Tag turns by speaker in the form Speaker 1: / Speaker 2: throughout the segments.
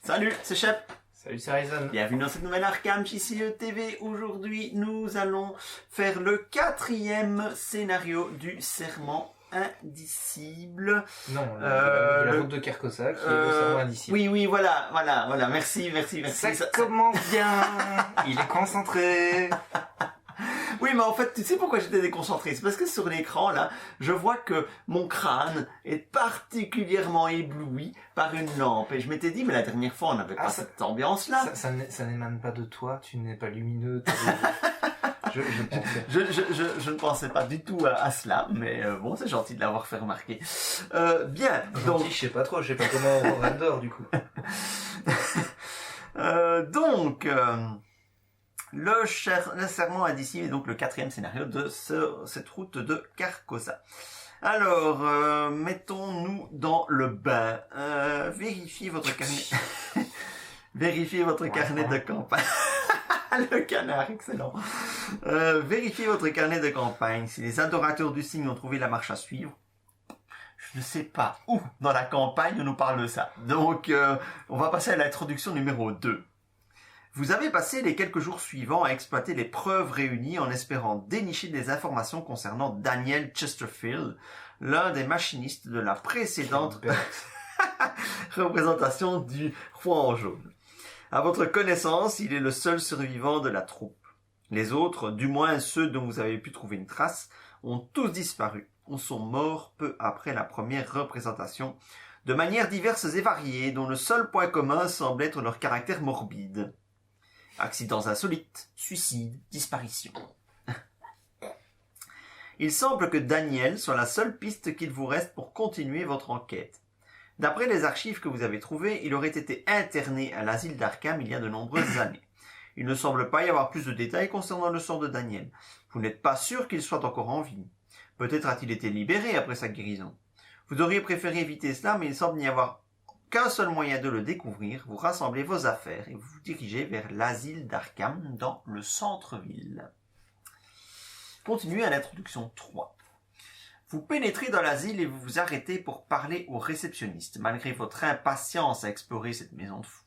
Speaker 1: Salut, c'est Shep.
Speaker 2: Salut, c'est Ryzen.
Speaker 1: Bienvenue dans cette nouvelle Arkham JCE TV. Aujourd'hui, nous allons faire le 4e scénario du serment indicible.
Speaker 2: Non, la route de Carcosa, qui est le serment indicible.
Speaker 1: Oui, voilà, merci.
Speaker 2: Ça commence bien. Il est concentré.
Speaker 1: Oui, mais en fait, tu sais pourquoi j'étais déconcentré? C'est parce que sur l'écran, là, je vois que mon crâne est particulièrement ébloui par une lampe. Et je m'étais dit, mais la dernière fois, on n'avait pas cette ambiance-là.
Speaker 2: Ça n'émane pas de toi, tu n'es pas lumineux.
Speaker 1: Je ne pensais pas du tout à cela, mais bon, c'est gentil de l'avoir fait remarquer. Bien, donc...
Speaker 2: Je sais pas trop, je sais pas comment on render, du coup.
Speaker 1: Le serment indicible est donc le 4e scénario de cette route de Carcosa. Alors, mettons-nous dans le bain. Vérifiez votre carnet. Vérifiez votre carnet de campagne. Le canard, excellent. Vérifiez votre carnet de campagne. Si les adorateurs du signe ont trouvé la marche à suivre, je ne sais pas où dans la campagne on nous parle de ça. Donc, on va passer à l'introduction numéro 2. Vous avez passé les quelques jours suivants à exploiter les preuves réunies en espérant dénicher des informations concernant Daniel Chesterfield, l'un des machinistes de la précédente représentation du Roi en jaune. À votre connaissance, il est le seul survivant de la troupe. Les autres, du moins ceux dont vous avez pu trouver une trace, ont tous disparu ou sont morts peu après la première représentation, de manières diverses et variées, dont le seul point commun semble être leur caractère morbide. Accidents insolites, suicides, disparitions. Il semble que Daniel soit la seule piste qu'il vous reste pour continuer votre enquête. D'après les archives que vous avez trouvées, il aurait été interné à l'asile d'Arkham il y a de nombreuses années. Il ne semble pas y avoir plus de détails concernant le sort de Daniel. Vous n'êtes pas sûr qu'il soit encore en vie. Peut-être a-t-il été libéré après sa guérison. Vous auriez préféré éviter cela, mais il semble n'y avoir qu'un seul moyen de le découvrir. Vous rassemblez vos affaires et vous vous dirigez vers l'asile d'Arkham dans le centre-ville. Continuez à l'introduction 3. Vous pénétrez dans l'asile et vous vous arrêtez pour parler au réceptionniste, malgré votre impatience à explorer cette maison de fous.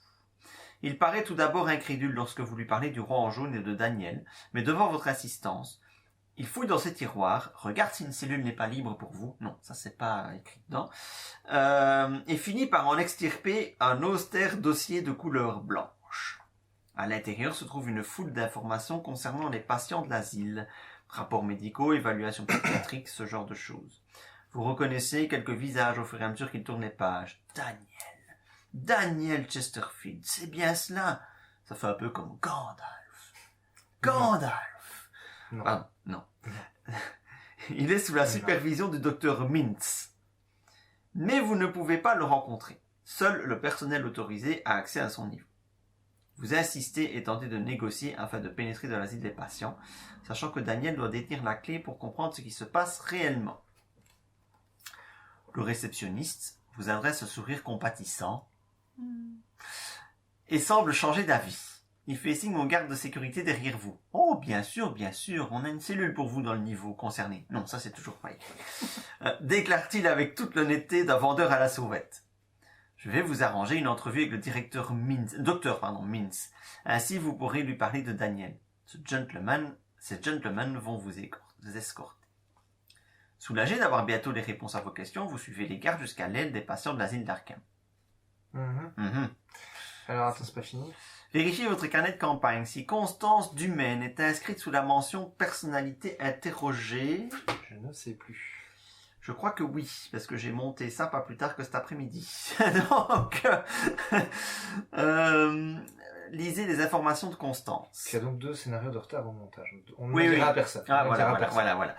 Speaker 1: Il paraît tout d'abord incrédule lorsque vous lui parlez du Roi en jaune et de Daniel, mais devant votre insistance, il fouille dans ses tiroirs, regarde si une cellule n'est pas libre pour vous, non, ça c'est pas écrit dedans, et finit par en extirper un austère dossier de couleur blanche. À l'intérieur se trouve une foule d'informations concernant les patients de l'asile, rapports médicaux, évaluations psychiatriques, ce genre de choses. Vous reconnaissez quelques visages au fur et à mesure qu'il tourne les pages. Daniel Chesterfield, c'est bien cela. Ça fait un peu comme Gandalf.
Speaker 2: Non.
Speaker 1: Ah, non. Il est sous la supervision du docteur Mintz. Mais vous ne pouvez pas le rencontrer. Seul le personnel autorisé a accès à son niveau. Vous insistez et tentez de négocier afin de pénétrer dans l'asile des patients, sachant que Daniel doit détenir la clé pour comprendre ce qui se passe réellement. Le réceptionniste vous adresse un sourire compatissant et semble changer d'avis. Il fait signe aux gardes de sécurité derrière vous. Oh, bien sûr, on a une cellule pour vous dans le niveau concerné. Non, ça c'est toujours pas écrit. Déclare-t-il avec toute l'honnêteté d'un vendeur à la sauvette. Je vais vous arranger une entrevue avec le docteur Mintz. Ainsi, vous pourrez lui parler de Daniel. Ces gentlemen vont vous escorter. Soulagé d'avoir bientôt les réponses à vos questions, vous suivez les gardes jusqu'à l'aile des patients de l'asile d'Arkham.
Speaker 2: Alors, attends, c'est pas fini.
Speaker 1: Vérifiez votre carnet de campagne. Si Constance Dumaine est inscrite sous la mention personnalité interrogée...
Speaker 2: Je ne sais plus.
Speaker 1: Je crois que oui, parce que j'ai monté ça pas plus tard que cet après-midi. Donc, lisez les informations de Constance.
Speaker 2: Il y a donc 2 scénarios de retard au montage. On ne le dira à personne.
Speaker 1: Ah, voilà.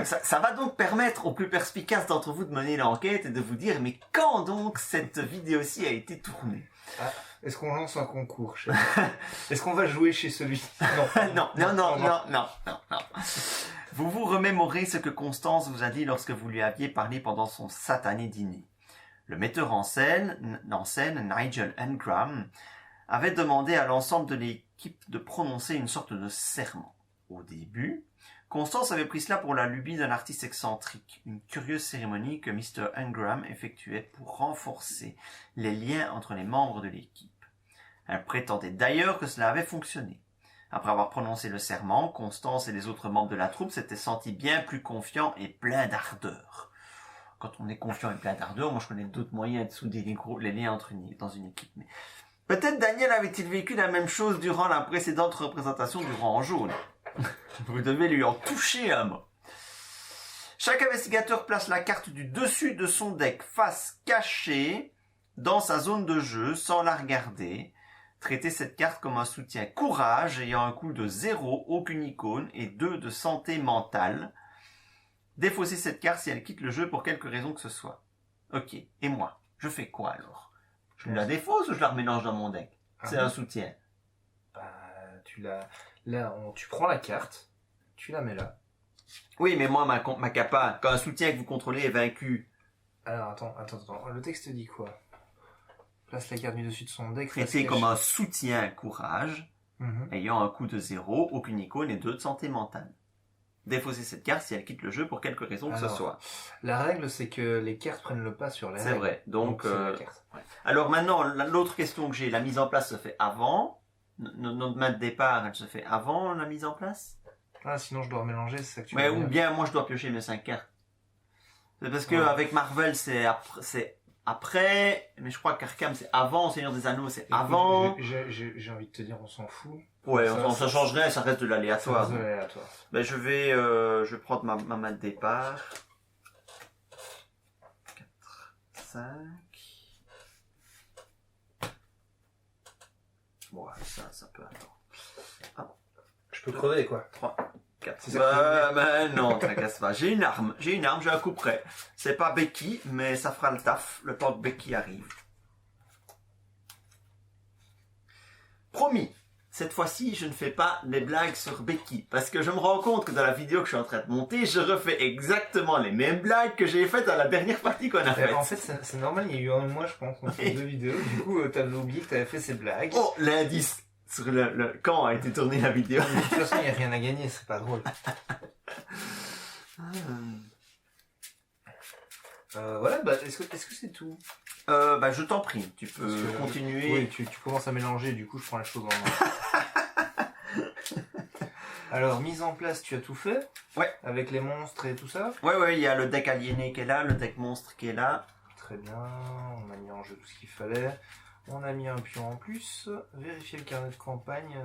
Speaker 1: Ça va donc permettre aux plus perspicaces d'entre vous de mener l'enquête et de vous dire, mais quand donc cette vidéo-ci a été tournée?
Speaker 2: Est-ce qu'on lance un concours? Est-ce qu'on va jouer chez celui?
Speaker 1: Non. Vous vous remémorez ce que Constance vous a dit lorsque vous lui aviez parlé pendant son satané dîner. Le metteur en scène, Nigel Ingram, avait demandé à l'ensemble de l'équipe de prononcer une sorte de serment. Au début, Constance avait pris cela pour la lubie d'un artiste excentrique, une curieuse cérémonie que Mr. Ingram effectuait pour renforcer les liens entre les membres de l'équipe. Elle prétendait d'ailleurs que cela avait fonctionné. Après avoir prononcé le serment, Constance et les autres membres de la troupe s'étaient sentis bien plus confiants et pleins d'ardeur. Quand on est confiant et plein d'ardeur, moi je connais d'autres moyens de souder les liens dans une équipe. Mais peut-être Daniel avait-il vécu la même chose durant la précédente représentation du Rang en jaune. Vous devez lui en toucher un mot. Chaque investigateur place la carte du dessus de son deck face cachée dans sa zone de jeu sans la regarder. Traitez cette carte comme un soutien courage ayant un coût de 0, aucune icône et 2 de santé mentale. Défaussez cette carte si elle quitte le jeu pour quelque raison que ce soit. Ok, et moi, je fais quoi alors? Je la défausse ou je la remélange dans mon deck? C'est un soutien.
Speaker 2: Bah, tu prends la carte, tu la mets là.
Speaker 1: Oui, mais moi, ma capa, quand un soutien que vous contrôlez est vaincu.
Speaker 2: Alors, attends. Le texte dit quoi? Place la carte du dessus de son deck.
Speaker 1: Traité comme un soutien courage, ayant un coût de 0, aucune icône et 2 de santé mentale. Défausser cette carte si elle quitte le jeu pour quelque raison que ce soit.
Speaker 2: La règle, c'est que les cartes prennent le pas sur les règles.
Speaker 1: C'est vrai. Donc
Speaker 2: c'est la carte.
Speaker 1: Ouais. Alors maintenant, l'autre question que j'ai, la mise en place se fait avant. Notre main de départ, elle se fait avant la mise en place.
Speaker 2: Ah, sinon je dois mélanger, c'est ça que tu
Speaker 1: Ouais,
Speaker 2: veux dire.
Speaker 1: ou bien moi je dois piocher mes 5 cartes. C'est parce que avec Marvel c'est après, mais je crois qu'Arkham c'est avant, Seigneur des Anneaux c'est avant.
Speaker 2: J'ai envie de te dire, on s'en fout.
Speaker 1: Ouais, ça change rien, ça reste de l'aléatoire.
Speaker 2: Ça reste de l'aléatoire.
Speaker 1: Ben je vais prendre ma main de départ. 4, 5. Bon, ça peut attendre. Ah.
Speaker 2: Je peux crever quoi.
Speaker 1: 3, 4. Ben non, tracasse pas. J'ai une arme, j'ai un coup près. C'est pas Becky, mais ça fera le taf, le temps que Becky arrive. Promis, cette fois-ci, je ne fais pas les blagues sur Becky, parce que je me rends compte que dans la vidéo que je suis en train de monter, je refais exactement les mêmes blagues que j'ai faites dans la dernière partie qu'on a faite.
Speaker 2: En fait, c'est normal, il y a eu un mois, je pense, entre deux vidéos. Du coup, t'avais oublié que t'avais fait ces blagues.
Speaker 1: Oh, l'indice sur quand a été tournée la vidéo.
Speaker 2: De toute façon, il n'y a rien à gagner, c'est pas drôle. Voilà, bah, est-ce que c'est tout?
Speaker 1: Bah, je t'en prie, tu peux continuer.
Speaker 2: Oui, tu commences à mélanger, du coup, je prends la chose en main. Alors, mise en place, tu as tout fait?
Speaker 1: Ouais.
Speaker 2: Avec les monstres et tout ça?
Speaker 1: Ouais, il y a le deck aliéné qui est là, le deck monstre qui est là.
Speaker 2: Très bien, on a mis en jeu tout ce qu'il fallait. On a mis un pion en plus. Vérifier le carnet de campagne.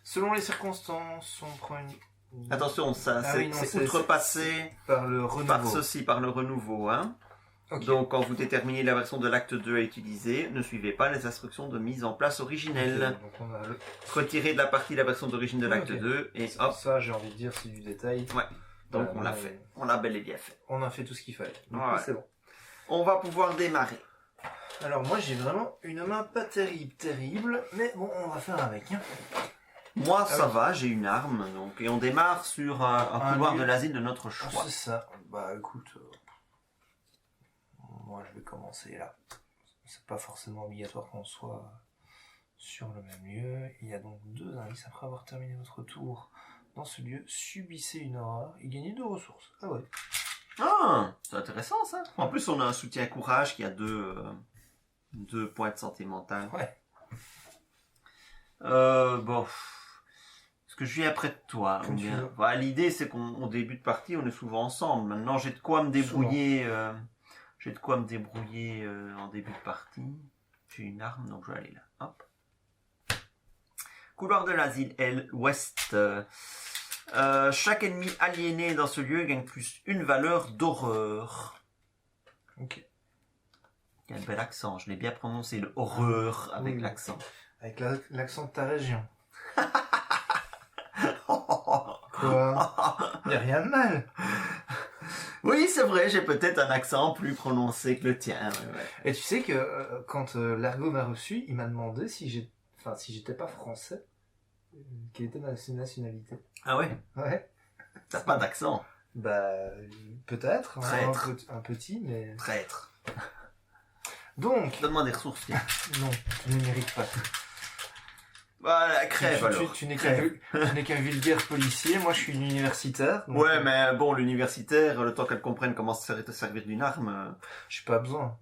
Speaker 2: Selon les circonstances, on prend une...
Speaker 1: Attention, ça, c'est outrepassé
Speaker 2: par le renouveau.
Speaker 1: Par le renouveau, hein. Okay. Donc, quand vous déterminez la version de l'acte 2 à utiliser, ne suivez pas les instructions de mise en place originelles.
Speaker 2: Okay, donc on a
Speaker 1: retirez de la partie la version d'origine de l'acte 2 et hop.
Speaker 2: Ça, j'ai envie de dire, c'est du détail.
Speaker 1: Ouais. Donc, on l'a fait. On l'a bel et bien fait.
Speaker 2: On a fait tout ce qu'il fallait. Donc, c'est bon.
Speaker 1: On va pouvoir démarrer.
Speaker 2: Alors, moi, j'ai vraiment une main pas terrible, mais bon, on va faire avec. Hein.
Speaker 1: Moi, ça va, j'ai une arme, donc, et on démarre sur un couloir de l'asile de notre choix.
Speaker 2: C'est ça. Bah, écoute, moi, je vais commencer là. C'est pas forcément obligatoire qu'on soit sur le même lieu. Il y a donc 2 indices après avoir terminé votre tour dans ce lieu. Subissez une horreur et gagnez 2 ressources. Ah ouais.
Speaker 1: Ah, c'est intéressant ça. En plus, on a un soutien courage qui a 2 points de santé mentale.
Speaker 2: Ouais.
Speaker 1: Bon. Est-ce que je viens près de toi? Voilà, l'idée, c'est qu'au début de partie, on est souvent ensemble. Maintenant, j'ai de quoi me débrouiller. En début de partie. J'ai une arme, donc je vais aller là. Hop. Couloir de l'asile, L, ouest. Chaque ennemi aliéné dans ce lieu gagne plus une valeur d'horreur.
Speaker 2: Ok.
Speaker 1: Quel bel accent, je l'ai bien prononcé, le horreur avec l'accent.
Speaker 2: Avec l'accent de ta région. Quoi? Il n'y a rien de mal.
Speaker 1: Oui, c'est vrai, j'ai peut-être un accent plus prononcé que le tien. Ouais.
Speaker 2: Et tu sais que quand Largo m'a reçu, il m'a demandé si j'étais pas français, quelle était ma nationalité.
Speaker 1: Ah ouais?
Speaker 2: Ouais.
Speaker 1: T'as pas d'accent?
Speaker 2: Bah, peut-être.
Speaker 1: Traître.
Speaker 2: Un petit, mais...
Speaker 1: Traître.
Speaker 2: Donc...
Speaker 1: Donne-moi des ressources.
Speaker 2: Non, tu ne mérites pas.
Speaker 1: Voilà, crève alors.
Speaker 2: Tu n'es
Speaker 1: Crève.
Speaker 2: qu'un vulgaire policier, moi je suis une universitaire. Donc,
Speaker 1: Ouais, mais bon, l'universitaire, le temps qu'elle comprenne comment se servir d'une arme...
Speaker 2: j'ai pas besoin.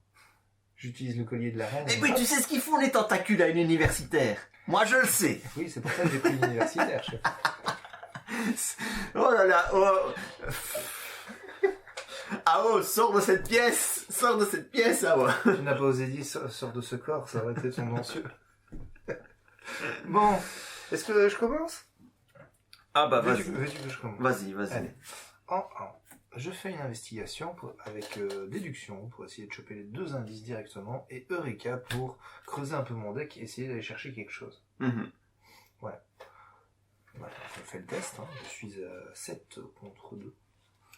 Speaker 2: J'utilise le collier de la reine.
Speaker 1: Eh oui, tu sais ce qu'ils font les tentacules à une universitaire. Moi, je le sais.
Speaker 2: Oui, c'est pour ça que j'ai pris l'universitaire, chef.
Speaker 1: Oh là là, oh... Ah oh, sors de cette pièce. Sors de cette pièce, ah ouais.
Speaker 2: Tu n'as pas osé dire sors de ce corps, ça aurait été tendancieux. Bon, est-ce que je commence?
Speaker 1: Ah bah
Speaker 2: Veux-tu
Speaker 1: vas-y.
Speaker 2: que je commence?
Speaker 1: Vas-y.
Speaker 2: Allez. Je fais une investigation avec déduction pour essayer de choper les deux indices directement et Eureka pour creuser un peu mon deck et essayer d'aller chercher quelque chose.
Speaker 1: Mhm.
Speaker 2: Voilà, je fais le test, hein. Je suis à 7 contre 2.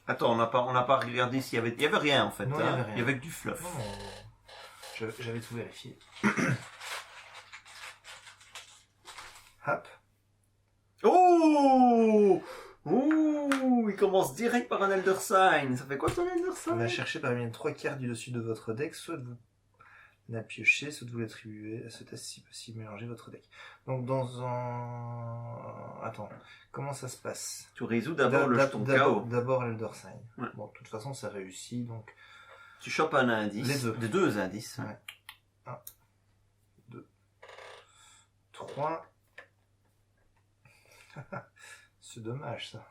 Speaker 1: Attends, on n'a pas regardé s'il y avait... Il y avait rien en fait.
Speaker 2: Non,
Speaker 1: hein.
Speaker 2: il y avait rien.
Speaker 1: Il y avait que du fluff.
Speaker 2: Non, j'avais tout vérifié. Hop.
Speaker 1: Oh ouh, il commence direct par un Elder Sign. Ça fait quoi ton Elder
Speaker 2: On
Speaker 1: Sign?
Speaker 2: va chercher parmi les 3 cartes du dessus de votre deck, soit de vous la piocher, soit de vous l'attribuer à ce test si possible, mélanger votre deck. Donc dans un... Attends, comment ça se passe?
Speaker 1: Tu résous d'abord le jeton KO.
Speaker 2: D'abord l'Elder Sign.
Speaker 1: Ouais.
Speaker 2: Bon, de toute façon, ça réussit, donc...
Speaker 1: Tu chopes un indice.
Speaker 2: Les deux.
Speaker 1: Des deux indices.
Speaker 2: Ouais. 1, 2, 3... C'est dommage, ça.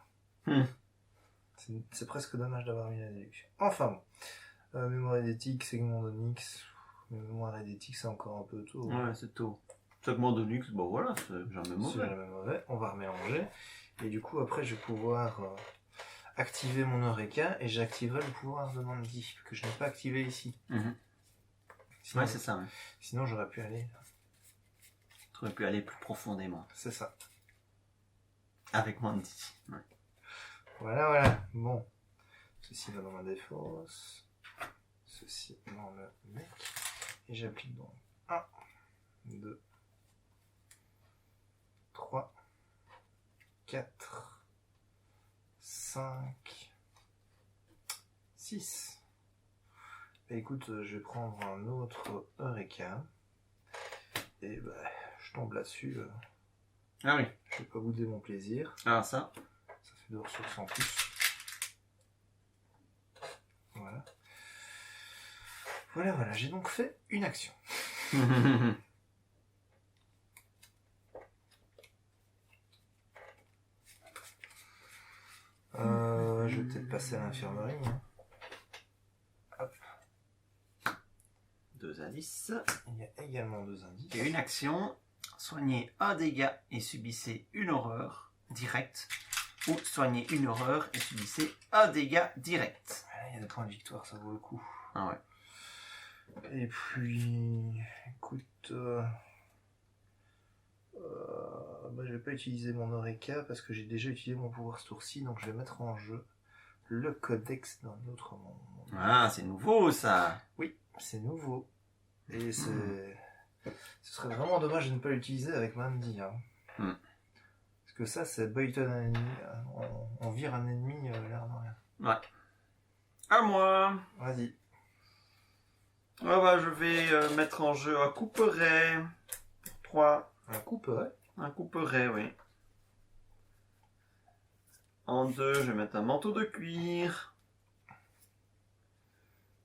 Speaker 2: C'est presque dommage d'avoir mis la déduction. Enfin bon. Mémoire édétique, segment d'Onyx. Mémoire édétique, c'est encore un peu tôt.
Speaker 1: Ouais, c'est tôt. Segment d'Onyx, bon voilà, c'est jamais
Speaker 2: C'est
Speaker 1: mauvais.
Speaker 2: jamais mauvais. On va remélanger. Et du coup, après, je vais pouvoir activer mon Eureka et j'activerai le pouvoir de Mandy, que je n'ai pas activé ici.
Speaker 1: Mhm.
Speaker 2: Sinon,
Speaker 1: Ouais, c'est ça. Ouais.
Speaker 2: sinon, j'aurais pu aller.
Speaker 1: Tu aurais pu aller plus profondément.
Speaker 2: C'est ça.
Speaker 1: Avec Mandy. Ouais.
Speaker 2: Voilà. Bon. Ceci va dans ma défausse. Ceci dans le mec. Et j'applique donc 1, 2, 3, 4, 5, 6. Bah écoute, je vais prendre un autre Eureka. Et bah, je tombe là-dessus.
Speaker 1: Ah oui.
Speaker 2: Je vais pas bouder mon plaisir.
Speaker 1: Ah ça.
Speaker 2: Ça fait 2 ressources en plus. Voilà. Voilà, j'ai donc fait une action. Je vais peut-être passer à l'infirmerie. Hein. Hop.
Speaker 1: 2 indices.
Speaker 2: Il y a également 2 indices.
Speaker 1: Et une action. Soignez un dégât et subissez une horreur directe. Ou soignez une horreur et subissez un dégât direct.
Speaker 2: Ah, il y a des points de victoire, ça vaut le coup.
Speaker 1: Ah ouais.
Speaker 2: Et puis, écoute, je vais pas utiliser mon Eureka parce que j'ai déjà utilisé mon pouvoir ce tour-ci, donc je vais mettre en jeu le codex d'un autre monde.
Speaker 1: Ah, c'est nouveau ça.
Speaker 2: Oui, c'est nouveau. Et ce serait vraiment dommage de ne pas l'utiliser avec Mandy. Hein. Parce que ça, c'est Boyton un ennemi. On vire un ennemi l'air de rien.
Speaker 1: Ouais. À moi.
Speaker 2: Vas-y.
Speaker 1: Ah bah, je vais mettre en jeu un couperet. 3.
Speaker 2: Un couperet.
Speaker 1: Un couperet, oui. En 2, je vais mettre un manteau de cuir.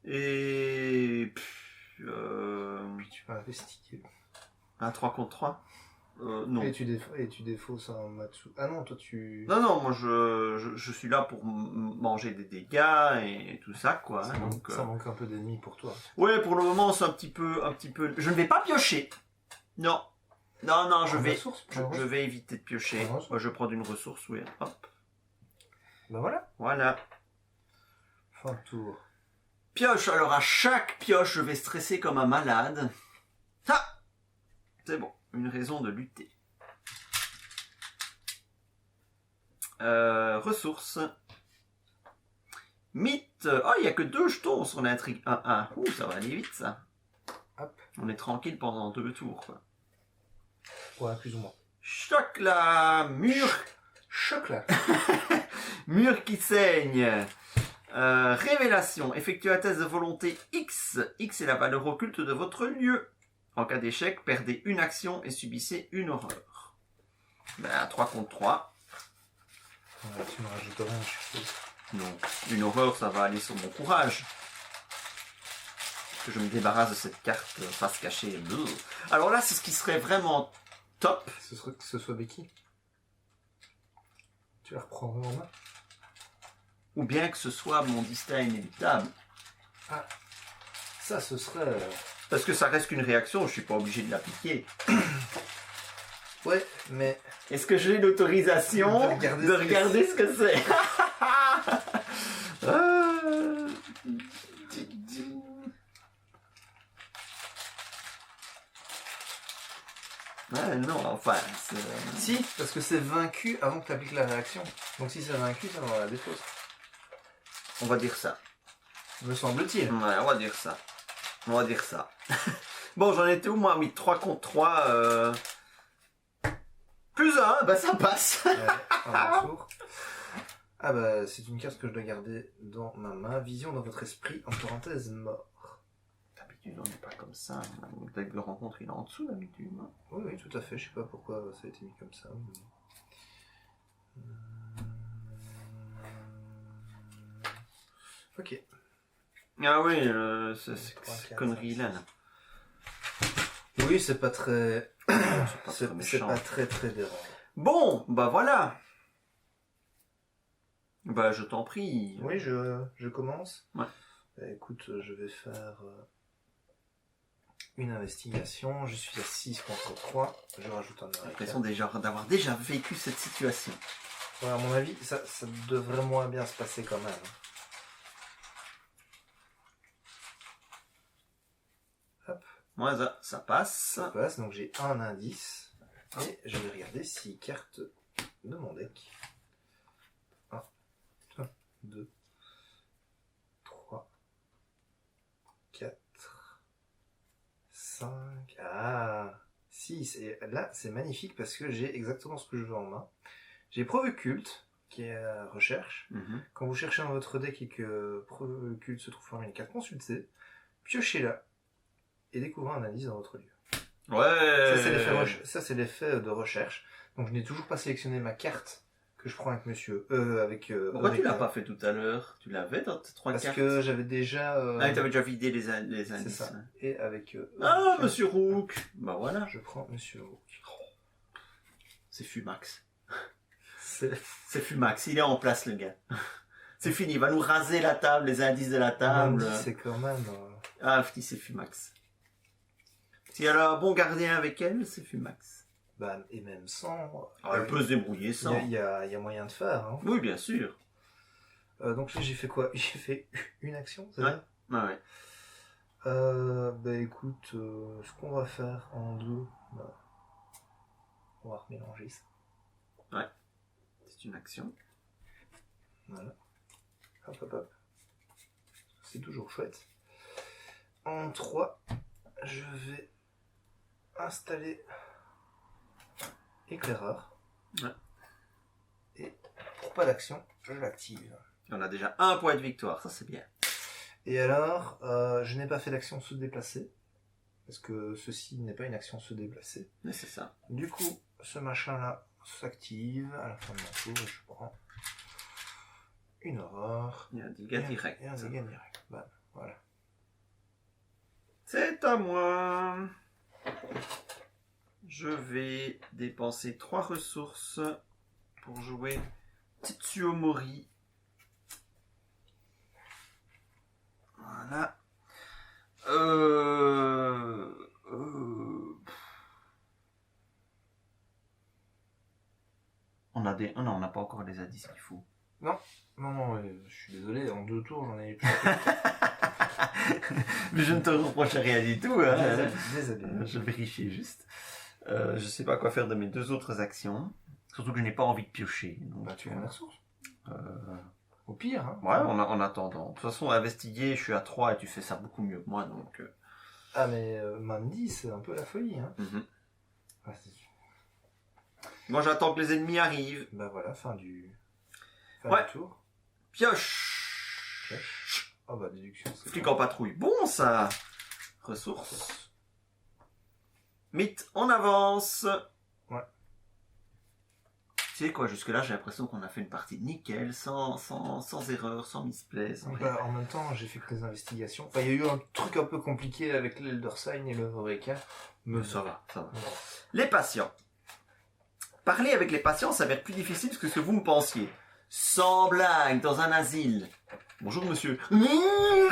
Speaker 1: Et...
Speaker 2: Puis tu vas investiguer.
Speaker 1: Un 3 contre 3 non.
Speaker 2: Et tu défausses un Matsu. Ah non, toi tu...
Speaker 1: Non, moi je suis là pour manger des dégâts et tout ça, quoi.
Speaker 2: Ça,
Speaker 1: Donc,
Speaker 2: ça manque un peu d'ennemis pour toi.
Speaker 1: ouais, pour le moment, c'est un petit peu... Je ne vais pas piocher. Non, je vais éviter de piocher. Moi, je prends une ressource, oui. Hop.
Speaker 2: Ben voilà.
Speaker 1: Voilà.
Speaker 2: Fin de tour.
Speaker 1: Pioche, alors à chaque pioche, je vais stresser comme un malade. Ah, c'est bon, une raison de lutter. Ressources. Mythe. Oh, il n'y a que 2 jetons sur l'intrigue 1-1. Ouh, ça va aller vite, ça.
Speaker 2: Hop.
Speaker 1: On est tranquille pendant 2 tours, quoi.
Speaker 2: Ouais, plus ou moins.
Speaker 1: Choc là, mur.
Speaker 2: Choc là.
Speaker 1: Mur qui saigne. Révélation. Effectuez un test de volonté X. X est la valeur occulte de votre lieu. En cas d'échec, perdez une action et subissez une horreur. Ben, 3 contre 3.
Speaker 2: Ouais, tu me rajoutes rien, je suppose.
Speaker 1: Non, une horreur, ça va aller sur mon courage. Que je me débarrasse de cette carte face cachée. Bleu. Alors là, c'est ce qui serait vraiment top.
Speaker 2: Que ce soit Becky. Tu la reprendrais en main?
Speaker 1: Ou bien que ce soit mon destin inéluctable.
Speaker 2: Ah, ça, ce serait...
Speaker 1: Parce que ça reste qu'une réaction, je suis pas obligé de l'appliquer.
Speaker 2: Ouais, mais...
Speaker 1: Est-ce que j'ai l'autorisation de regarder ce que c'est? Non, enfin...
Speaker 2: Si, parce que c'est vaincu avant que tu appliques la réaction. Donc si c'est vaincu, ça va la défausse.
Speaker 1: On va dire ça.
Speaker 2: Me semble-t-il.
Speaker 1: Ouais, on va dire ça. On va dire ça. Bon, j'en étais où, moi? Oui, 3 contre 3. Plus 1, bah ça passe.
Speaker 2: Ouais, un tour. Ah bah, c'est une carte que je dois garder dans ma main. Vision dans votre esprit, en parenthèse, mort.
Speaker 1: D'habitude, on n'est pas comme ça. Le deck de rencontre, il est en dessous, d'habitude. Hein.
Speaker 2: Oui, oui, tout à fait. Je sais pas pourquoi ça a été mis comme ça. Ok.
Speaker 1: Ah oui, cette connerie-là. Là.
Speaker 2: Oui, c'est pas très...
Speaker 1: C'est
Speaker 2: pas très dérangeant.
Speaker 1: Bon, bah voilà. Bah je t'en prie.
Speaker 2: Oui, je commence.
Speaker 1: Ouais.
Speaker 2: Bah, écoute, je vais faire une investigation. Je suis à 6 contre 3. Je rajoute un
Speaker 1: J'ai l'impression d'avoir déjà vécu cette situation.
Speaker 2: Ouais, à mon avis, ça devrait moins bien se passer quand même. Hop.
Speaker 1: Moi, ça passe.
Speaker 2: Ça passe, donc j'ai un indice. Et je vais regarder 6 cartes de mon deck. 1, 2, 3, 4, 5, 6. Et là, c'est magnifique parce que j'ai exactement ce que je veux en main. J'ai Preuve Culte, qui est à recherche.
Speaker 1: Mm-hmm.
Speaker 2: Quand vous cherchez dans votre deck et que Preuve Culte se trouve parmi les cartes consultées, piochez-la et découvrez un indice dans votre lieu.
Speaker 1: Ouais.
Speaker 2: Ça, c'est l'effet de recherche. Donc, je n'ai toujours pas sélectionné ma carte que je prends avec monsieur.
Speaker 1: Pourquoi tu l'as pas fait tout à l'heure? Tu l'avais dans tes 3 cartes?
Speaker 2: Parce que j'avais déjà...
Speaker 1: Ah, tu avais déjà vidé les indices.
Speaker 2: C'est ça. Et avec...
Speaker 1: Monsieur Rook. Bah voilà.
Speaker 2: Je prends monsieur Rook.
Speaker 1: C'est Fumax.
Speaker 2: C'est
Speaker 1: Fumax. Il est en place, le gars. C'est fini. Il va nous raser la table, les indices de la table.
Speaker 2: C'est quand même...
Speaker 1: Ah, c'est Fumax. S'il y a un bon gardien avec elle, c'est Fumax.
Speaker 2: Bah, et même sans...
Speaker 1: Elle peut se débrouiller sans.
Speaker 2: Il y a moyen de faire. Hein.
Speaker 1: Oui, bien sûr.
Speaker 2: Donc là, j'ai fait quoi? J'ai fait une action, c'est
Speaker 1: Ouais.
Speaker 2: ça?
Speaker 1: Ouais.
Speaker 2: Bah écoute, ce qu'on va faire en deux, bah, on va remélanger ça.
Speaker 1: Ouais. C'est une action.
Speaker 2: Voilà. Hop, hop, hop. C'est toujours chouette. En 3, je vais installer éclaireur.
Speaker 1: Ouais.
Speaker 2: Et pour pas d'action, je l'active.
Speaker 1: On a déjà un point de victoire, ça c'est bien.
Speaker 2: Et alors, je n'ai pas fait d'action se déplacer. Parce que ceci n'est pas une action se déplacer.
Speaker 1: Mais c'est ça.
Speaker 2: Du coup, ce machin-là s'active à la fin de mon tour et je prends une aurore.
Speaker 1: Il y a un dégât direct.
Speaker 2: Et un dégât direct. Bah, voilà.
Speaker 1: C'est à moi. Je vais dépenser 3 ressources pour jouer Tetsuo Mori. Voilà. On a des... Oh non, on n'a pas encore les indices qu'il faut.
Speaker 2: Non, je suis désolé, en 2 tours j'en ai eu
Speaker 1: Mais je ne te reproche rien du tout. Hein.
Speaker 2: Désolé.
Speaker 1: Je vérifie juste. Je sais pas quoi faire de mes 2 autres actions. Surtout que je n'ai pas envie de piocher. Donc,
Speaker 2: Bah, tu prends la ressource. Au pire. Hein.
Speaker 1: Ouais, en attendant. De toute façon, investiguer, je suis à 3 et tu fais ça beaucoup mieux que moi. Donc,
Speaker 2: Ah, mais Mandy, c'est un peu la folie. Hein. Ah,
Speaker 1: moi, j'attends que les ennemis arrivent.
Speaker 2: bah voilà, fin du tour.
Speaker 1: Pioche.
Speaker 2: Oh bah déduction.
Speaker 1: Flic en patrouille. Bon, ça. Ressources. Mythe, on avance.
Speaker 2: Ouais.
Speaker 1: sais quoi, jusque-là, j'ai l'impression qu'on a fait une partie nickel, sans erreur, sans misplay, sans rien.
Speaker 2: Bah, en même temps, j'ai fait que des investigations. Enfin, il y a eu un truc un peu compliqué avec l'Elder Sign et le Eureka.
Speaker 1: Mais ça va. Les patients. Parler avec les patients s'avère plus difficile que ce que vous me pensiez. Sans blague, dans un asile. Bonjour, monsieur.
Speaker 2: Il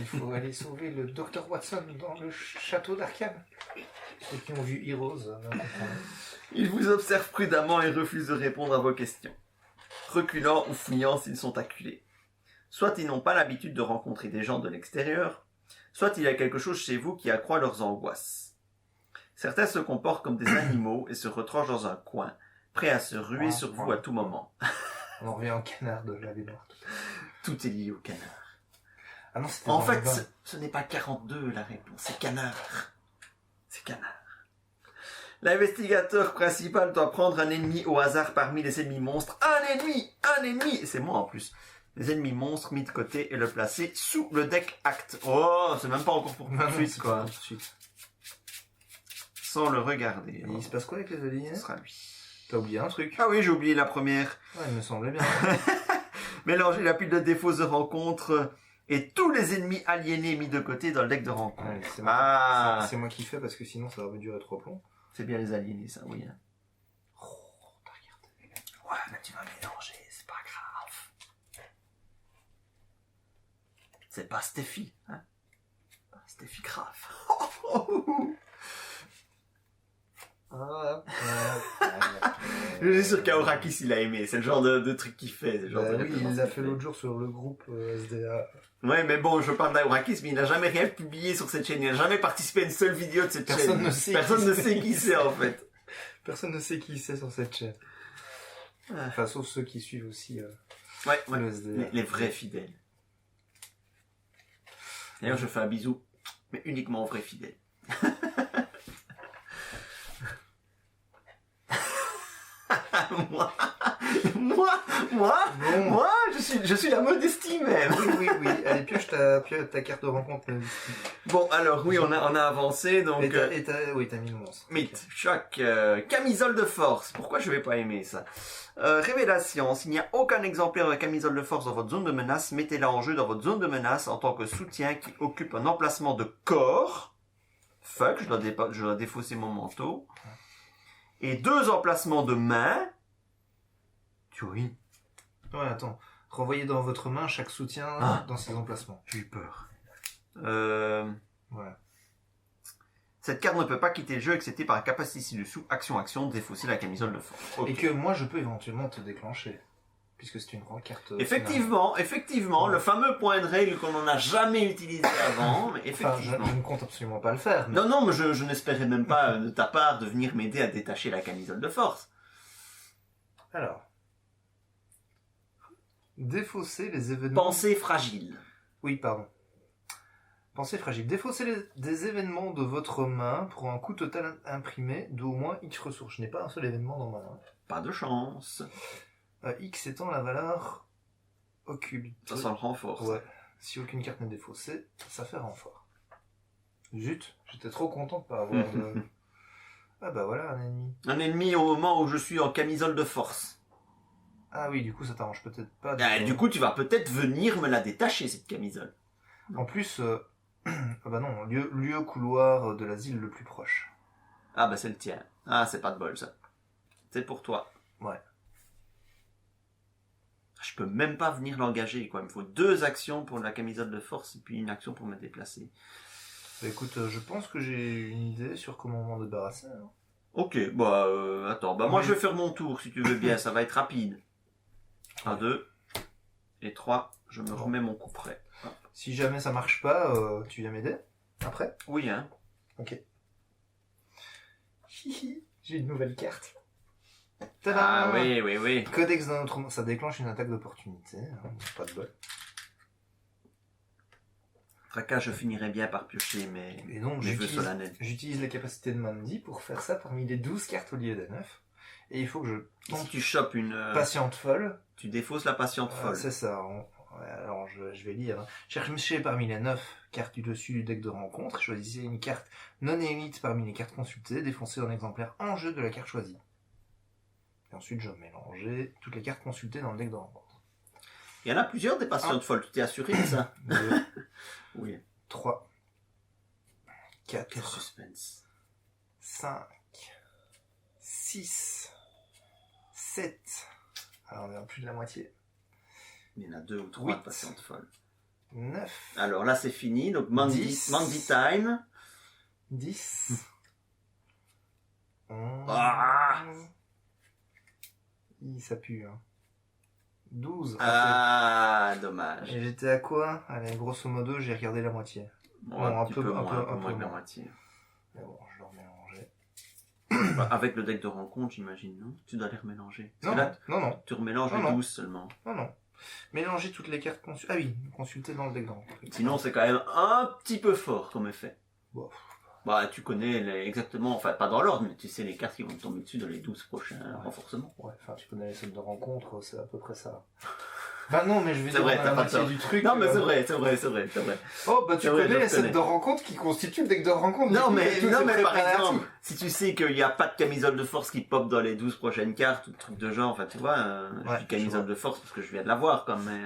Speaker 2: faut aller sauver le Dr Watson dans le château d'Arkham. Ceux qui ont vu Heroes.
Speaker 1: Ils vous observent prudemment et refusent de répondre à vos questions. Reculant ou fouillant s'ils sont acculés. Soit ils n'ont pas l'habitude de rencontrer des gens de l'extérieur, soit il y a quelque chose chez vous qui accroît leurs angoisses. Certains se comportent comme des animaux et se retranchent dans un coin, prêts à se ruer sur vous à tout moment.
Speaker 2: On en revient au canard de la Noire.
Speaker 1: Tout est lié au canard.
Speaker 2: Ah non, c'était
Speaker 1: En
Speaker 2: dans
Speaker 1: fait,
Speaker 2: le vin.
Speaker 1: ce n'est pas 42 la réponse, c'est canard. C'est canard. L'investigateur principal doit prendre un ennemi au hasard parmi les ennemis monstres. Un ennemi. Et c'est moi en plus. Les ennemis monstres mis de côté et le placer sous le deck acte. Oh, c'est même pas encore pour tout de suite, quoi.
Speaker 2: Tout de suite.
Speaker 1: Sans le regarder.
Speaker 2: Et il se passe quoi avec les aliens?
Speaker 1: Ce sera lui.
Speaker 2: T'as oublié un truc?
Speaker 1: Ah oui, j'ai oublié la première.
Speaker 2: Ouais, il me semblait bien.
Speaker 1: Mélanger la pile de défauts de rencontre et tous les ennemis aliénés mis de côté dans le deck de rencontre.
Speaker 2: Ouais, c'est moi,
Speaker 1: Ah,
Speaker 2: c'est moi qui fais parce que sinon ça va durer trop long.
Speaker 1: c'est bien les aliénés, ça, oui. Hein.
Speaker 2: Oh, t'as regardé.
Speaker 1: Ouais, mais tu vas mélanger, c'est pas grave. C'est pas Steffi, hein. Pas Steffi grave. Je suis sûr qu'Aorakis il a aimé, c'est le genre de truc qu'il fait. Le genre
Speaker 2: Bah
Speaker 1: de
Speaker 2: oui, il l'a fait l'autre jour sur le groupe SDA.
Speaker 1: Ouais, mais bon, je parle d'Aorakis, mais il n'a jamais rien publié sur cette chaîne, il n'a jamais participé à une seule vidéo de cette
Speaker 2: Personne
Speaker 1: chaîne.
Speaker 2: ne sait
Speaker 1: Personne
Speaker 2: qui
Speaker 1: ne
Speaker 2: c'est.
Speaker 1: sait qui c'est en fait.
Speaker 2: Personne ne sait qui c'est sur cette chaîne.
Speaker 1: Ah.
Speaker 2: Enfin, sauf ceux qui suivent aussi
Speaker 1: Ouais,
Speaker 2: le SDA.
Speaker 1: les vrais fidèles. D'ailleurs, je fais un bisou, mais uniquement aux vrais fidèles. Moi, je suis la modestie même.
Speaker 2: Oui. Allez, pioche ta carte de rencontre.
Speaker 1: Bon, alors oui, on a avancé, donc...
Speaker 2: Et t'as mis le monstre.
Speaker 1: Mythe, choc, camisole de force. Pourquoi je vais pas aimer ça? Révélation, s'il n'y a aucun exemplaire de camisole de force dans votre zone de menace, mettez-la en jeu dans votre zone de menace en tant que soutien qui occupe un emplacement de corps. Fuck, je dois défausser mon manteau. Et 2 emplacements de main. Oui.
Speaker 2: Ouais, attends. Renvoyez dans votre main chaque soutien dans ses emplacements.
Speaker 1: J'ai eu peur.
Speaker 2: Voilà.
Speaker 1: Cette carte ne peut pas quitter le jeu excepté par la capacité ci-dessous, action, défausser la camisole de force. Okay.
Speaker 2: Et que moi je peux éventuellement te déclencher. Puisque c'est une grande carte.
Speaker 1: Effectivement, ouais. Le fameux point de règle qu'on n'en a jamais utilisé avant. Mais effectivement.
Speaker 2: Enfin, je ne compte absolument pas le faire. Mais...
Speaker 1: Non, mais je n'espérais même pas de ta part de venir m'aider à détacher la camisole de force.
Speaker 2: Alors. Défausser les événements...
Speaker 1: Pensée fragile.
Speaker 2: Oui, pardon. Pensée fragile. Défausser des événements de votre main pour un coût total imprimé d'au moins X ressources. Je n'ai pas un seul événement dans ma main.
Speaker 1: Pas de chance.
Speaker 2: X étant la valeur occulte.
Speaker 1: Ça le renforce.
Speaker 2: Ouais. Si aucune carte n'est défaussée, ça fait renfort. Zut, j'étais trop content de pas avoir de... Ah bah voilà, un ennemi.
Speaker 1: Un ennemi au moment où je suis en camisole de force.
Speaker 2: Ah oui, du coup ça t'arrange peut-être pas.
Speaker 1: Du coup, tu vas peut-être venir me la détacher, cette camisole.
Speaker 2: En plus, ah bah non, lieu couloir de l'asile le plus proche.
Speaker 1: Ah bah c'est le tien. Ah, c'est pas de bol ça. C'est pour toi.
Speaker 2: Ouais.
Speaker 1: Je peux même pas venir l'engager, quoi. Il me faut 2 actions pour la camisole de force et puis une action pour me déplacer.
Speaker 2: Bah écoute, je pense que j'ai une idée sur comment m'en débarrasser. Hein.
Speaker 1: Ok, attends. Moi je vais faire mon tour si tu veux bien, ça va être rapide. 1, 2 et 3, je me remets mon coup près.
Speaker 2: Si jamais ça marche pas, tu viens m'aider après?
Speaker 1: Oui, hein.
Speaker 2: Ok. J'ai une nouvelle carte.
Speaker 1: Tadam! Ah oui.
Speaker 2: Codex d'un autre monde, ça déclenche une attaque d'opportunité. Hein, pas de bol.
Speaker 1: Fracas, je finirai bien par piocher
Speaker 2: Et donc, j'utilise la capacité de Mandy pour faire ça parmi les 12 cartes au lieu des 9. Et il faut que je...
Speaker 1: Si tu chopes une...
Speaker 2: Patiente folle.
Speaker 1: Tu défausses la patiente folle.
Speaker 2: C'est ça. Ouais, alors je vais lire. Cherchez parmi les 9 cartes du dessus du deck de rencontre, choisissez une carte non élite parmi les cartes consultées, défoncez un exemplaire en jeu de la carte choisie. Et ensuite, je vais mélanger toutes les cartes consultées dans le deck de rencontre.
Speaker 1: Il y en a plusieurs des patients de folle, tu t'es assuré de ça?
Speaker 2: 2,
Speaker 1: Oui.
Speaker 2: 3, 4,
Speaker 1: Quel suspense.
Speaker 2: 5, 6, 7. Alors, on est à plus de la moitié.
Speaker 1: Il y en a 2 ou 3 de
Speaker 2: 8.
Speaker 1: patientes folles.
Speaker 2: 9,
Speaker 1: Alors là, c'est fini. Donc, Mandy
Speaker 2: 10.
Speaker 1: Time.
Speaker 2: 10, 11.
Speaker 1: Ah.
Speaker 2: Ça pue, hein. 12.
Speaker 1: Ah, dommage.
Speaker 2: Et j'étais à quoi? Allez, grosso modo, j'ai regardé la moitié.
Speaker 1: Bon,
Speaker 2: Bon,
Speaker 1: un petit peu moins que la
Speaker 2: moins.
Speaker 1: moitié.
Speaker 2: Mais bon, je dois remélanger.
Speaker 1: Bah, avec le deck de rencontre, j'imagine, non? Tu dois les remélanger. Parce
Speaker 2: Non,
Speaker 1: que là,
Speaker 2: non.
Speaker 1: tu remélanges
Speaker 2: Non,
Speaker 1: les
Speaker 2: non.
Speaker 1: 12 seulement.
Speaker 2: Non. Mélanger toutes les cartes consultées. Ah oui, consulter dans le deck de rencontre.
Speaker 1: Sinon, c'est quand même un petit peu fort comme effet.
Speaker 2: Bon.
Speaker 1: Bah, tu connais exactement, enfin, pas dans l'ordre, mais tu sais les cartes qui vont tomber dessus dans les 12 prochains renforcements.
Speaker 2: Ouais, enfin, tu connais les sets de rencontre, c'est à peu près ça. Bah non, mais je vais
Speaker 1: C'est
Speaker 2: dire
Speaker 1: vrai,
Speaker 2: dans
Speaker 1: t'as
Speaker 2: la
Speaker 1: pas
Speaker 2: moitié
Speaker 1: tort.
Speaker 2: du truc.
Speaker 1: Non, mais c'est vrai.
Speaker 2: Oh, bah tu
Speaker 1: C'est vrai,
Speaker 2: connais
Speaker 1: je
Speaker 2: les sets
Speaker 1: connais.
Speaker 2: de rencontre qui constituent le deck de rencontre.
Speaker 1: Non,
Speaker 2: du coup,
Speaker 1: mais,
Speaker 2: c'est tout,
Speaker 1: non,
Speaker 2: c'est
Speaker 1: mais par
Speaker 2: préparatif.
Speaker 1: exemple, si tu sais qu'il n'y a pas de camisole de force qui pop dans les 12 prochaines cartes, ou de trucs de genre, enfin, tu vois, je
Speaker 2: Ouais,
Speaker 1: dis camisole de force parce que je viens de la voir, quand même, mais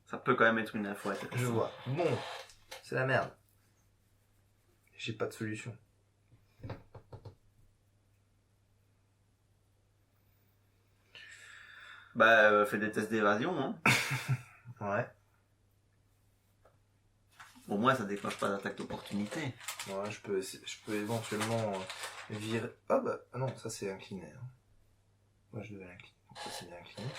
Speaker 1: ça peut quand même être une info intéressante.
Speaker 2: Je vois. Bon, c'est la merde. J'ai pas de solution.
Speaker 1: Bah, fais des tests d'évasion, hein.
Speaker 2: Ouais.
Speaker 1: Au moins, ça déclenche pas d'attaque d'opportunité.
Speaker 2: Ouais, je peux éventuellement virer. Ah bah non, ça c'est incliné. Hein. Moi je devais l'incliner. Donc ça c'est bien incliné.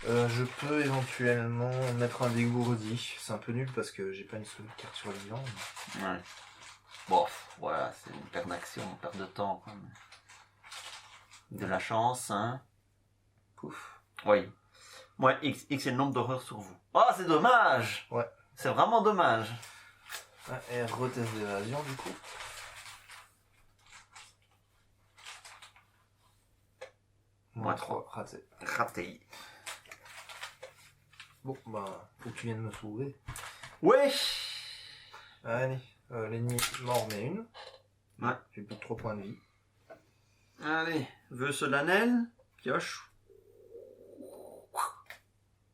Speaker 2: Je peux éventuellement mettre un dégourdi. C'est un peu nul parce que j'ai pas une seule carte sur le bilan. Mais...
Speaker 1: Ouais. Bon, voilà, c'est une perte d'action, une perte de temps, quoi. De la chance, hein.
Speaker 2: Pouf.
Speaker 1: Oui. Moi, X est le nombre d'horreurs sur vous. Oh, c'est dommage!
Speaker 2: Ouais.
Speaker 1: C'est vraiment dommage.
Speaker 2: Ouais, et retest d'évasion du coup.
Speaker 1: Moins
Speaker 2: 3, raté.
Speaker 1: Raté.
Speaker 2: Bon, bah, faut que tu viennes me sauver.
Speaker 1: Ouais!
Speaker 2: Allez, l'ennemi m'en remet une.
Speaker 1: Ouais.
Speaker 2: J'ai plus de 3 points de vie.
Speaker 1: Allez, vœu solennel, pioche.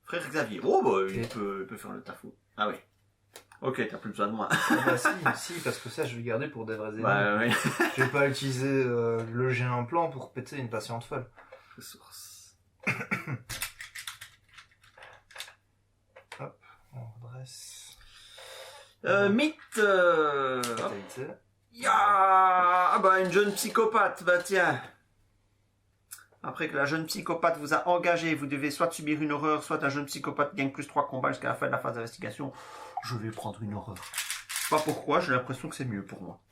Speaker 1: Frère Xavier. Oh, bah, il peut faire le taf. Ah oui. Ok, t'as plus besoin de moi.
Speaker 2: Ah bah si, parce que ça je vais garder pour des vrais ennemis.
Speaker 1: Bah oui.
Speaker 2: Je vais pas utiliser le géant plan pour péter une patiente folle.
Speaker 1: Ressources.
Speaker 2: Hop, on redresse.
Speaker 1: Mythe.
Speaker 2: Fatalité.
Speaker 1: Ya ah bah une jeune psychopathe, bah tiens. Après que la jeune psychopathe vous a engagé, vous devez soit subir une horreur, soit un jeune psychopathe gagne plus 3 combats jusqu'à la fin de la phase d'investigation. Je vais prendre une horreur. Je sais pas pourquoi, j'ai l'impression que c'est mieux pour moi.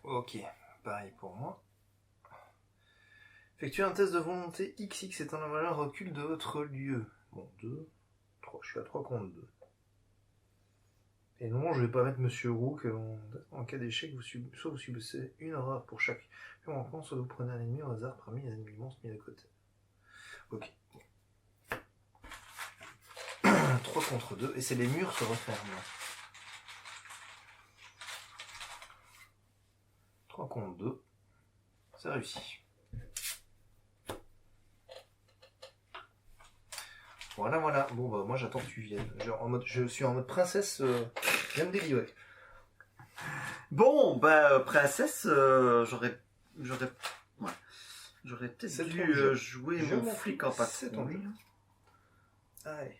Speaker 2: Ok, pareil pour moi. Effectuez un test de volonté XX étant la valeur recul de votre lieu. Bon, 2, 3, je suis à 3 contre 2. Et non, je vais pas mettre Monsieur Roux que en cas d'échec, soit vous subissez une horreur pour chaque pion en camp, soit vous prenez un ennemi au hasard parmi les ennemis monstres mis de côté. Ok. 3 contre 2, et c'est les murs se referment. 3 contre 2, c'est réussi. Voilà. Bon bah moi j'attends que tu viennes. Je suis en mode princesse, viens me délivrer.
Speaker 1: Bon, bah princesse, j'aurais peut-être
Speaker 2: C'est
Speaker 1: dû
Speaker 2: ton jeu.
Speaker 1: jouer
Speaker 2: Je
Speaker 1: mon
Speaker 2: m'en
Speaker 1: flic
Speaker 2: fous,
Speaker 1: en
Speaker 2: c'est ton
Speaker 1: patrouille.
Speaker 2: Allez.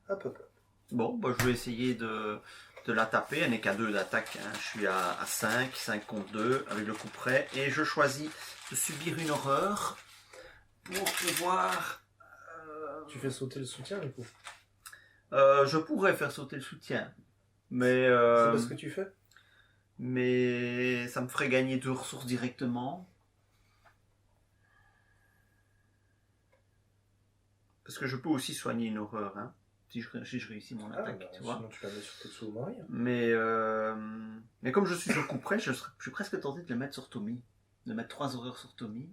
Speaker 2: Hop.
Speaker 1: Bon, bah je vais essayer de la taper. Elle n'est qu'à 2 d'attaque. Hein. Je suis à 5 contre 2 avec le coup près. Et je choisis de subir une horreur pour pouvoir...
Speaker 2: Tu fais sauter le soutien du coup.
Speaker 1: je pourrais faire sauter le soutien. Mais...
Speaker 2: C'est pas ce que tu fais.
Speaker 1: Mais ça me ferait gagner 2 ressources directement. Parce que je peux aussi soigner une horreur, hein, si je réussis mon attaque, tu vois.
Speaker 2: Sinon tu la mets sur Tetsuo Mori.
Speaker 1: Mais comme je suis au coup près, je suis presque tenté de le mettre sur Tommy. De mettre 3 horreurs sur Tommy.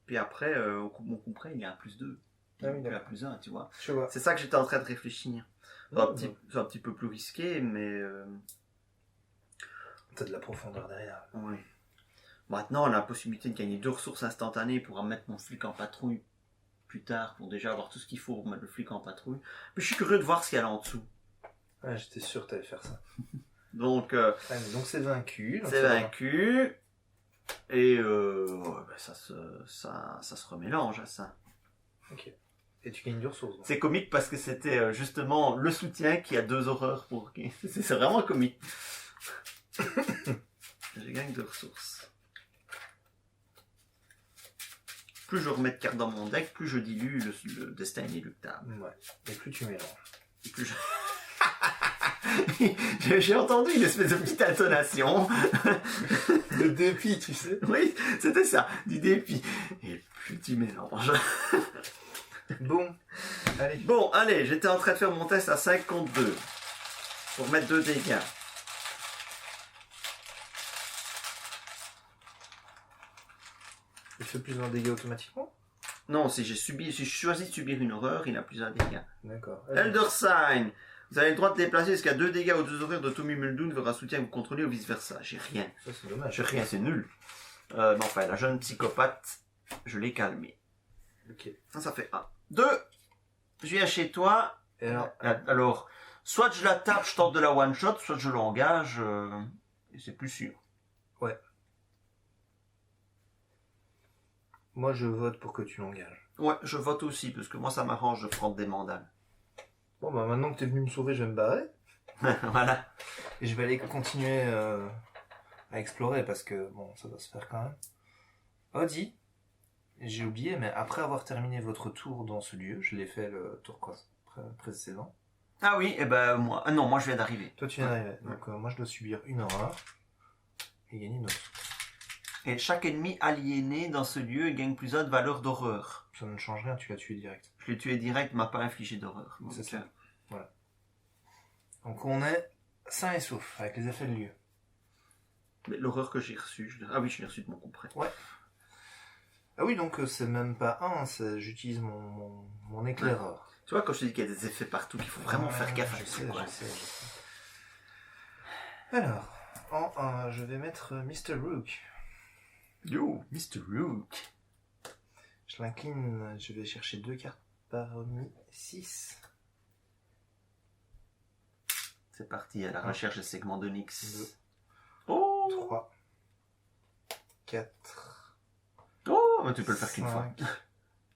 Speaker 1: Puis après, mon coup près, il est à +2. puis
Speaker 2: Ah oui,
Speaker 1: plus à
Speaker 2: d'accord.
Speaker 1: plus 1, tu vois.
Speaker 2: Je vois.
Speaker 1: C'est ça que j'étais en train de réfléchir. C'est un petit peu plus risqué, mais...
Speaker 2: T'as de la profondeur derrière.
Speaker 1: Oui. Maintenant, on a la possibilité de gagner 2 ressources instantanées pour mettre mon flic en patrouille plus tard, pour déjà avoir tout ce qu'il faut pour mettre le flic en patrouille. Mais je suis curieux de voir ce qu'il y a là en dessous.
Speaker 2: Ouais, j'étais sûr que t'allais faire ça.
Speaker 1: Donc,
Speaker 2: Donc c'est vaincu. Donc
Speaker 1: c'est vaincu. Et ouais, ben ça se remélange à ça.
Speaker 2: Ok. Et tu gagnes 2 ressources. Donc.
Speaker 1: C'est comique parce que c'était justement le soutien qui a 2 horreurs pour... C'est vraiment comique. Je gagne 2 ressources. Plus je remets de cartes dans mon deck, plus je dilue le destin inéluctable.
Speaker 2: Ouais. Et plus tu mélanges.
Speaker 1: Et plus J'ai entendu une espèce de petite intonation.
Speaker 2: Le dépit, tu sais.
Speaker 1: Oui, c'était ça, du dépit. Et plus tu mélanges.
Speaker 2: Bon, allez.
Speaker 1: Bon, allez, j'étais en train de faire mon test à 5 contre 2. Pour mettre 2 dégâts.
Speaker 2: Il fait plus un dégât automatiquement?
Speaker 1: Non, si je choisis de subir une horreur, il a plus un dégât.
Speaker 2: D'accord.
Speaker 1: Elder Sign. Vous avez le droit de déplacer jusqu'à 2 dégâts aux 2 horreurs de Tommy Muldoon vers un soutien que vous contrôlez ou vice versa. J'ai rien.
Speaker 2: Ça c'est dommage.
Speaker 1: J'ai rien, c'est nul. Mais enfin, la jeune psychopathe, je l'ai calmée.
Speaker 2: Ok.
Speaker 1: Ça fait 1. 2. Je viens chez toi.
Speaker 2: Et
Speaker 1: Alors, soit je la tape, je tente de la one shot, soit je l'engage. Et c'est plus sûr.
Speaker 2: Ouais. Moi je vote pour que tu l'engages.
Speaker 1: Ouais, je vote aussi, parce que moi ça m'arrange de prendre des mandales.
Speaker 2: Bon bah maintenant que t'es venu me sauver, je vais me barrer.
Speaker 1: Voilà.
Speaker 2: Et je vais aller continuer à explorer parce que bon, ça doit se faire quand même. Audi, j'ai oublié, mais après avoir terminé votre tour dans ce lieu, je l'ai fait le tour précédent.
Speaker 1: Ah oui, et ben moi. Ah non, moi je viens d'arriver.
Speaker 2: Toi tu viens d'arriver. Donc moi je dois subir une horreur et gagner une autre.
Speaker 1: Et chaque ennemi aliéné dans ce lieu gagne plus 1 de valeur d'horreur.
Speaker 2: Ça ne change rien, tu l'as tué direct.
Speaker 1: Je l'ai tué direct, m'a pas infligé d'horreur. Donc,
Speaker 2: C'est ça. Voilà. Donc on est sain et sauf avec les effets de lieu.
Speaker 1: Mais l'horreur que j'ai reçue, ah oui, je l'ai reçue de mon compère.
Speaker 2: Ouais. Ah oui, donc c'est même pas un, j'utilise mon éclaireur.
Speaker 1: Tu vois, quand je te dis qu'il y a des effets partout, qu'il faut vraiment faire gaffe à
Speaker 2: je
Speaker 1: tout,
Speaker 2: sais,
Speaker 1: quoi.
Speaker 2: je sais. Alors, en 1, je vais mettre Mr. Rook.
Speaker 1: Yo, Mr. Rook.
Speaker 2: Je l'incline, je vais chercher 2 cartes parmi 6.
Speaker 1: C'est parti à la recherche des segments d'Onyx.
Speaker 2: 2,
Speaker 1: Oh
Speaker 2: 3, 4,
Speaker 1: Oh, mais tu peux le faire qu'une fois.
Speaker 2: 5,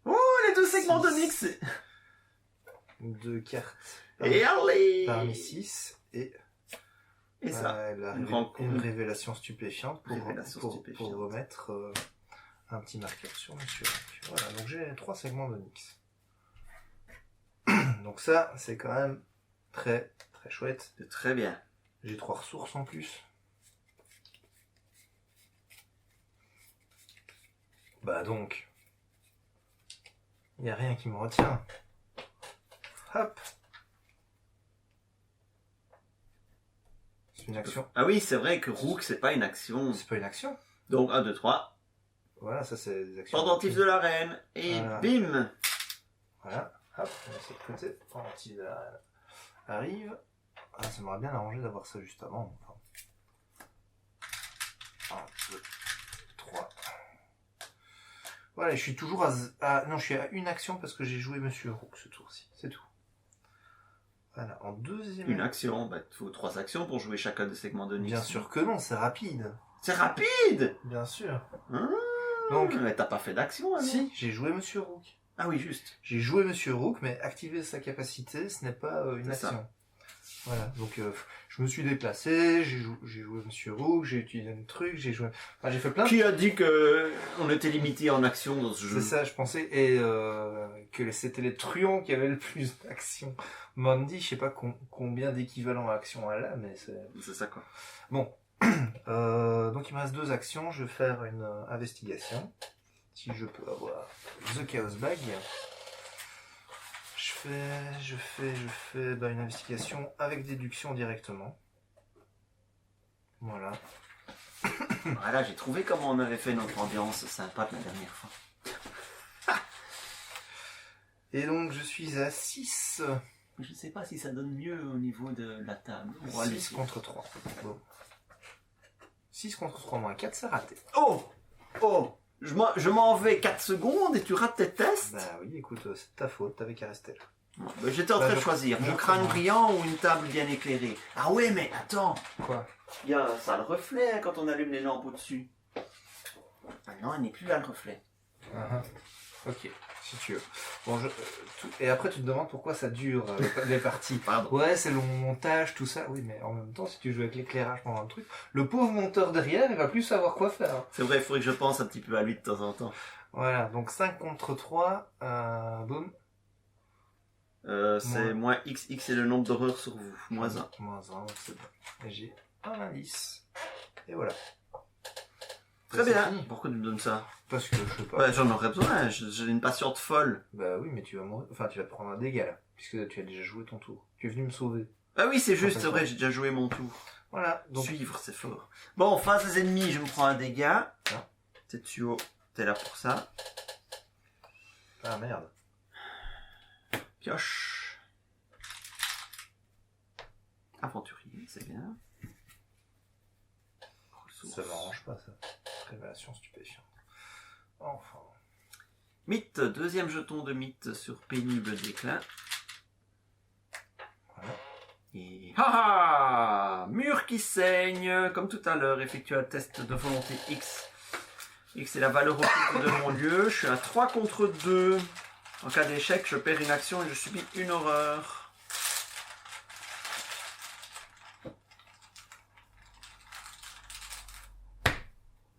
Speaker 1: Oh, les 2 segments
Speaker 2: 6.
Speaker 1: d'Onyx.
Speaker 2: 2 cartes
Speaker 1: Et allez
Speaker 2: parmi 6 et
Speaker 1: ça,
Speaker 2: elle a
Speaker 1: une
Speaker 2: une révélation stupéfiante pour
Speaker 1: stupéfiante.
Speaker 2: remettre un petit marqueur sur Monsieur Rook. Voilà, donc j'ai 3 segments d'Onyx. Donc ça, c'est quand même très très chouette.
Speaker 1: C'est très bien.
Speaker 2: J'ai 3 ressources en plus. Bah donc, il n'y a rien qui me retient. Hop. C'est une action.
Speaker 1: Ah oui, c'est vrai que Rook, c'est pas une action.
Speaker 2: C'est pas une action.
Speaker 1: Donc 1, 2, 3.
Speaker 2: Voilà, ça c'est des actions.
Speaker 1: Pendentif de la reine. Et
Speaker 2: Voilà.
Speaker 1: bim.
Speaker 2: Voilà, hop, on va essayer de côté. Pendentif de la reine arrive. Ah, ça m'aurait bien arrangé d'avoir ça juste avant. 1, 2, 3. Voilà, je suis toujours non, je suis à une action parce que j'ai joué Monsieur Rook ce tour-ci. C'est tout. Voilà, en deuxième...
Speaker 1: Une action, bah il faut 3 actions pour jouer chacun des segments d'Onyx.
Speaker 2: Bien sûr que non, c'est rapide.
Speaker 1: C'est rapide.
Speaker 2: Bien sûr.
Speaker 1: Ah,
Speaker 2: Donc,
Speaker 1: mais t'as pas fait d'action, hein, non?
Speaker 2: si, j'ai joué Monsieur Rook.
Speaker 1: Ah oui, juste.
Speaker 2: J'ai joué Monsieur Rook, mais activer sa capacité, ce n'est pas une
Speaker 1: C'est ça.
Speaker 2: action. Voilà, donc je me suis déplacé, j'ai joué Monsieur Rook, j'ai utilisé un truc, j'ai fait plein de...
Speaker 1: Qui a dit que on était limité en action dans ce jeu?
Speaker 2: C'est ça, je pensais, et que c'était les truands qui avaient le plus d'action. Mandy, je sais pas combien d'équivalents à action elle a, mais c'est...
Speaker 1: C'est ça, quoi.
Speaker 2: Bon, donc il me reste 2 actions, je vais faire une investigation. Si je peux avoir The Chaos Bag. Je fais une investigation avec déduction directement. Voilà.
Speaker 1: Voilà, j'ai trouvé comment on avait fait notre ambiance sympa de la dernière fois.
Speaker 2: Et donc je suis à 6.
Speaker 1: Je ne sais pas si ça donne mieux au niveau de la table.
Speaker 2: 6 contre 3. Bon. 6 contre 3 moins 4, c'est raté.
Speaker 1: Oh! Je m'en vais 4 secondes et tu rates tes tests?
Speaker 2: Bah oui, écoute, c'est de ta faute, t'avais qu'à rester là.
Speaker 1: J'étais en train de choisir un crâne brillant ou une table bien éclairée. Ah ouais, mais attends!
Speaker 2: Quoi?
Speaker 1: Il y a un sale reflet hein, quand on allume les lampes au-dessus. Ah non, il n'est plus là le reflet.
Speaker 2: Ok, si tu veux. Bon, et après tu te demandes pourquoi ça dure les parties.
Speaker 1: Pardon.
Speaker 2: Ouais, c'est le montage, tout ça. Oui, mais en même temps, si tu joues avec l'éclairage pendant le truc, le pauvre monteur derrière, il va plus savoir quoi faire.
Speaker 1: C'est vrai, il faudrait que je pense un petit peu à lui de temps en temps.
Speaker 2: Voilà, donc 5 contre 3, boum.
Speaker 1: C'est moins XX c'est le nombre d'horreurs sur vous. Moins 1.
Speaker 2: Moins 1, donc c'est bon. Et j'ai un indice. Et voilà.
Speaker 1: Très bien.
Speaker 2: Fini.
Speaker 1: Pourquoi tu me donnes ça?
Speaker 2: Parce que je sais pas.
Speaker 1: Ouais, j'en aurais besoin, j'ai une patiente folle.
Speaker 2: Bah oui, mais tu vas mourir. Enfin, tu vas te prendre un dégât là, puisque tu as déjà joué ton tour. Tu es venu me sauver.
Speaker 1: Ah oui, c'est juste, c'est vrai, j'ai déjà joué mon tour.
Speaker 2: Voilà. Donc...
Speaker 1: Suivre, c'est fort. Bon, face aux ennemis, je me prends un dégât.
Speaker 2: Ah.
Speaker 1: Tetsuo, t'es là pour ça.
Speaker 2: Ah merde.
Speaker 1: Pioche. Aventurier, c'est bien.
Speaker 2: Ça m'arrange pas ça. Révélation stupéfiante. Enfin.
Speaker 1: Mythe, deuxième jeton de mythe sur pénible déclin.
Speaker 2: Voilà.
Speaker 1: Et haha, mur qui saigne, comme tout à l'heure, effectue un test de volonté X. X est la valeur occulte de mon lieu. Je suis à 3 contre 2. En cas d'échec, je perds une action et je subis une horreur.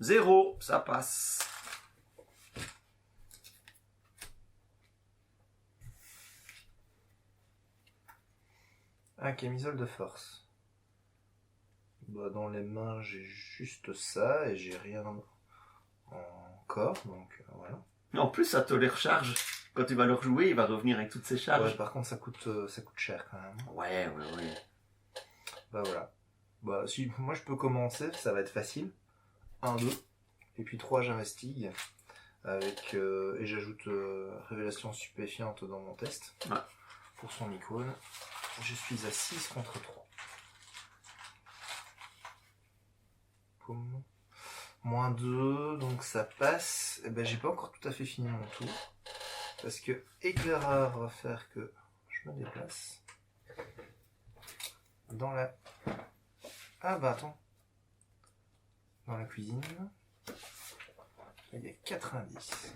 Speaker 1: Zéro, ça passe.
Speaker 2: Un camisole de force. Bah, dans les mains, j'ai juste ça et j'ai rien encore, donc voilà.
Speaker 1: En plus, ça te les recharge. Quand tu vas le rejouer, il va revenir avec toutes ses charges.
Speaker 2: Ouais, par contre, ça coûte cher quand même.
Speaker 1: Ouais.
Speaker 2: Bah voilà. Bah si moi je peux commencer, ça va être facile. 1, 2. Et puis 3, j'investigue. Avec, et j'ajoute révélation stupéfiante dans mon test.
Speaker 1: Ouais.
Speaker 2: Pour son icône. Je suis à 6 contre 3. Poum. Moins 2, donc ça passe. Et ben j'ai pas encore tout à fait fini mon tour. Parce que éclaireur va faire que je me déplace. Dans la... Ah bah attends. Dans la cuisine. Il y a 90.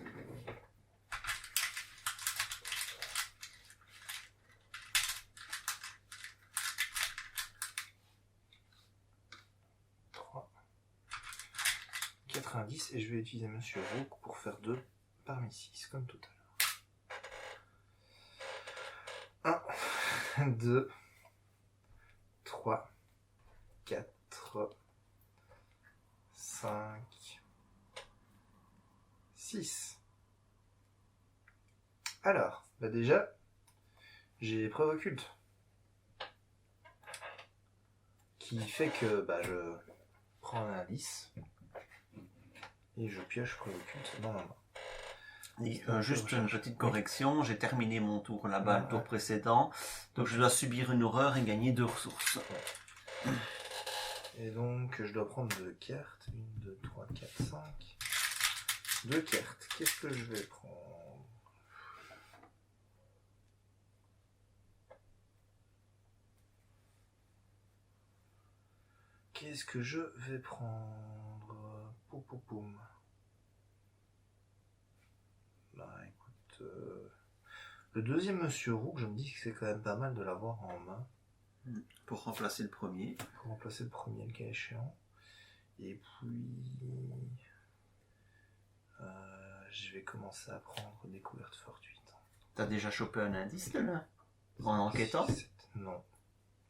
Speaker 2: Et je vais utiliser Monsieur Rook pour faire 2 parmi 6, comme tout à l'heure. 1, 2, 3, 4, 5, 6. Alors, bah déjà, j'ai preuve occulte. Qui fait que bah, je prends un indice. Et je pioche preuve occulte dans ma main.
Speaker 1: Et, juste une petite correction, j'ai terminé mon tour là-bas, le tour précédent. Donc je dois subir une horreur et gagner 2 ressources.
Speaker 2: Et donc je dois prendre 2 cartes. 1, 2, 3, 4, 5. 2 cartes. Qu'est-ce que je vais prendre? Qu'est-ce que je vais prendre? Poum poum poum. Bah écoute, le deuxième Monsieur Rook, je me dis que c'est quand même pas mal de l'avoir en main.
Speaker 1: Pour remplacer le premier.
Speaker 2: Pour remplacer le premier, le cas échéant. Et puis... je vais commencer à prendre découverte fortuite.
Speaker 1: T'as déjà chopé un indice là? En enquêtant?
Speaker 2: Non.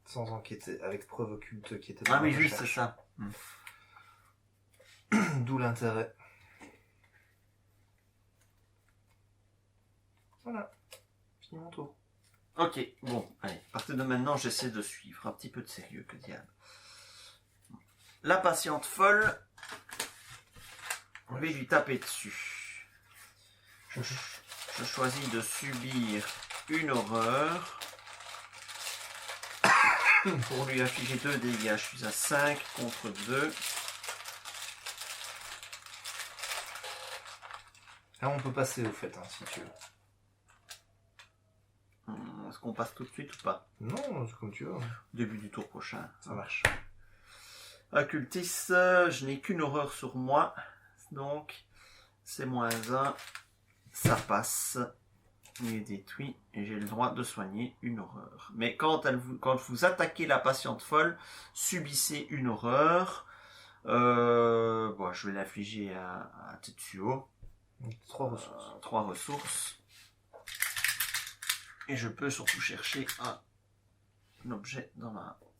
Speaker 2: Sans enquêter, avec preuve occulte qui était
Speaker 1: dans oui, juste c'est ça.
Speaker 2: D'où l'intérêt. Voilà. Fini mon tour.
Speaker 1: Ok, bon, allez, à partir de maintenant, j'essaie de suivre. Un petit peu de sérieux, que diable. La patiente folle, on va lui taper dessus. Je choisis de subir une horreur. Pour lui infliger 2 dégâts, je suis à 5 contre 2.
Speaker 2: Là, on peut passer au fait, hein, si tu veux.
Speaker 1: Est-ce qu'on passe tout de suite ou pas?
Speaker 2: Non, c'est comme tu veux.
Speaker 1: Début du tour prochain.
Speaker 2: Ça marche.
Speaker 1: Occultis, je n'ai qu'une horreur sur moi. Donc, c'est -1. Ça passe. Il est détruit. Et j'ai le droit de soigner une horreur. Mais quand vous attaquez la patiente folle, subissez une horreur. Bon, je vais l'infliger à Tetsuo.
Speaker 2: 3 ressources.
Speaker 1: 3 ressources. Et je peux surtout chercher un objet dans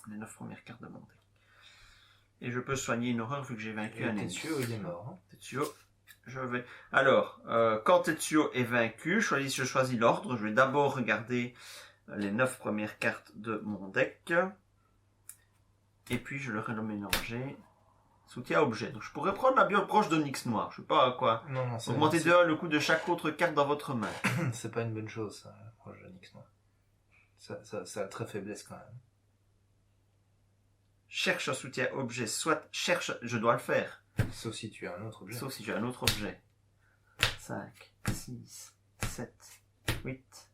Speaker 1: les 9 premières cartes de mon deck. Et je peux soigner une horreur vu que j'ai vaincu un ennemi.
Speaker 2: Tetsuo, il est mort. Hein.
Speaker 1: Tetsuo, je vais... Alors, quand Tetsuo est vaincu, je choisis l'ordre. Je vais d'abord regarder les 9 premières cartes de mon deck. Et puis je le remélanger. Soutien objet. Donc je pourrais prendre la bioproche d'Onyx noir. Je sais pas à quoi.
Speaker 2: Non,
Speaker 1: Augmenter de 1 le coût de chaque autre carte dans votre main.
Speaker 2: C'est pas une bonne chose, ça, proche de Nyx noir. Ça a très faiblesse quand même.
Speaker 1: Cherche un soutien objet, soit cherche, je dois le faire.
Speaker 2: Sauf si tu as un autre objet.
Speaker 1: Sauf si j'ai un autre objet. 5, 6, 7, 8,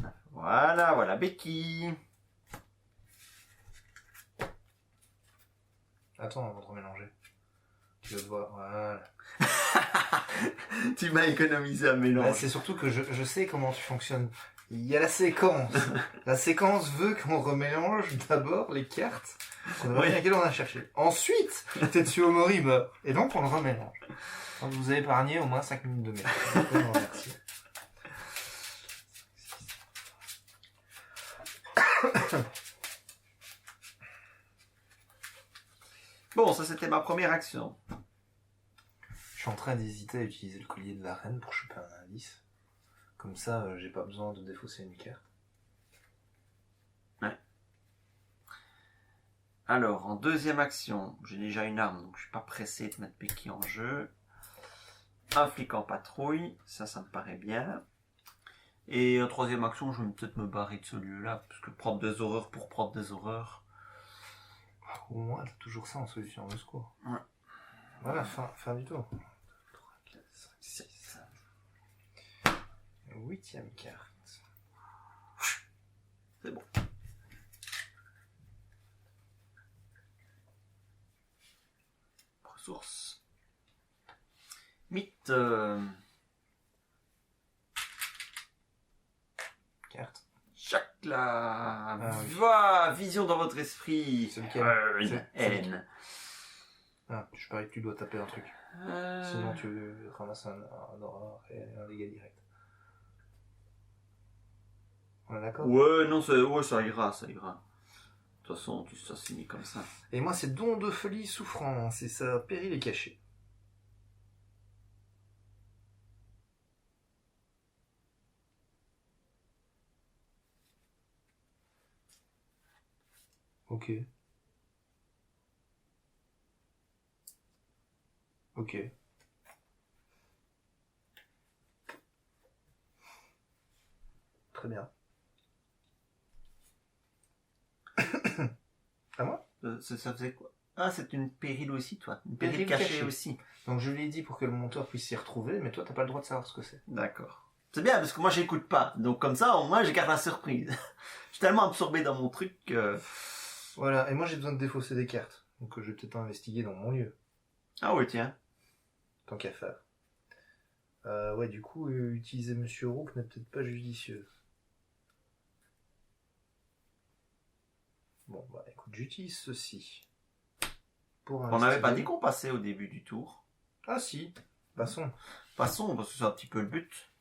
Speaker 1: 9. Voilà, Becky.
Speaker 2: Attends, avant de remélanger. Tu vas te voir, voilà.
Speaker 1: Tu m'as économisé un mélange.
Speaker 2: Bah, c'est surtout que je sais comment tu fonctionnes. Il y a la séquence. La séquence veut qu'on remélange d'abord les cartes qu'on devrait bien laquelle on a cherché. Ensuite, Tetsuo Mori meurt. Et donc on le remélange. Donc vous avez épargné au moins 5 minutes de merde. Merci.
Speaker 1: Bon, ça c'était ma première action.
Speaker 2: Je suis en train d'hésiter à utiliser le collier de la reine pour choper un indice. Comme ça, j'ai pas besoin de défausser une carte.
Speaker 1: Ouais. Alors, en deuxième action, j'ai déjà une arme, donc je suis pas pressé de mettre Becky en jeu. Un flic en patrouille, ça me paraît bien. Et en troisième action, je vais peut-être me barrer de ce lieu-là, parce que prendre des horreurs pour prendre des horreurs.
Speaker 2: Au moins, t'as toujours ça en solution de secours.
Speaker 1: Ouais.
Speaker 2: Voilà, fin du tour. 3, 4, 5, 6. 8e carte.
Speaker 1: C'est bon. Ressources. Mythe.
Speaker 2: Carte.
Speaker 1: Chakla.
Speaker 2: Oui.
Speaker 1: Vision dans votre esprit.
Speaker 2: C'est lequel?
Speaker 1: N.
Speaker 2: Ah, je parie que tu dois taper un truc. Sinon tu ramasses un horreur et un dégât direct. On est d'accord?
Speaker 1: Ouais, non, ça ira. De toute façon, ça s'est mis comme ça.
Speaker 2: Et moi, c'est don de folie souffrance, et ça péril est caché. Ok. Ok. Très bien. À moi?
Speaker 1: Ça faisait quoi? Ah, c'est une péril aussi, toi. Une péril cachée aussi.
Speaker 2: Donc je lui ai dit pour que le monteur puisse s'y retrouver, mais toi, t'as pas le droit de savoir ce que c'est.
Speaker 1: D'accord. C'est bien, parce que moi, j'écoute pas. Donc comme ça, au moins, je garde la surprise. Je suis tellement absorbé dans mon truc que...
Speaker 2: Voilà, et moi, j'ai besoin de défausser des cartes. Donc je vais peut-être investiguer dans mon lieu.
Speaker 1: Ah oui, tiens.
Speaker 2: Tant qu'à faire. Ouais, du coup, utiliser Monsieur Rook n'est peut-être pas judicieux. Bon, bah écoute, j'utilise ceci.
Speaker 1: On n'avait pas dit qu'on passait au début du tour.
Speaker 2: Ah si, passons.
Speaker 1: Passons, parce que c'est un petit peu le but.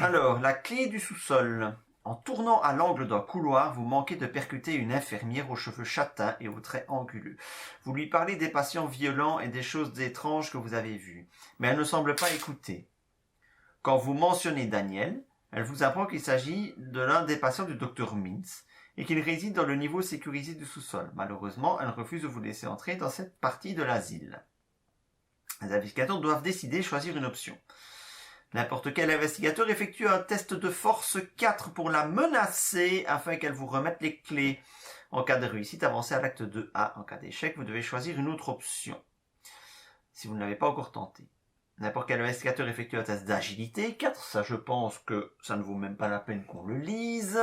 Speaker 1: Alors, la clé du sous-sol. En tournant à l'angle d'un couloir, vous manquez de percuter une infirmière aux cheveux châtains et aux traits anguleux. Vous lui parlez des patients violents et des choses étranges que vous avez vues, mais elle ne semble pas écouter. Quand vous mentionnez Daniel, elle vous apprend qu'il s'agit de l'un des patients du Dr Mintz et qu'il réside dans le niveau sécurisé du sous-sol. Malheureusement, elle refuse de vous laisser entrer dans cette partie de l'asile. Les investigateurs doivent décider, choisir une option. N'importe quel investigateur effectue un test de force 4 pour la menacer afin qu'elle vous remette les clés. En cas de réussite, avancez à l'acte 2A. En cas d'échec, vous devez choisir une autre option. Si vous ne l'avez pas encore tenté. N'importe quel investigateur effectue un test d'agilité 4. Ça, je pense que ça ne vaut même pas la peine qu'on le lise.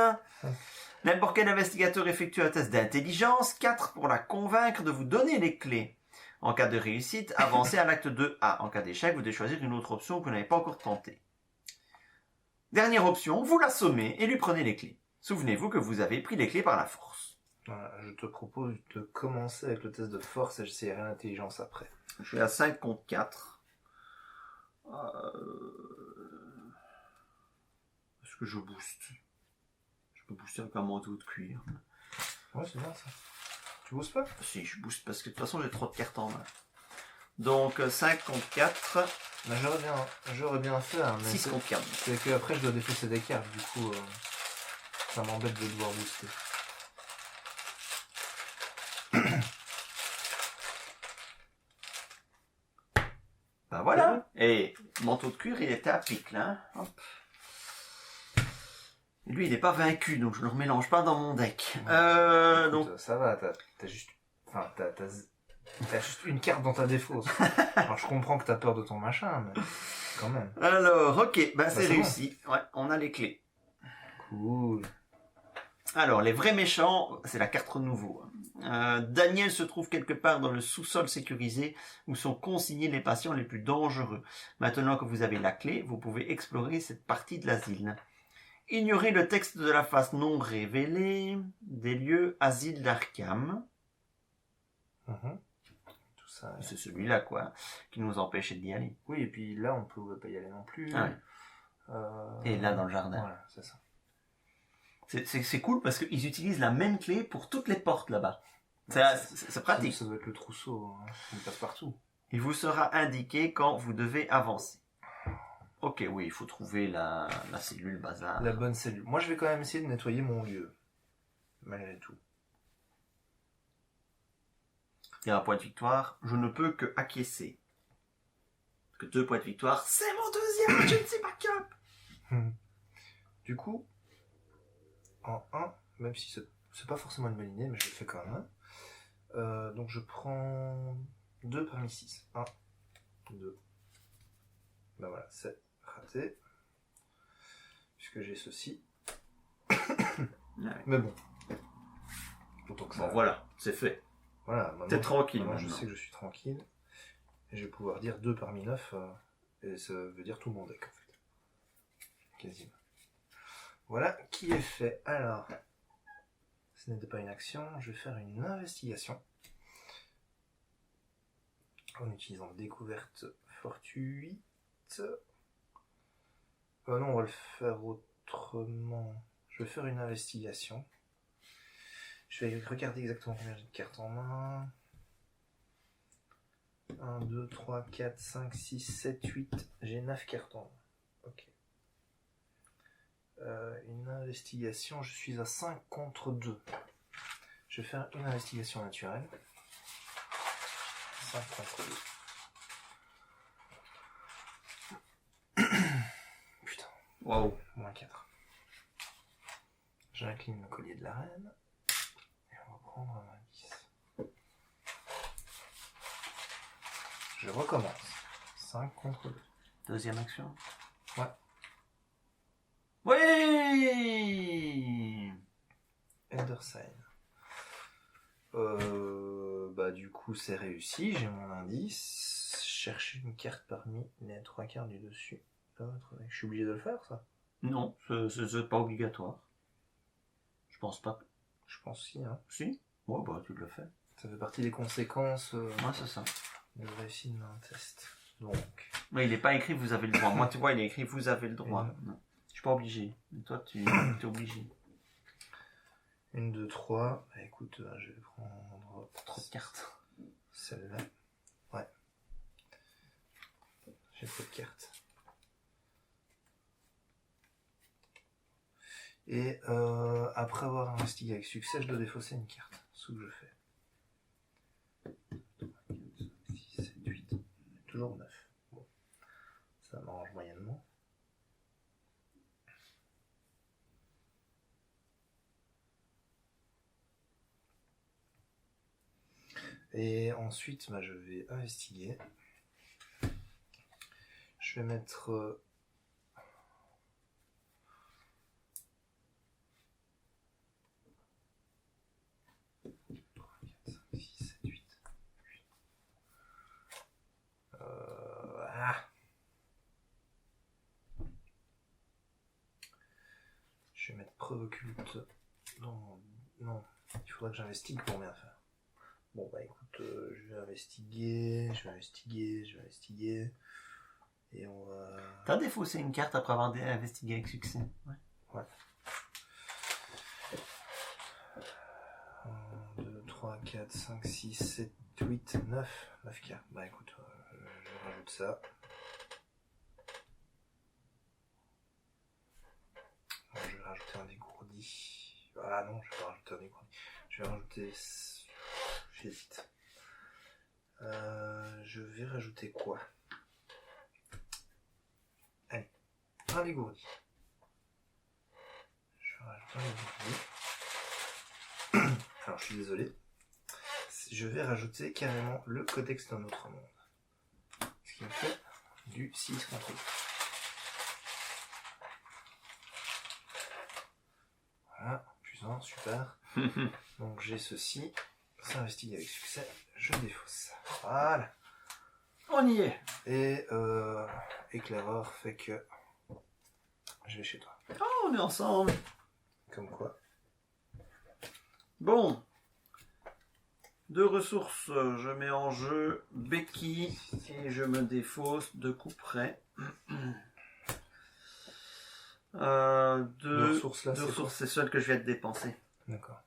Speaker 1: N'importe quel investigateur effectue un test d'intelligence 4 pour la convaincre de vous donner les clés. En cas de réussite, avancez à l'acte 2A. En cas d'échec, vous devez choisir une autre option que vous n'avez pas encore tentée. Dernière option, vous l'assommez et lui prenez les clés. Souvenez-vous que vous avez pris les clés par la force.
Speaker 2: Voilà, je te propose de commencer avec le test de force et j'essaierai l'intelligence après.
Speaker 1: Je suis à 5 contre 4. Est-ce que je booste? Je peux booster avec un manteau de cuir.
Speaker 2: Ouais, c'est bien ça. Tu boostes pas?
Speaker 1: Si, je booste parce que de toute façon j'ai trop de cartes en main. Donc 5 contre 4.
Speaker 2: Bah, j'aurais bien fait, hein, mais
Speaker 1: 6 contre 4.
Speaker 2: c'est que après je dois défausser des cartes, du coup ça m'embête de devoir booster.
Speaker 1: Ben voilà. Et manteau de cuir, il était à pic là. Hein. Hop. Et lui, il n'est pas vaincu, donc je ne le remélange pas dans mon deck.
Speaker 2: Écoute,
Speaker 1: Donc
Speaker 2: ça va, t'as juste... Enfin, t'as juste une carte dans ta défausse. Alors, je comprends que t'as peur de ton machin, mais quand même.
Speaker 1: alors, ok, ben c'est
Speaker 2: c'est
Speaker 1: réussi. Bon. Ouais, on a les clés.
Speaker 2: Cool.
Speaker 1: Alors, les vrais méchants, c'est la carte renouveau. Daniel se trouve quelque part dans le sous-sol sécurisé où sont consignés les patients les plus dangereux. Maintenant que vous avez la clé, vous pouvez explorer cette partie de l'asile. Ignorez le texte de la face non révélée des lieux asile d'Arkham.
Speaker 2: Tout ça.
Speaker 1: C'est celui-là, quoi, qui nous empêchait d'y aller.
Speaker 2: Oui, et puis là, on peut pas y aller non plus.
Speaker 1: Ah ouais. Et là, dans le jardin.
Speaker 2: Voilà, c'est ça.
Speaker 1: C'est cool parce qu'ils utilisent la même clé pour toutes les portes là-bas. C'est pratique.
Speaker 2: Ça doit être le trousseau, hein. Il passe partout.
Speaker 1: Il vous sera indiqué quand vous devez avancer. Ok, oui, il faut trouver la cellule bazar.
Speaker 2: La bonne cellule. Moi, je vais quand même essayer de nettoyer mon lieu. Malgré tout.
Speaker 1: Il y a un point de victoire. Je ne peux que acquiescer. Que 2 points de victoire, c'est mon deuxième, je ne sais pas cap.
Speaker 2: Du coup, en 1, même si c'est pas forcément une bonne idée, mais je le fais quand même. Donc je prends 2 parmi 6. 1, 2. Ben voilà, c'est raté. Puisque j'ai ceci.
Speaker 1: Ouais.
Speaker 2: Mais bon. Autant que ça.
Speaker 1: Bon, voilà, c'est fait.
Speaker 2: Voilà,
Speaker 1: T'es tranquille.
Speaker 2: Moi, je
Speaker 1: maintenant.
Speaker 2: sais que je suis tranquille. Et je vais pouvoir dire 2 parmi 9. Et ça veut dire tout mon deck, en fait. Quasiment. Voilà qui est fait. Alors, ce n'était pas une action. Je vais faire une investigation. En utilisant découverte fortuite. Non, on va le faire autrement. Je vais faire une investigation. Je vais regarder exactement combien j'ai de cartes en main. 1, 2, 3, 4, 5, 6, 7, 8. J'ai 9 cartes en main. Ok. Une investigation, je suis à 5 contre 2. Je vais faire une investigation naturelle. 5 contre 2. Putain.
Speaker 1: Waouh.
Speaker 2: Moins 4. J'incline le collier de la reine. Et on va prendre un indice. Je recommence. 5 contre 2.
Speaker 1: Deuxième action.
Speaker 2: Ouais.
Speaker 1: Oui.
Speaker 2: Eldersign. Bah du coup c'est réussi, j'ai mon indice. Chercher une carte parmi les 3 cartes du dessus. Je suis obligé de le faire ça?
Speaker 1: Non, c'est pas obligatoire. Je pense pas.
Speaker 2: Je pense si, hein.
Speaker 1: Si. Ouais, bah tu le fais.
Speaker 2: Ça fait partie des conséquences
Speaker 1: Ouais, c'est ça.
Speaker 2: de réussite d'un test. Donc.
Speaker 1: Mais il n'est pas écrit vous avez le droit. Moi, tu vois, il est écrit vous avez le droit. Non. Je suis pas obligé. Mais toi, tu es obligé.
Speaker 2: 1, 2, 3. Bah, écoute, je vais prendre
Speaker 1: Trop de cartes.
Speaker 2: celle-là. Ouais. J'ai trop de cartes. Et après avoir investigué avec succès, je dois défausser une carte. Ce que je fais. 3, 4, 5, 6, 7, 8. Toujours 9. Bon. Ça m'arrange moyennement. Et ensuite, je vais investiguer. Je vais mettre... 6, 7, 8. Je vais mettre preuve occulte. Non, il faudrait que j'investigue pour bien faire. Bon écoute, je vais investiguer. Et on va...
Speaker 1: T'as défaussé une carte après avoir investigué avec succès.
Speaker 2: Ouais. 1, 2, 3, 4, 5, 6, 7, 8, 9. 9 cartes. Écoute, je rajoute ça. Je vais rajouter un dégourdi. Ah non, je vais pas rajouter un dégourdi. Je vais rajouter... J'hésite. Je vais rajouter quoi? Allez, un dégourdi. Je vais rajouter un dégourdi. Alors, je suis désolé. Je vais rajouter carrément le codex d'un autre monde. Ce qui me fait du 6 contre 8. Voilà, puissant, super. Donc j'ai ceci. Ça investigue avec succès. Je défausse. Voilà.
Speaker 1: On y est.
Speaker 2: Et éclaireur fait que je vais chez toi.
Speaker 1: Oh, on est ensemble.
Speaker 2: Comme quoi.
Speaker 1: Bon. 2 ressources, je mets en jeu Becky et je me défausse de coup près. 2
Speaker 2: ressources là,
Speaker 1: c'est celles que je viens de dépenser.
Speaker 2: D'accord.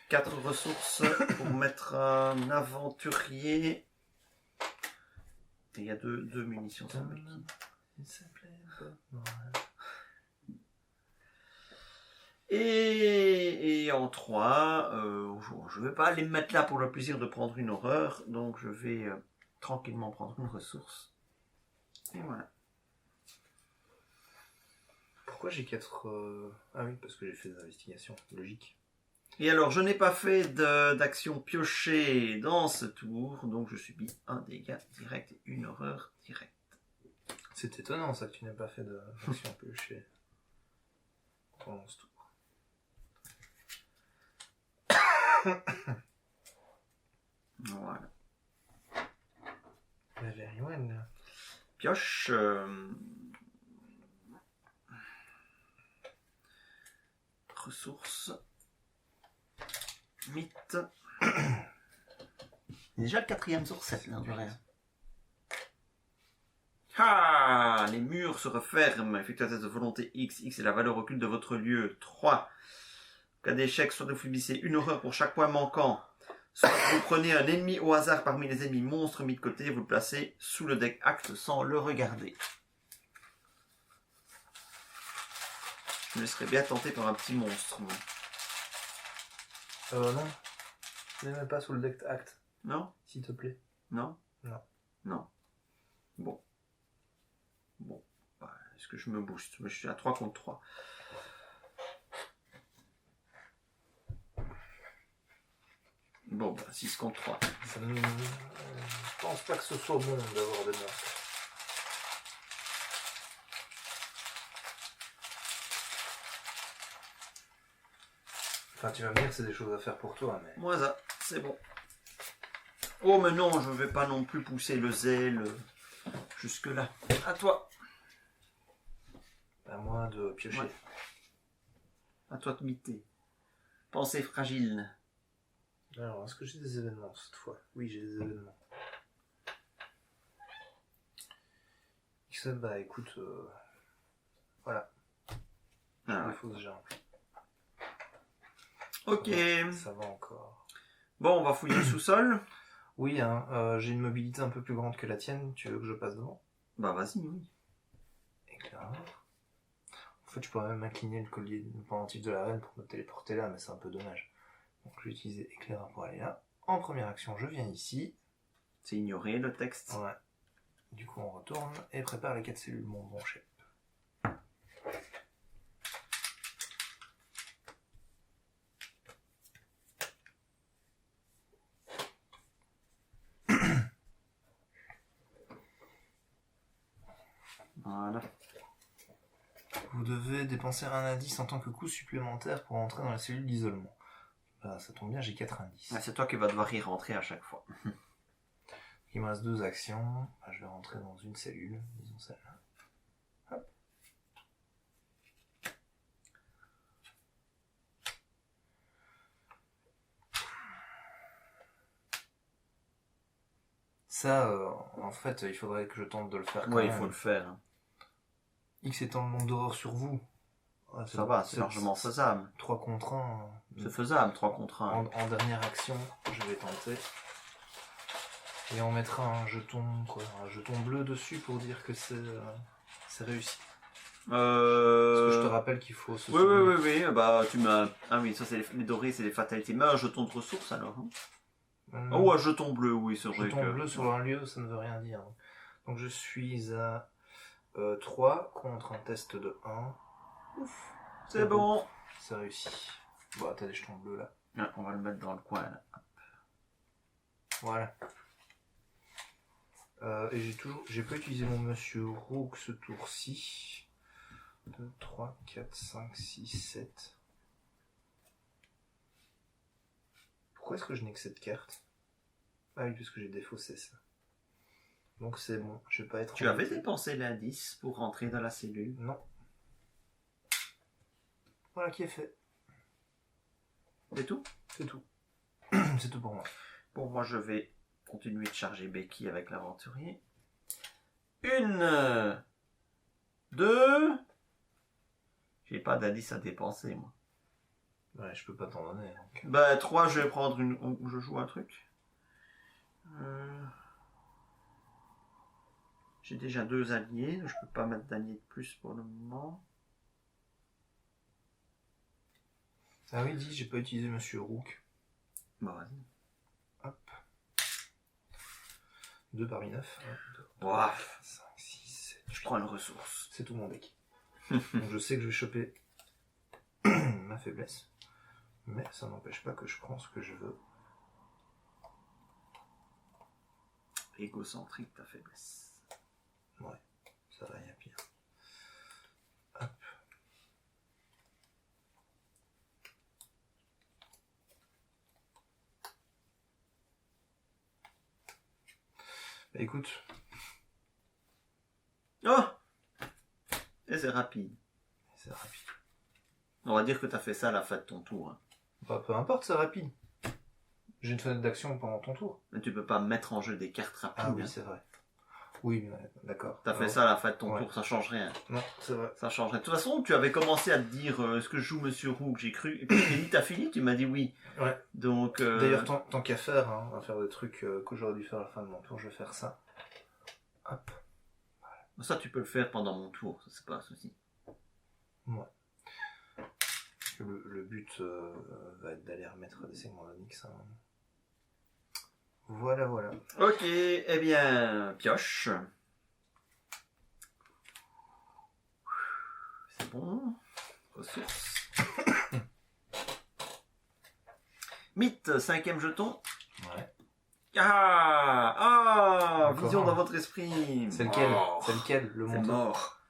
Speaker 1: 4 ressources pour mettre un aventurier. Et il y a 2 munitions sur Becky. Et en 3, je ne vais pas aller me mettre là pour le plaisir de prendre une horreur, donc je vais tranquillement prendre une ressource. Et voilà.
Speaker 2: Pourquoi j'ai 4... Ah oui, parce que j'ai fait des investigations. Logique.
Speaker 1: Et alors, je n'ai pas fait d'action piochée dans ce tour, donc je subis un dégât direct et une horreur directe.
Speaker 2: C'est étonnant ça que tu n'aies pas fait d'action piochée pendant ce tour.
Speaker 1: Voilà.
Speaker 2: La very one.
Speaker 1: Pioche. Ressources. Mythe. Déjà le 4e sur 7, là, de rien. Ah, les murs se referment. Effectuez un test de volonté X. X est la valeur occulte de votre lieu. 3. En cas d'échec, soit vous subissez une horreur pour chaque point manquant. Soit vous prenez un ennemi au hasard parmi les ennemis monstres mis de côté et vous le placez sous le deck acte sans le regarder. Je me laisserais bien tenté par un petit monstre. Moi.
Speaker 2: Non. Ne mets pas sous le deck acte.
Speaker 1: Non?
Speaker 2: S'il te plaît.
Speaker 1: Non?
Speaker 2: Non.
Speaker 1: Non. Bon. Est-ce que je me booste? Je suis à 3 contre 3. Bon, 6 contre 3.
Speaker 2: Je pense pas que ce soit bon d'avoir des monstres. Enfin, tu vas me dire que c'est des choses à faire pour toi, mais...
Speaker 1: Moi, ça, c'est bon. Oh, mais non, je vais pas non plus pousser le zèle jusque-là. À toi.
Speaker 2: À moi de piocher.
Speaker 1: Ouais. À toi de miter. Pensée fragile.
Speaker 2: Alors, est-ce que j'ai des événements cette fois? Oui, j'ai des événements. XM, écoute, voilà.
Speaker 1: Ah, ouais.
Speaker 2: Fausse jump.
Speaker 1: Ok.
Speaker 2: Ça va encore.
Speaker 1: Bon, on va fouiller le sous-sol.
Speaker 2: Oui, j'ai une mobilité un peu plus grande que la tienne. Tu veux que je passe devant?
Speaker 1: Bah, vas-y, oui.
Speaker 2: Éclaireur. En fait, je pourrais même incliner le collier du pendentif de la reine pour me téléporter là, mais c'est un peu dommage. Donc, je vais utiliser éclaireur pour aller là. En première action, je viens ici.
Speaker 1: C'est ignorer le texte.
Speaker 2: Ouais. Du coup, on retourne et prépare les 4 cellules, mon bon chef.
Speaker 1: Voilà.
Speaker 2: Vous devez dépenser un indice en tant que coût supplémentaire pour entrer dans la cellule d'isolement. Bah, ça tombe bien, j'ai 4 indices.
Speaker 1: Ah, c'est toi qui vas devoir y rentrer à chaque fois.
Speaker 2: Il me reste 2 actions. Bah, je vais rentrer dans une cellule, disons celle-là. Hop. Ça, en fait, il faudrait que je tente de le faire quand
Speaker 1: Oui,
Speaker 2: même.
Speaker 1: il faut le faire. Hein.
Speaker 2: X étant le nombre d'horreurs sur vous. Ah,
Speaker 1: Ça va, c'est largement faisable.
Speaker 2: 3 contre 1.
Speaker 1: C'est faisable, 3 contre 1.
Speaker 2: En dernière action, je vais tenter. Et on mettra un jeton, quoi, un jeton bleu dessus pour dire que c'est réussi. Parce que je te rappelle qu'il faut se souvenir.
Speaker 1: Oui. Bah, tu m'as. Ah oui, ça, c'est les dorés, c'est les fatalités. Mais un jeton de ressources alors. Hein. Oh, un jeton bleu, oui, c'est vrai.
Speaker 2: Jeton bleu sur un lieu, ça ne veut rien dire. Donc je suis à 3 contre un test de 1. Ouf.
Speaker 1: C'est bon.
Speaker 2: C'est réussi. Bon, t'as des jetons bleus là.
Speaker 1: Ah, on va le mettre dans le coin là.
Speaker 2: Voilà. Et j'ai pas utilisé mon monsieur Rook ce tour-ci. 2, 3, 4, 5, 6, 7. Pourquoi est-ce que je n'ai que cette carte? Ah oui, parce que j'ai défaussé ça. Donc c'est bon, je vais pas être...
Speaker 1: Tu avais dépensé l'indice pour rentrer dans la cellule?
Speaker 2: Non. Voilà qui est fait.
Speaker 1: C'est tout?
Speaker 2: C'est tout. C'est tout pour moi.
Speaker 1: Bon, moi je vais continuer de charger Becky avec l'aventurier. 1, 2... J'ai pas d'indice à dépenser, moi.
Speaker 2: Ouais, je peux pas t'en donner. Donc...
Speaker 1: Bah, 3, je vais prendre une... Je joue un truc. J'ai déjà 2 alliés, je peux pas mettre d'alliés de plus pour le moment.
Speaker 2: Ah oui, dis, j'ai pas utilisé monsieur Rook.
Speaker 1: Bah, vas-y.
Speaker 2: Hop. 2 parmi 9. 1, 2,
Speaker 1: 3,
Speaker 2: 5, 6, 7.
Speaker 1: je prends une ressource.
Speaker 2: C'est tout mon deck. Donc je sais que je vais choper ma faiblesse. Mais ça n'empêche pas que je prends ce que je veux.
Speaker 1: Égocentrique, ta faiblesse.
Speaker 2: Ouais, ça va, il y a pire. Hop. Bah, écoute.
Speaker 1: Oh! Et c'est rapide.
Speaker 2: C'est rapide.
Speaker 1: On va dire que t'as fait ça à la fin de ton tour. Hein.
Speaker 2: Bah, peu importe, c'est rapide. J'ai une fenêtre d'action pendant ton tour.
Speaker 1: Mais tu peux pas mettre en jeu des cartes rapides.
Speaker 2: Ah oui,
Speaker 1: hein.
Speaker 2: c'est vrai. Oui, d'accord.
Speaker 1: T'as fait
Speaker 2: Alors,
Speaker 1: ça à la fin de ton
Speaker 2: ouais.
Speaker 1: tour, ça change rien.
Speaker 2: Non, c'est vrai.
Speaker 1: Ça change rien. De toute façon, tu avais commencé à te dire est-ce que je joue Monsieur Roux, que j'ai cru. Et puis j'ai dit t'as fini, tu m'as dit oui.
Speaker 2: Ouais.
Speaker 1: Donc.
Speaker 2: D'ailleurs, tant qu'à faire, hein, on va faire des trucs que j'aurais dû faire à la fin de mon tour, je vais faire ça. Hop.
Speaker 1: Ça, tu peux le faire pendant mon tour, ça c'est pas un souci.
Speaker 2: Ouais. Le but va être d'aller remettre des segments d'Onyx. Hein. Voilà.
Speaker 1: Ok, eh bien, pioche. C'est bon. Ressources. Mythe, 5e jeton.
Speaker 2: Ouais.
Speaker 1: Ah,
Speaker 2: Encore
Speaker 1: vision
Speaker 2: un.
Speaker 1: dans votre esprit.
Speaker 2: C'est lequel?
Speaker 1: Mort.
Speaker 2: C'est lequel? Le
Speaker 1: C'est
Speaker 2: montant.
Speaker 1: mort.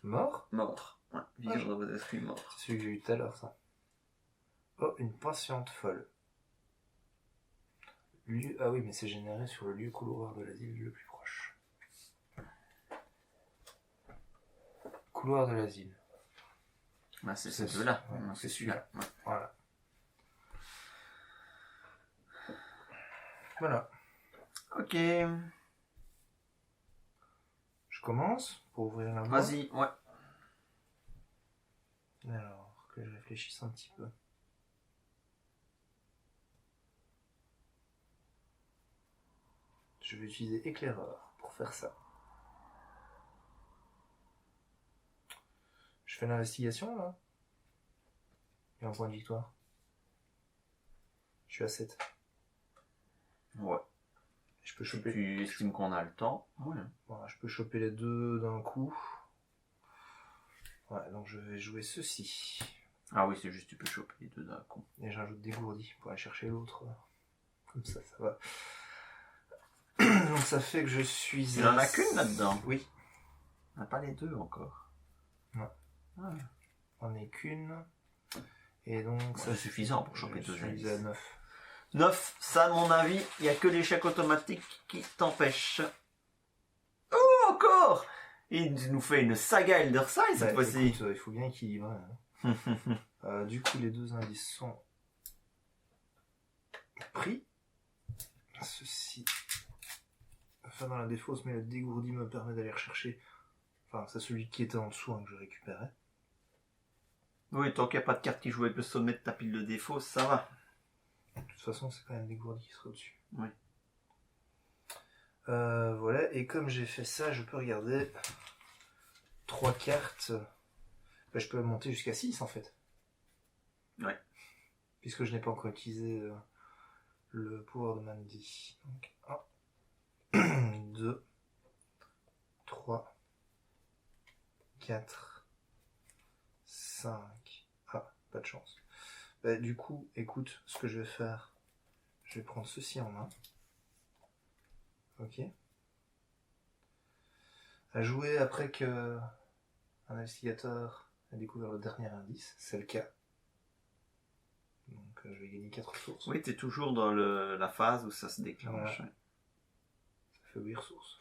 Speaker 2: Mort?
Speaker 1: Mort. Ouais, vision dans votre esprit, mort.
Speaker 2: C'est celui que j'ai eu tout à l'heure, ça. Oh, une patiente folle. Lieu... Ah oui, mais c'est généré sur le lieu couloir de l'asile le plus proche. Couloir de l'asile.
Speaker 1: Ah, c'est ces deux-là.
Speaker 2: Ouais,
Speaker 1: C'est celui-là. Ouais.
Speaker 2: Voilà. Voilà.
Speaker 1: Ok.
Speaker 2: Je commence pour ouvrir la voie.
Speaker 1: Vas-y, ouais.
Speaker 2: Alors, que je réfléchisse un petit peu. Je vais utiliser éclaireur pour faire ça. Je fais l'investigation là. Et un point de victoire. Je suis à 7.
Speaker 1: Ouais.
Speaker 2: Je peux
Speaker 1: Si
Speaker 2: choper.
Speaker 1: tu estimes qu'on a le temps. Ouais.
Speaker 2: Voilà, je peux choper les deux d'un coup. Ouais, donc je vais jouer ceci.
Speaker 1: Ah oui, c'est juste tu peux choper les deux d'un coup.
Speaker 2: Et j'ajoute dégourdi pour aller chercher l'autre. Comme ça va. Donc ça fait que je suis...
Speaker 1: Il en a qu'une là-dedans.
Speaker 2: Oui.
Speaker 1: On n'a pas les deux encore.
Speaker 2: Non.
Speaker 1: Ah.
Speaker 2: On n'est qu'une. Et donc,
Speaker 1: Bon, c'est suffisant pour choper
Speaker 2: je
Speaker 1: 2
Speaker 2: suis
Speaker 1: indices.
Speaker 2: à 9.
Speaker 1: 9, ça, à mon avis, il n'y a que l'échec automatique qui t'empêche. Oh, encore! Il nous fait une saga Elderside cette fois-ci.
Speaker 2: Écoute, il faut bien équilibrer. Hein. Du coup, les 2 indices sont pris. Ceci. Enfin, dans la défausse, mais le dégourdi me permet d'aller rechercher. Enfin, c'est celui qui était en dessous hein, que je récupérais.
Speaker 1: Oui, tant qu'il n'y a pas de carte qui joue avec le sommet de ta pile de défaut, ça va.
Speaker 2: De toute façon, c'est quand même dégourdi qui sera au-dessus.
Speaker 1: Oui.
Speaker 2: Voilà, et comme j'ai fait ça, je peux regarder 3 cartes. Je peux monter jusqu'à 6 en fait.
Speaker 1: Ouais.
Speaker 2: Puisque je n'ai pas encore utilisé le pouvoir de Mandy. Donc 1, 2, 3, 4, 5. Ah, pas de chance. Du coup, écoute, ce que je vais faire, je vais prendre ceci en main. Ok. À jouer après que un investigateur a découvert le dernier indice, c'est le cas. Donc je vais gagner 4 ressources.
Speaker 1: Oui, t'es toujours dans la phase où ça se déclenche.
Speaker 2: Voilà. Ça fait 8 ressources.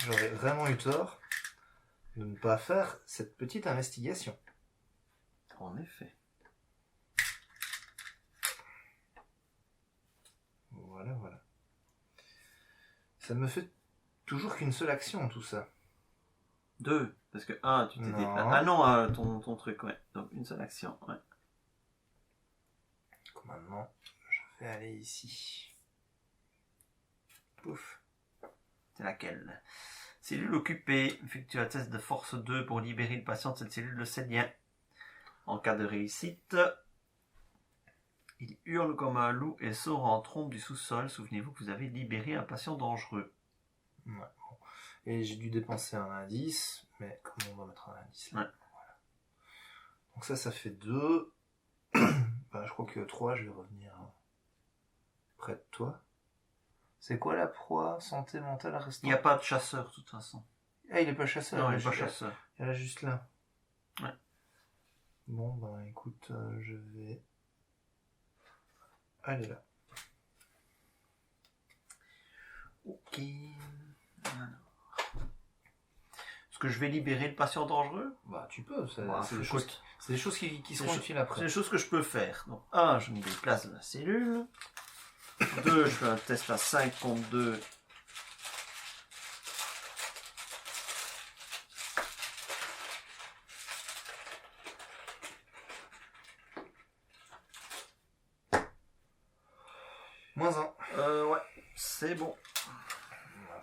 Speaker 2: J'aurais vraiment eu tort de ne pas faire cette petite investigation.
Speaker 1: En effet.
Speaker 2: Voilà, voilà. Ça me fait toujours qu'une seule action, tout ça.
Speaker 1: 2, parce que 1, tu t'es
Speaker 2: Non.
Speaker 1: déplacé. Ah non, ton truc, ouais. Donc une seule action, ouais.
Speaker 2: Donc maintenant, je vais aller ici. Pouf.
Speaker 1: C'est laquelle? Cellule occupée. Effectue un test de force 2 pour libérer le patient de cette cellule de ses liens. En cas de réussite, il hurle comme un loup et sort en trompe du sous-sol. Souvenez-vous que vous avez libéré un patient dangereux.
Speaker 2: Ouais, bon. Et j'ai dû dépenser un indice, mais comment on va mettre un indice là?
Speaker 1: Ouais.
Speaker 2: Voilà. Donc ça fait 2. Je crois que 3, je vais revenir près de toi. C'est quoi la proie santé mentale restante?
Speaker 1: Il n'y a pas de chasseur, de toute façon.
Speaker 2: Ah, il est pas chasseur.
Speaker 1: Non, il n'est pas chasseur.
Speaker 2: Il est juste là.
Speaker 1: Ouais.
Speaker 2: Bon, écoute, je vais aller là.
Speaker 1: Ok. Alors. Est-ce que je vais libérer le patient dangereux?
Speaker 2: Tu peux, c'est
Speaker 1: Bah,
Speaker 2: des choses qui seront utiles après.
Speaker 1: C'est des choses que je peux faire. Donc, 1, je me déplace de la cellule. 2, je fais un test à 5 contre 2.
Speaker 2: -1.
Speaker 1: Ouais, c'est bon.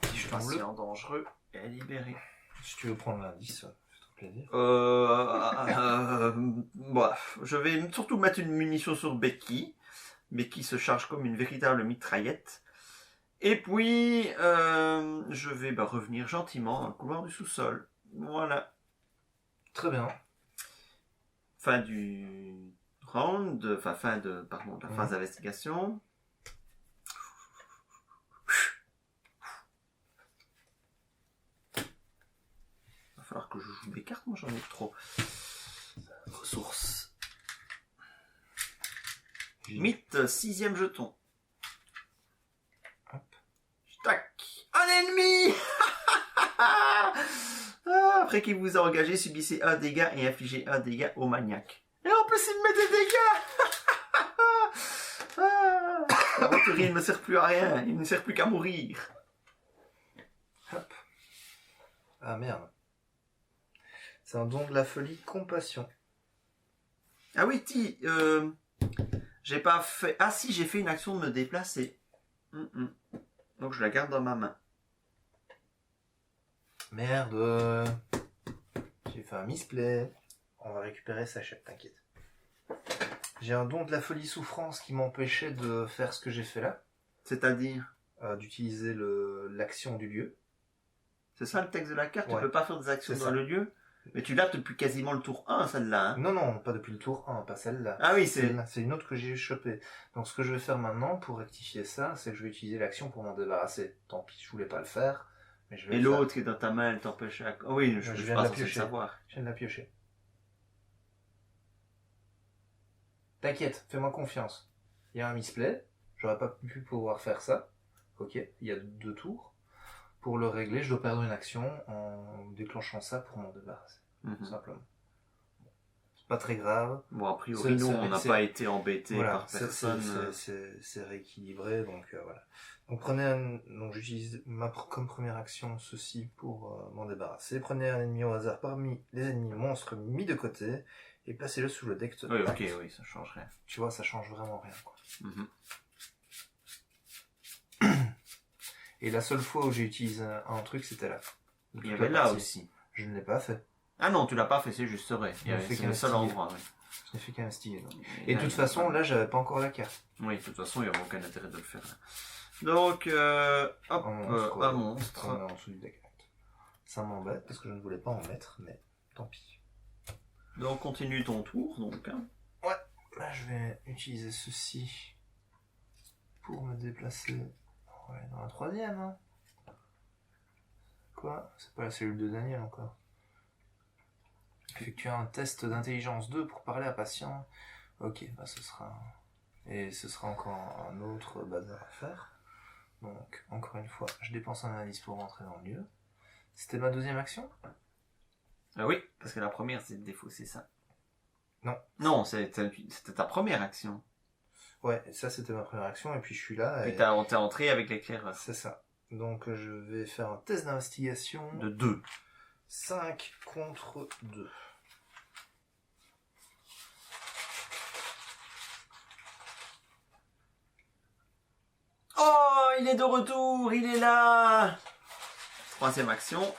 Speaker 2: Si je
Speaker 1: Patient dangereux est libéré.
Speaker 2: Si tu veux prendre l'indice, fais-toi plaisir.
Speaker 1: Bref, je vais surtout mettre une munition sur Becky. Becky se charge comme une véritable mitraillette. Et puis, je vais revenir gentiment dans le couloir du sous-sol. Voilà.
Speaker 2: Très bien.
Speaker 1: Fin du round, de la phase d'investigation. Il va falloir que je joue des cartes, moi j'en ai trop. Ressources. Mythe, 6e jeton.
Speaker 2: Hop.
Speaker 1: Tac. Un ennemi. Après qu'il vous a engagé, subissez un dégât et infligez un dégât au maniaque. Et en plus, il me met des dégâts. L'aventurier ne me sert plus à rien. Il ne sert plus qu'à mourir.
Speaker 2: Hop. Ah merde. C'est un don de la folie, compassion.
Speaker 1: Ah oui, j'ai pas fait... Ah si, j'ai fait une action de me déplacer. Donc je la garde dans ma main.
Speaker 2: Merde. J'ai fait un misplay. On va récupérer sa chatte, t'inquiète. J'ai un don de la folie souffrance qui m'empêchait de faire ce que j'ai fait là.
Speaker 1: C'est-à-dire,
Speaker 2: d'utiliser l'action du lieu.
Speaker 1: c'est ça le texte de la carte?
Speaker 2: Ouais.
Speaker 1: Tu peux pas faire des actions
Speaker 2: C'est
Speaker 1: dans
Speaker 2: ça.
Speaker 1: le lieu? Mais tu l'as depuis quasiment le tour 1, celle-là. Hein.
Speaker 2: Non, pas depuis le tour 1, pas celle-là.
Speaker 1: Ah oui,
Speaker 2: c'est une autre que j'ai chopée. Donc ce que je vais faire maintenant, pour rectifier ça, c'est que je vais utiliser l'action pour m'en débarrasser. Tant pis, je voulais pas le faire, mais je vais
Speaker 1: Et
Speaker 2: le faire.
Speaker 1: l'autre qui est dans ta main, elle t'empêche à... Oh oui, je
Speaker 2: viens
Speaker 1: pas
Speaker 2: de la
Speaker 1: censé le
Speaker 2: piocher.
Speaker 1: savoir.
Speaker 2: Je viens de la piocher. T'inquiète, fais-moi confiance. Il y a un misplay, j'aurais pas pu pouvoir faire ça. Ok, il y a 2 tours. Pour le régler, je dois perdre une action en déclenchant ça pour m'en débarrasser. Tout simplement. C'est pas très grave.
Speaker 1: Bon, a priori, nous, on n'a pas été embêtés par personne.
Speaker 2: C'est rééquilibré, donc voilà. Donc donc j'utilise comme première action ceci pour m'en débarrasser. Prenez un ennemi au hasard parmi les ennemis monstres mis de côté et placez-le sous le deck.
Speaker 1: Oui, ok, oui, ça change rien.
Speaker 2: Tu vois, ça change vraiment rien, quoi. Et la seule fois où j'ai utilisé un truc, c'était là.
Speaker 1: Il y avait là aussi.
Speaker 2: Je ne l'ai pas fait.
Speaker 1: Ah non, tu l'as pas fait, c'est juste vrai. C'est le seul endroit, oui.
Speaker 2: Je n'ai fait qu'un instiller. Et de toute façon, là, j'avais pas encore la carte.
Speaker 1: Oui, de toute façon, il n'y aura aucun intérêt de le faire. Donc, hop, un monstre.
Speaker 2: On est en dessous du deck. Ça m'embête parce que je ne voulais pas en mettre, mais tant pis.
Speaker 1: Donc, continue ton tour, donc. Hein.
Speaker 2: Ouais, là, je vais utiliser ceci pour me déplacer. Ouais, dans la 3e, hein. Quoi? C'est pas la cellule de Daniel encore. Effectuer un test d'intelligence 2 pour parler à patient. Ok, bah ce sera... Et ce sera encore un autre bazar à faire. Donc, encore une fois, je dépense un indice pour rentrer dans le lieu. C'était ma 2e action?
Speaker 1: Ah oui, parce que la première, c'est de défausser ça.
Speaker 2: Non.
Speaker 1: Non, c'était ta première action.
Speaker 2: Ouais, ça c'était ma première action, et puis je suis là.
Speaker 1: Et t'es entré avec l'éclaireur.
Speaker 2: C'est ça. Donc je vais faire un test d'investigation.
Speaker 1: De 2.
Speaker 2: 5 contre 2.
Speaker 1: Oh, il est de retour, il est là. 3e action.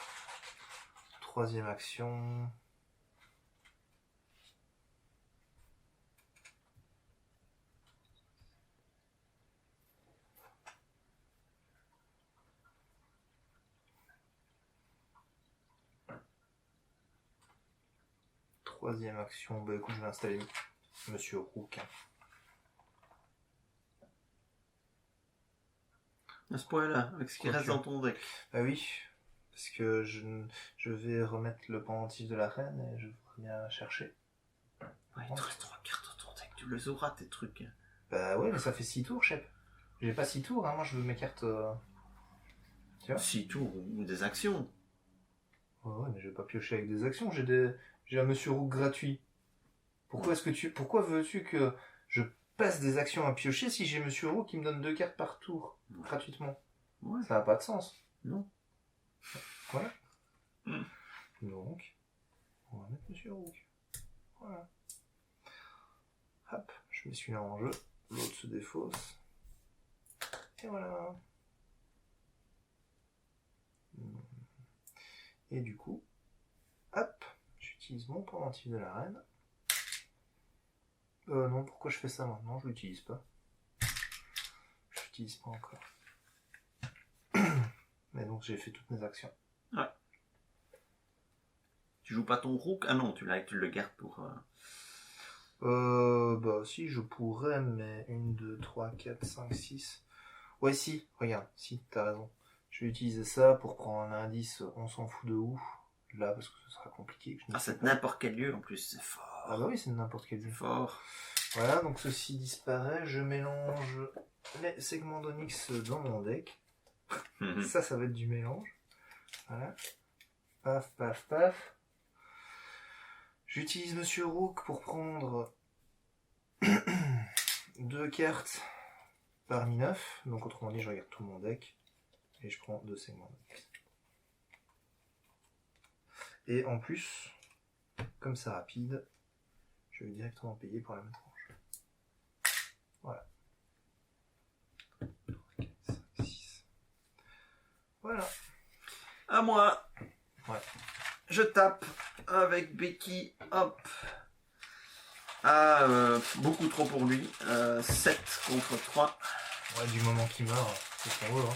Speaker 2: 3e action. Troisième action, bah écoute, je vais installer Monsieur Rook.
Speaker 1: À ce point-là, avec ce qui reste dans ton deck.
Speaker 2: Ah oui, parce que je vais remettre le pendentif de la reine et je voudrais bien chercher.
Speaker 1: Ouais, il te reste 3 cartes dans ton deck, tu les auras tes trucs.
Speaker 2: Bah ouais, mais ça fait 6 tours, chef. J'ai pas 6 tours, hein, moi je veux mes cartes... Tu vois
Speaker 1: 6 tours ou des actions.
Speaker 2: Ouais, mais je vais pas piocher avec des actions, j'ai un Monsieur Rook gratuit. Pourquoi veux-tu que je passe des actions à piocher si j'ai Monsieur Rook qui me donne 2 cartes par tour, gratuitement?
Speaker 1: Ouais.
Speaker 2: Ça n'a pas de sens.
Speaker 1: Non.
Speaker 2: Voilà. Donc, on va mettre Monsieur Rook. Voilà. Hop, je mets celui-là en jeu, l'autre se défausse. Et voilà. Et du coup, hop, j'utilise mon pendentif de la reine. Non, pourquoi je fais ça maintenant? Je l'utilise pas. Je l'utilise pas encore. Mais donc j'ai fait toutes mes actions.
Speaker 1: Ouais. Tu joues pas ton rook? Ah non, tu le gardes pour...
Speaker 2: Bah si, je pourrais, mais 1, 2, 3, 4, 5, 6... Ouais si, regarde, si, t'as raison. Je vais utiliser ça pour prendre un indice, on s'en fout de où. Là, parce que ce sera compliqué.
Speaker 1: C'est n'importe quel lieu en plus, c'est fort.
Speaker 2: Ah bah oui, c'est n'importe quel lieu.
Speaker 1: Fort.
Speaker 2: Voilà, donc ceci disparaît, je mélange les segments d'Onyx dans mon deck. Ça va être du mélange. Voilà. Paf, paf, paf. J'utilise Monsieur Rook pour prendre 2 cartes parmi 9. Donc autrement dit, je regarde tout mon deck. Et je prends 2 segments d'Onyx. Et en plus, comme c'est rapide, je vais directement payer pour la mettre en jeu. Voilà. 3, 4, 5, 6. Voilà.
Speaker 1: À moi.
Speaker 2: Ouais.
Speaker 1: Je tape avec Becky. Hop. Ah, beaucoup trop pour lui. 7 contre 3.
Speaker 2: Ouais, du moment qu'il meurt, c'est ce qu'on veut. Hein.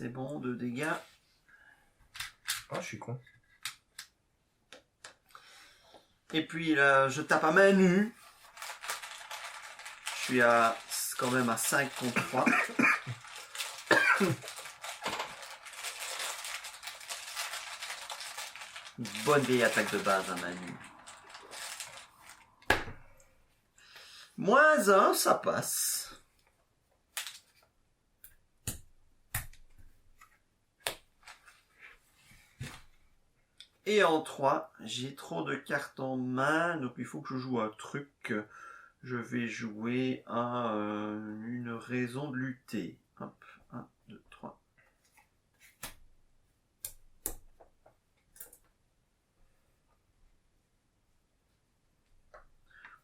Speaker 1: C'est bon, 2 dégâts.
Speaker 2: Ah, je suis con.
Speaker 1: Et puis là, je tape à main nue. Je suis quand même à 5 contre 3. Une bonne vieille attaque de base à main nue. -1, ça passe. Et en 3, j'ai trop de cartes en main, donc il faut que je joue un truc. Je vais jouer une raison de lutter. Hop, 1, 2, 3.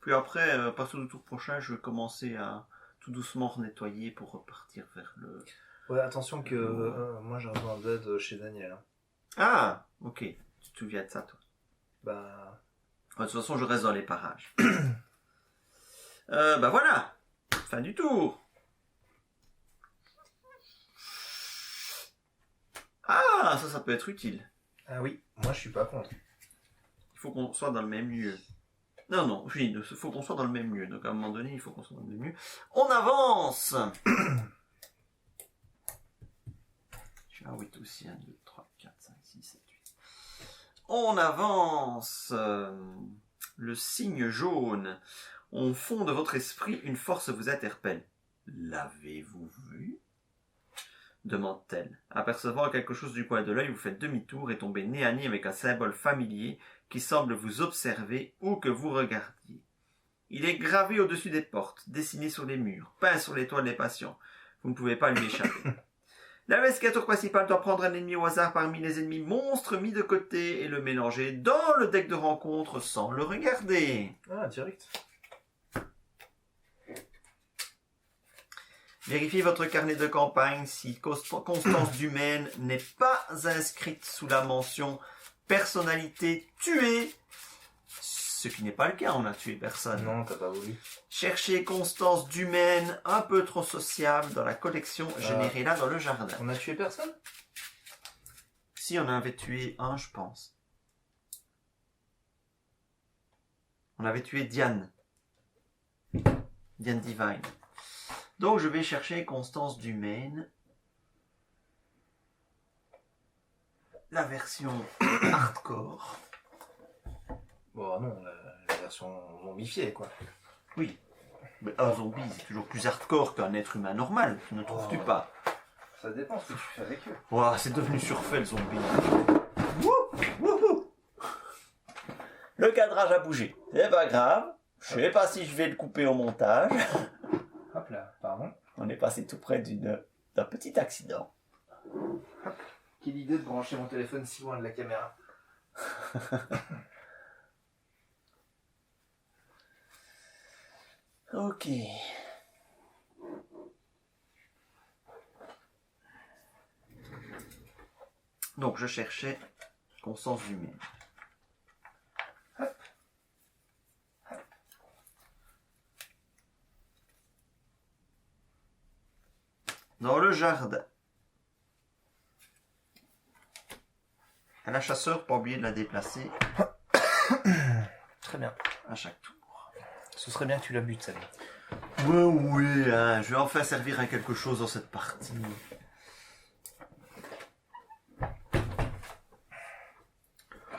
Speaker 1: Puis après, partir du tour prochain, je vais commencer à tout doucement nettoyer pour repartir vers le...
Speaker 2: Ouais, attention que moi j'ai besoin d'aide chez Daniel. Hein.
Speaker 1: Ah, ok. Tu te souviens de ça, toi?
Speaker 2: Bah...
Speaker 1: De toute façon, je reste dans les parages. Bah voilà. Fin du tour. Ah, ça peut être utile.
Speaker 2: Ah oui, moi je suis pas contre.
Speaker 1: Il faut qu'on soit dans le même lieu. Non, oui, il faut qu'on soit dans le même lieu. Donc à un moment donné, il faut qu'on soit dans le même lieu. On avance. Je suis à 8 aussi. 1, 2, 3, 4, 5, 6, 7, 8. On avance. Le signe jaune. Au fond de votre esprit, une force vous interpelle. L'avez-vous vu? Demande-t-elle. Apercevant quelque chose du coin de l'œil, vous faites demi-tour et tombez nez à nez avec un symbole familier qui semble vous observer où que vous regardiez. Il est gravé au-dessus des portes, dessiné sur les murs, peint sur les toits des patients. Vous ne pouvez pas lui échapper. L'investigateur principal doit prendre un ennemi au hasard parmi les ennemis monstres mis de côté et le mélanger dans le deck de rencontre sans le regarder.
Speaker 2: Ah, direct.
Speaker 1: Vérifiez votre carnet de campagne si Constance Dumaine n'est pas inscrite sous la mention personnalité tuée. Ce qui n'est pas le cas, on n'a tué personne.
Speaker 2: Non, t'as pas voulu.
Speaker 1: Cherchez Constance Dumaine, un peu trop sociable, dans la collection générée là dans le jardin.
Speaker 2: On a tué personne?
Speaker 1: Si, on avait tué un, je pense. On avait tué Diane. Diane Divine. Donc je vais chercher Constance Dumaine. La version hardcore.
Speaker 2: Bon, non, la version zombifiée, quoi.
Speaker 1: Oui. Mais un zombie, c'est toujours plus hardcore qu'un être humain normal, ne trouves-tu pas?
Speaker 2: Ça dépend ce que tu fais avec eux.
Speaker 1: Ouah, c'est devenu surfait le zombie. Wouhou. Le cadrage a bougé. C'est pas grave. Je sais pas si je vais le couper au montage.
Speaker 2: Hop là, pardon.
Speaker 1: On est passé tout près d'un petit accident.
Speaker 2: Quelle idée de brancher mon téléphone si loin de la caméra.
Speaker 1: Ok. Donc je cherchais Constance Dumaine. Hop. Hop. Dans le jardin. À la chasseur, pas oublier de la déplacer
Speaker 2: Très bien.
Speaker 1: à chaque tour.
Speaker 2: Ce serait bien que tu la butes, celle-là.
Speaker 1: Oui, hein, je vais enfin servir à quelque chose dans cette partie.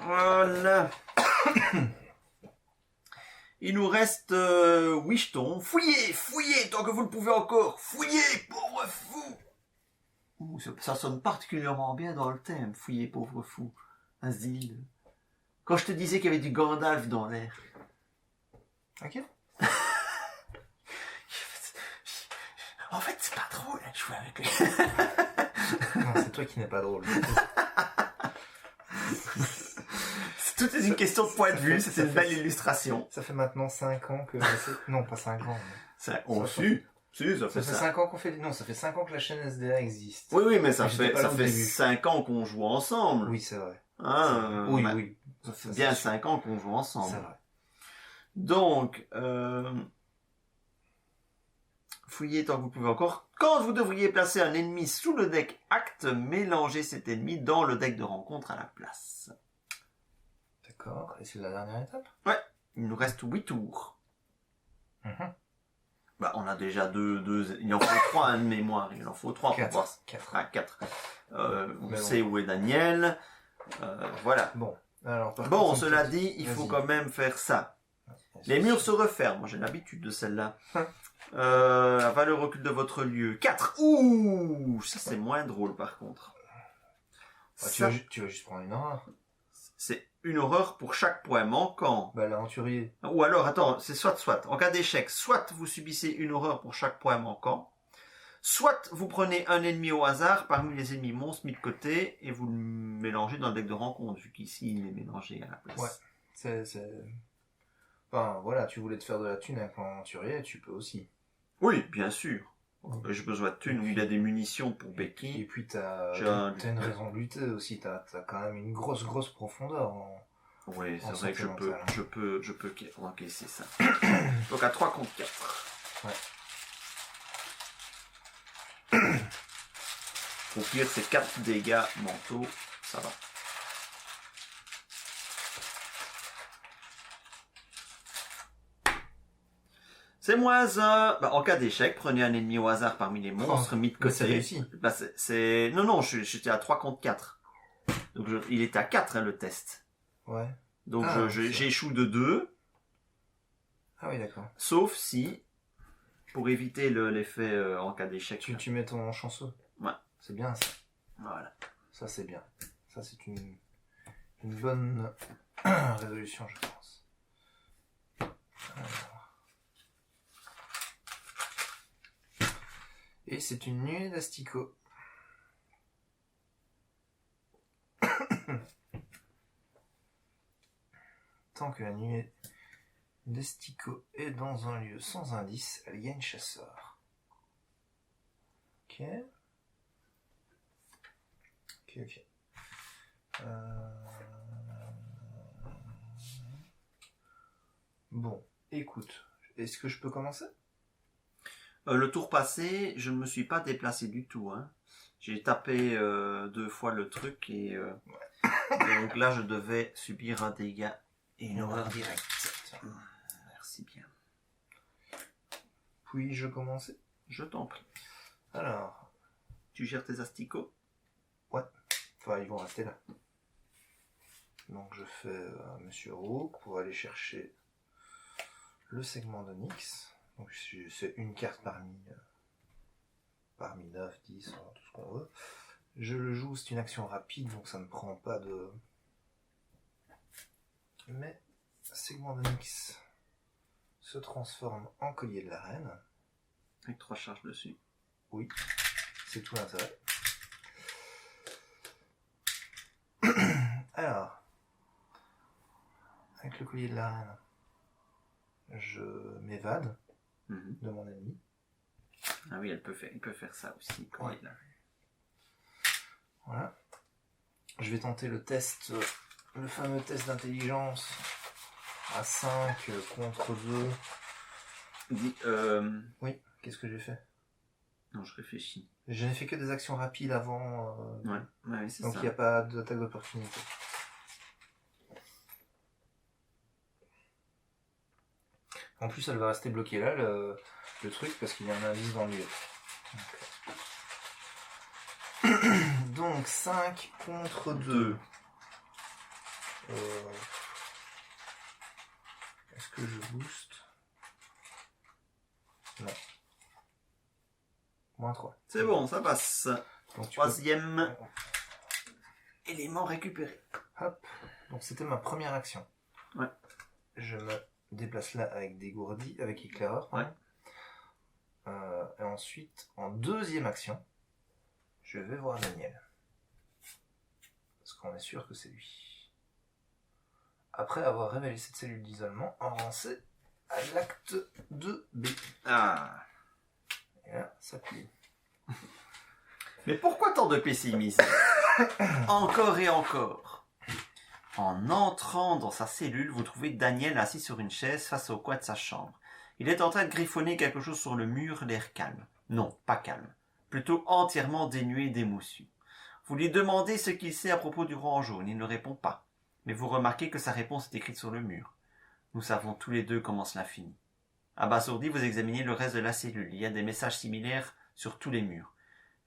Speaker 1: Voilà. Il nous reste 8 jetons. Fouillez, tant que vous le pouvez encore. Fouillez, pauvre fou. Ouh, ça sonne particulièrement bien dans le thème. Fouillez, pauvre fou. Asile. Quand je te disais qu'il y avait du Gandalf dans l'air.
Speaker 2: Ok.
Speaker 1: En fait, c'est pas drôle, hein, jouer avec lui.
Speaker 2: Non, c'est toi qui n'es pas drôle.
Speaker 1: Tout est une question de point de vue, c'est une belle illustration.
Speaker 2: Ça fait maintenant 5 ans que... Non, pas 5 ans. Mais...
Speaker 1: Ça
Speaker 2: fait 5 ans qu'on fait... Non, ça fait 5 ans que la chaîne SDA existe.
Speaker 1: Oui, mais ça
Speaker 2: Mais
Speaker 1: fait 5 ans qu'on joue ensemble.
Speaker 2: Oui, c'est vrai.
Speaker 1: Hein,
Speaker 2: Oui.
Speaker 1: Ça fait bien 5 ans qu'on joue ensemble.
Speaker 2: C'est vrai.
Speaker 1: Donc, fouillez tant que vous pouvez encore. Quand vous devriez placer un ennemi sous le deck acte, mélangez cet ennemi dans le deck de rencontre à la place.
Speaker 2: D'accord. Et c'est la dernière étape?
Speaker 1: Ouais, il nous reste 8 tours.
Speaker 2: Mhm.
Speaker 1: Bah, on a déjà deux, il en faut 3 de mémoire, il en faut 3 pour voir.
Speaker 2: 4.
Speaker 1: Ah, 4. On
Speaker 2: Mais
Speaker 1: sait où est Daniel. Voilà.
Speaker 2: Bon. Alors, par
Speaker 1: Bon,
Speaker 2: contre,
Speaker 1: cela dit, il faut quand même faire ça. Les murs se referment. Moi, j'ai l'habitude de celle-là. La valeur recul de votre lieu. 4. Ouh, ça c'est moins drôle par contre.
Speaker 2: Ah,
Speaker 1: Ça,
Speaker 2: tu vas juste prendre une horreur.
Speaker 1: c'est une horreur pour chaque point manquant.
Speaker 2: Bah, l'aventurier.
Speaker 1: Ou alors, attends, c'est soit. En cas d'échec, soit vous subissez une horreur pour chaque point manquant, soit vous prenez un ennemi au hasard parmi les ennemis monstres mis de côté et vous le mélangez dans le deck de rencontre, vu qu'ici il est mélangé à la place.
Speaker 2: Ouais. C'est... Enfin, voilà, tu voulais te faire de la thune avec l'aventurier, tu peux aussi.
Speaker 1: Oui, bien sûr. J'ai besoin de thunes, il y a des munitions pour
Speaker 2: Et
Speaker 1: Becky.
Speaker 2: puis t'as une raison de lutter aussi, t'as quand même une grosse profondeur.
Speaker 1: Oui, c'est
Speaker 2: en
Speaker 1: vrai que
Speaker 2: sentimental.
Speaker 1: je peux encaisser ça. Donc à 3 contre 4.
Speaker 2: Ouais.
Speaker 1: Au pire, c'est 4 dégâts mentaux, ça va. C'est -1. Bah, en cas d'échec, prenez un ennemi au hasard parmi les monstres mis de côté.
Speaker 2: C'est réussi.
Speaker 1: Bah, Non, j'étais à 3 contre 4. Donc il était à 4 hein, le test.
Speaker 2: Ouais.
Speaker 1: Donc
Speaker 2: Ah,
Speaker 1: j'échoue de 2.
Speaker 2: Ah oui, d'accord.
Speaker 1: Sauf si, pour éviter l'effet en cas d'échec.
Speaker 2: Tu mets ton chanceux.
Speaker 1: Ouais.
Speaker 2: C'est bien ça.
Speaker 1: Voilà.
Speaker 2: Ça c'est bien. Ça c'est une bonne résolution, je pense. Alors. Et c'est une nuée d'asticots. Tant que la nuée d'asticots est dans un lieu sans indice, elle gagne chasseur. Ok. Ok. Bon, écoute, est-ce que je peux commencer?
Speaker 1: Le tour passé, je ne me suis pas déplacé du tout. Hein. J'ai tapé 2 fois le truc et donc là je devais subir un dégât et une horreur directe. Merci bien.
Speaker 2: Puis-je commencer?
Speaker 1: Je t'en prie.
Speaker 2: Alors,
Speaker 1: Tu gères tes asticots?
Speaker 2: enfin ils vont rester là. Donc je fais Monsieur Rook pour aller chercher le segment d'Onyx. Donc c'est une carte parmi 9, 10, tout ce qu'on veut. Je le joue, c'est une action rapide, donc ça ne prend pas de... Mais segment d'Onyx se transforme en collier de la reine.
Speaker 1: Avec 3 charges dessus.
Speaker 2: Oui, c'est tout l'intérêt. Alors, avec le collier de la reine, je m'évade de mon ennemi.
Speaker 1: Ah oui, il peut faire ça aussi. Quand
Speaker 2: Ouais.
Speaker 1: il a...
Speaker 2: Voilà. Je vais tenter le test, le fameux test d'intelligence à 5 contre 2. Oui, qu'est-ce que j'ai fait?
Speaker 1: Non, je réfléchis.
Speaker 2: Je n'ai fait que des actions rapides avant,
Speaker 1: Ouais, c'est
Speaker 2: donc
Speaker 1: ça.
Speaker 2: il n'y a pas d'attaque d'opportunité. En plus, elle va rester bloquée là, le truc, parce qu'il y a un indice dans le lieu. Donc 5 contre 2. Est-ce que je booste? Non. -3.
Speaker 1: C'est bon, ça passe.
Speaker 2: Donc,
Speaker 1: Troisième élément récupéré.
Speaker 2: Hop. Donc c'était ma première action.
Speaker 1: Ouais.
Speaker 2: Je me déplace là avec dégourdi, avec éclaireur.
Speaker 1: Ouais.
Speaker 2: Et ensuite, en deuxième action, je vais voir Daniel. Parce qu'on est sûr que c'est lui. Après avoir révélé cette cellule d'isolement, avancez à l'acte 2B.
Speaker 1: Ah.
Speaker 2: Et là, ça plie.
Speaker 1: Mais pourquoi tant de pessimisme? Encore et encore. En entrant dans sa cellule, vous trouvez Daniel assis sur une chaise face au coin de sa chambre. Il est en train de griffonner quelque chose sur le mur, l'air calme. Non, pas calme. Plutôt entièrement dénué d'émotion. Vous lui demandez ce qu'il sait à propos du roi en jaune. Il ne répond pas. Mais vous remarquez que sa réponse est écrite sur le mur. Nous savons tous les deux comment cela finit. Abasourdi, vous examinez le reste de la cellule. Il y a des messages similaires sur tous les murs.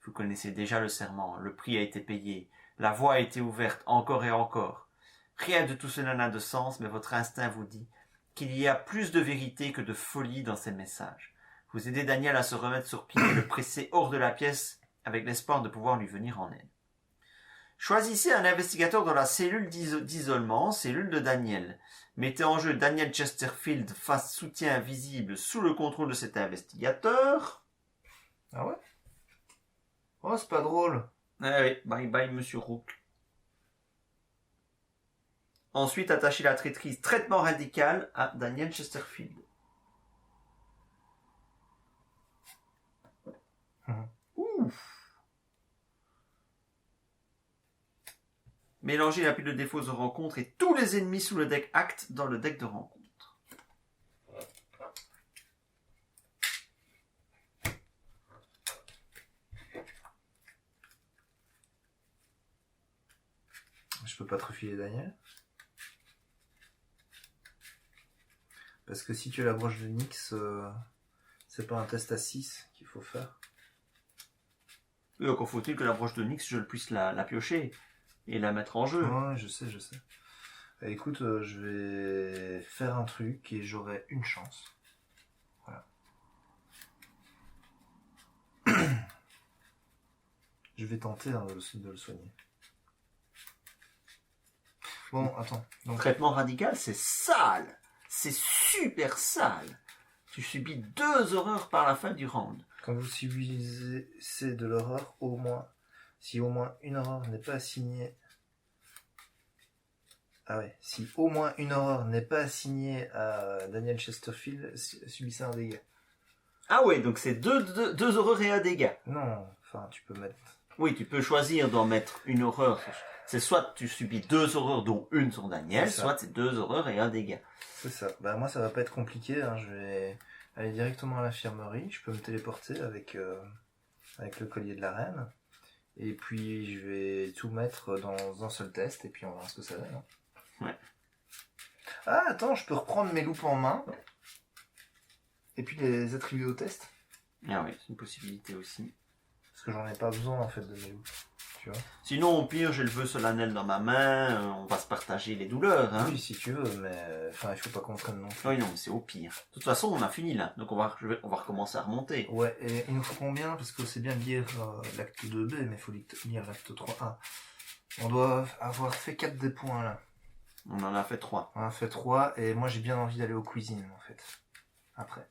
Speaker 1: Vous connaissez déjà le serment. Le prix a été payé. La voie a été ouverte encore et encore. Rien de tout cela n'a de sens, mais votre instinct vous dit qu'il y a plus de vérité que de folie dans ces messages. Vous aidez Daniel à se remettre sur pied et le pressez hors de la pièce avec l'espoir de pouvoir lui venir en aide. Choisissez un investigateur dans la cellule d'isolement, cellule de Daniel. Mettez en jeu Daniel Chesterfield face soutien visible sous le contrôle de cet investigateur.
Speaker 2: Ah ouais? Oh, c'est pas drôle.
Speaker 1: Ah oui, bye bye Monsieur Rook. Ensuite, attachez la traîtrise traitement radical à Daniel Chesterfield. Ouf. Mélangez la pile de défauts de rencontre et tous les ennemis sous le deck acte dans le deck de rencontre.
Speaker 2: Je peux pas te refiler Daniel. Parce que si tu as la broche de Nyx, c'est pas un test à 6 qu'il faut faire.
Speaker 1: Et encore faut-il que la broche de Nyx, je puisse la piocher et la mettre en jeu.
Speaker 2: Ouais, je sais. Écoute, je vais faire un truc et j'aurai une chance. Voilà. Je vais tenter de le soigner. Bon, attends. Donc...
Speaker 1: Traitement radical, c'est sale. C'est super sale. Tu subis 2 horreurs par la fin du round.
Speaker 2: Quand vous subissez de l'horreur, si au moins une horreur n'est pas assignée... Ah ouais, si au moins une horreur n'est pas assignée à Daniel Chesterfield, subissez un dégât.
Speaker 1: Ah ouais, donc c'est 2 horreurs et un dégât.
Speaker 2: Non, enfin tu peux mettre...
Speaker 1: Oui, tu peux choisir d'en mettre une horreur. C'est soit tu subis 2 horreurs dont une sur Daniel, soit c'est 2 horreurs et un dégât.
Speaker 2: C'est ça. Bah moi ça va pas être compliqué, hein. Je vais aller directement à l'infirmerie, je peux me téléporter avec le collier de la reine. Et puis je vais tout mettre dans un seul test et puis on verra ce que ça donne. Hein.
Speaker 1: Ouais.
Speaker 2: Ah attends, je peux reprendre mes loupes en main et puis les attribuer au test.
Speaker 1: Ah oui, c'est une possibilité aussi.
Speaker 2: Parce que j'en ai pas besoin en fait de mes loupes. Tu vois.
Speaker 1: Sinon, au pire, j'ai le vœu solennel dans ma main, on va se partager les douleurs. Hein.
Speaker 2: Oui, si tu veux, mais enfin, il faut pas qu'on traîne non plus.
Speaker 1: Oui, non, c'est au pire. De toute façon, on a fini là, donc on va recommencer à remonter.
Speaker 2: Ouais, et il nous faut combien? Parce que c'est bien de lire l'acte 2B, mais il faut lire l'acte 3A. On doit avoir fait 4 des points là.
Speaker 1: On en a fait 3.
Speaker 2: On en a fait 3, et moi j'ai bien envie d'aller aux cuisines en fait. Après.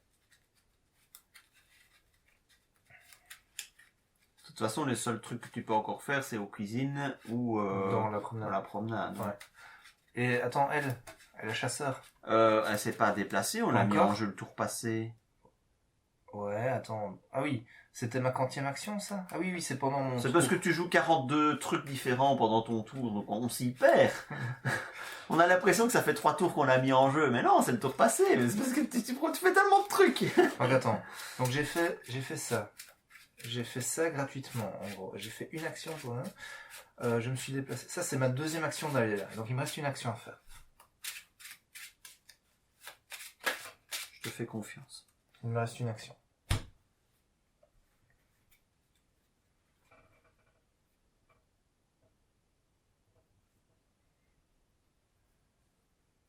Speaker 1: De toute façon, les seuls trucs que tu peux encore faire, c'est aux cuisines ou
Speaker 2: dans la promenade.
Speaker 1: Dans la promenade.
Speaker 2: Ouais. Et attends, elle est chasseur.
Speaker 1: Elle s'est pas déplacée, on l'a mis en jeu le tour passé.
Speaker 2: Ouais, attends. Ah oui, c'était ma 40e action ça? Ah oui, c'est pendant mon
Speaker 1: C'est
Speaker 2: tour.
Speaker 1: parce que tu joues 42 trucs différents pendant ton tour, donc on s'y perd. On a l'impression que ça fait 3 tours qu'on l'a mis en jeu, mais non, c'est le tour passé. Mais c'est parce que tu fais tellement de trucs.
Speaker 2: Donc attends, donc j'ai fait ça. J'ai fait ça gratuitement, en gros. J'ai fait une action pour un. Je me suis déplacé. Ça, c'est ma 2e action d'aller là. Donc il me reste une action à faire.
Speaker 1: Je te fais confiance.
Speaker 2: Il me reste une action.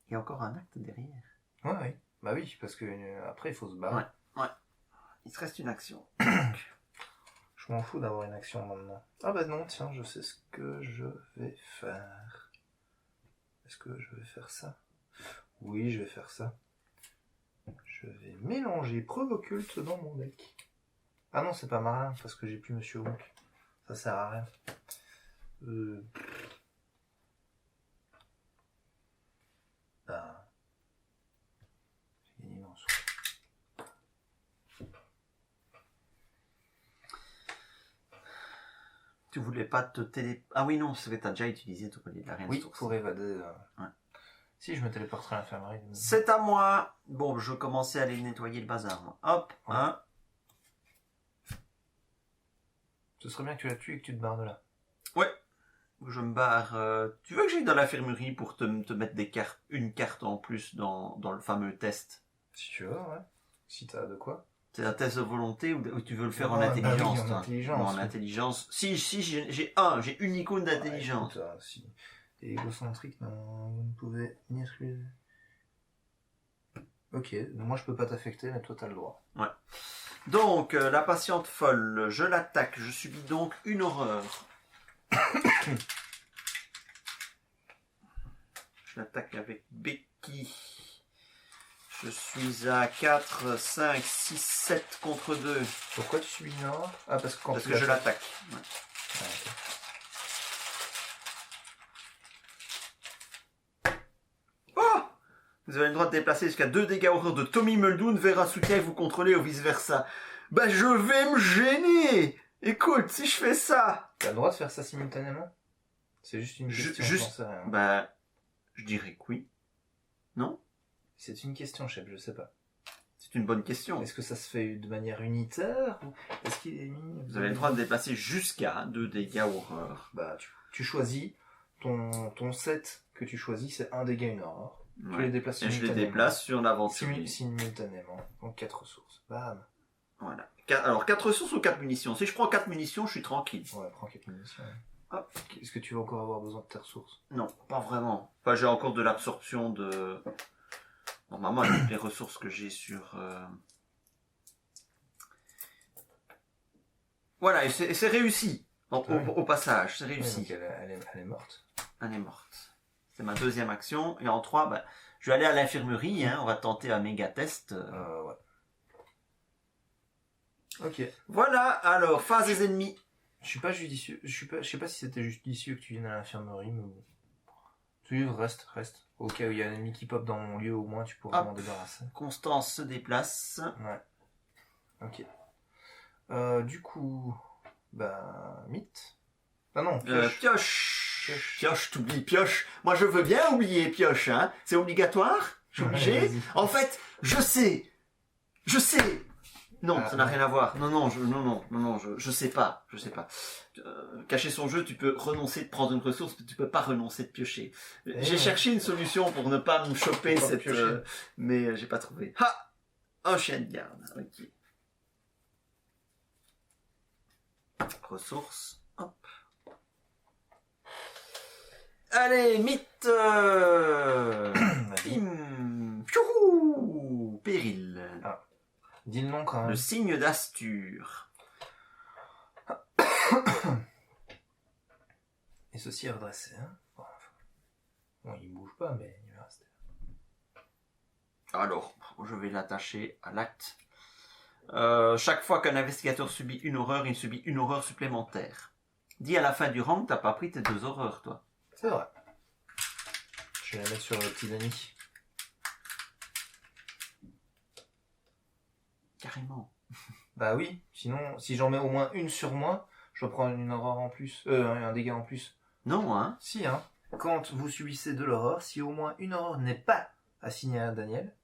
Speaker 1: Il y a encore un acte derrière.
Speaker 2: Ouais, oui. Bah oui, parce que après, il faut se barrer.
Speaker 1: Ouais. Il te reste une action.
Speaker 2: Je m'en fous d'avoir une action maintenant. Ah bah non, tiens, je sais ce que je vais faire. Est-ce que je vais faire ça? Oui, je vais faire ça. Je vais mélanger preuve occulte dans mon deck. Ah non, c'est pas malin, parce que j'ai plus Monsieur Hook. Ça sert à rien. Bah... J'ai gagné dans ce...
Speaker 1: Tu voulais pas te télé... Ah oui, non, c'est vrai, t'as déjà utilisé ton collier de la reine.
Speaker 2: Oui, pour évader.
Speaker 1: Ouais.
Speaker 2: Si, je me téléporterai à l'infirmerie.
Speaker 1: C'est à moi. Bon, je commençais à aller nettoyer le bazar, moi. Hop,
Speaker 2: Ouais.
Speaker 1: hein.
Speaker 2: Ce serait bien que tu la tues et que tu te barres de là.
Speaker 1: Je me barre. Tu veux que j'aille dans l'infirmerie pour te mettre une carte en plus dans le fameux test?
Speaker 2: Si tu veux, ouais. Si t'as de quoi.
Speaker 1: C'est un test de volonté ou tu veux le faire
Speaker 2: Non,
Speaker 1: en
Speaker 2: bah
Speaker 1: intelligence,
Speaker 2: oui, en
Speaker 1: toi?
Speaker 2: intelligence,
Speaker 1: Non, en
Speaker 2: oui.
Speaker 1: intelligence. Si, j'ai une icône d'intelligence.
Speaker 2: Ouais, écoute, si t'es égocentrique, non, vous ne pouvez ni être... Ok, donc moi je peux pas t'affecter, mais toi t'as le droit.
Speaker 1: Donc, la patiente folle, je l'attaque. Je subis donc une horreur. Je l'attaque avec Becky. Je suis à 4, 5, 6, 7 contre 2.
Speaker 2: Pourquoi tu subis une horreur? Ah, parce que quand
Speaker 1: Parce
Speaker 2: tu
Speaker 1: que je l'attaque. Ouais.
Speaker 2: Ah, ok.
Speaker 1: Oh! Vous avez le droit de déplacer jusqu'à 2 dégâts horreurs de Tommy Muldoon vers un soutien que vous contrôlez ou vice versa. Bah, je vais me gêner! Écoute, si je fais ça,
Speaker 2: T'as le droit de faire ça simultanément? C'est juste une question, j'en sais rien.
Speaker 1: bah, je dirais que oui. Non?
Speaker 2: C'est une question, chef, je sais pas.
Speaker 1: C'est une bonne question.
Speaker 2: Est-ce que ça se fait de manière unitaire ou est-ce qu'il est mis...
Speaker 1: Vous avez le droit de déplacer jusqu'à 2 dégâts horreur.
Speaker 2: Bah, tu choisis ton set que tu choisis, c'est un dégât, une horreur. Tu
Speaker 1: Ouais.
Speaker 2: les déplaces
Speaker 1: Et je les
Speaker 2: simultanément.
Speaker 1: déplace sur l'aventurier.
Speaker 2: Simultanément. Donc 4 ressources. Bam.
Speaker 1: Voilà. Alors, 4 ressources ou 4 munitions? Si je prends 4 munitions, je suis tranquille.
Speaker 2: Ouais, prends 4 munitions.
Speaker 1: Hop.
Speaker 2: Est-ce que tu vas encore avoir besoin de tes ressources?
Speaker 1: Non, pas vraiment. Enfin, j'ai encore de l'absorption de... Normalement, avec les ressources que j'ai sur... Voilà, et c'est réussi. Au passage, c'est réussi.
Speaker 2: Ouais, donc elle est morte.
Speaker 1: Elle est morte. C'est ma deuxième action. Et en 3, bah, je vais aller à l'infirmerie. Hein, on va tenter un méga test.
Speaker 2: Ouais. Ok.
Speaker 1: Voilà, alors, phase des ennemis.
Speaker 2: Je suis pas judicieux. Je sais pas si c'était judicieux que tu viennes à l'infirmerie, mais bon. Tu reste. Au cas où il y a un ennemi qui pop dans mon lieu, au moins tu pourras m'en débarrasser.
Speaker 1: Constance se déplace.
Speaker 2: Ouais. Ok. Du coup, bah, mythe. Ah non,
Speaker 1: Pioche, t'oublies Pioche. Moi, je veux bien oublier Pioche, hein. C'est obligatoire? Je suis obligé?
Speaker 2: Ouais, vas-y.
Speaker 1: En fait, je sais. Non, ça n'a rien à voir. Non, je sais pas. Cacher son jeu, tu peux renoncer de prendre une ressource, mais tu peux pas renoncer de piocher. J'ai cherché une solution pour ne pas me choper cette, mais j'ai pas trouvé. Ha! Un chien de garde. Ok. Ressources. Hop. Allez, mythe. Bim. Piouhou. Péril.
Speaker 2: Ah. Dis le nom quand même.
Speaker 1: Le signe d'Astur.
Speaker 2: Et ceci est redressé, hein. Bon, il bouge pas, mais il va rester.
Speaker 1: Alors, je vais l'attacher à l'acte. Chaque fois qu'un investigateur subit une horreur, il subit une horreur supplémentaire. Dis à la fin du round, t'as pas pris tes 2 horreurs, toi.
Speaker 2: C'est vrai. Je vais la mettre sur le petit Dany.
Speaker 1: Carrément.
Speaker 2: Bah oui, sinon, si j'en mets au moins une sur moi, je prends une horreur en plus. Un dégât en plus.
Speaker 1: Non, hein.
Speaker 2: Si, hein. Quand vous subissez de l'horreur, si au moins une horreur n'est pas assignée à Daniel,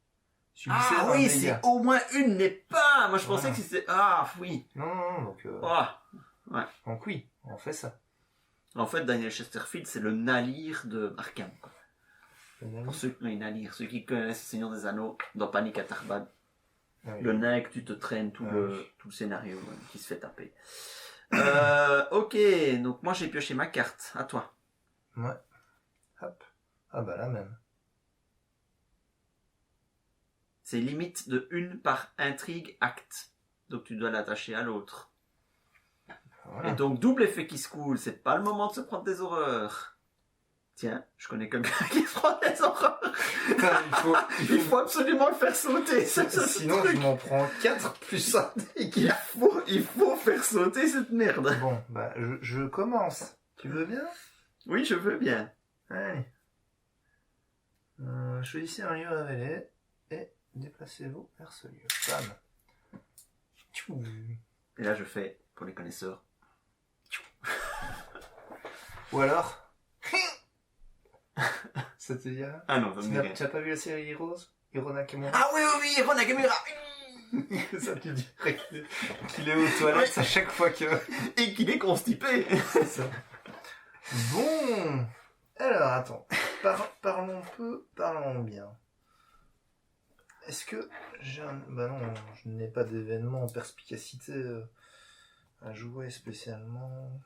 Speaker 2: subissez un
Speaker 1: oui,
Speaker 2: dégât.
Speaker 1: c'est au moins une n'est pas. Moi, je pensais que c'était... Ah, oui.
Speaker 2: Non, donc...
Speaker 1: Ouais.
Speaker 2: Donc oui, on fait ça.
Speaker 1: En fait, Daniel Chesterfield, c'est le Nalir de Arkham. Quoi. Pour ceux qui connaissent le Seigneur des Anneaux, dans Panique à Tarbad.
Speaker 2: Ah oui.
Speaker 1: Le nain que tu te traînes tout le scénario qui se fait taper. Ok, donc moi j'ai pioché ma carte. À toi.
Speaker 2: Ouais. Hop. Ah bah là même.
Speaker 1: C'est limite de 1 par intrigue acte. Donc tu dois l'attacher à l'autre.
Speaker 2: Voilà.
Speaker 1: Et donc double effet qui se coule. C'est pas le moment de se prendre des horreurs. Tiens, je connais quelqu'un qui se prend des horreurs. Il faut absolument le faire sauter.
Speaker 2: Sinon je m'en prends 4 plus 1.
Speaker 1: Il faut faire sauter cette merde.
Speaker 2: Bon, bah je commence. Tu veux bien?
Speaker 1: Oui, je veux bien.
Speaker 2: Allez. Choisissez un lieu révélé et déplacez-vous vers ce lieu. Bam. Tchou.
Speaker 1: Et là je fais, pour les connaisseurs.
Speaker 2: Ou alors... Ça te dit rien?
Speaker 1: Ah non, ça me dit rien.
Speaker 2: Tu n'as pas vu la série Heroes? Hiro Nakamura?
Speaker 1: Ah oui, oui, oui, Ron Nakamura.
Speaker 2: Ça, tu dirais qu'il est aux toilettes à chaque fois que...
Speaker 1: Et qu'il est constipé.
Speaker 2: C'est ça. Bon. Alors, attends. Parlons peu, parlons bien. Est-ce que j'ai un... Bah non, je n'ai pas d'événement en perspicacité à jouer spécialement.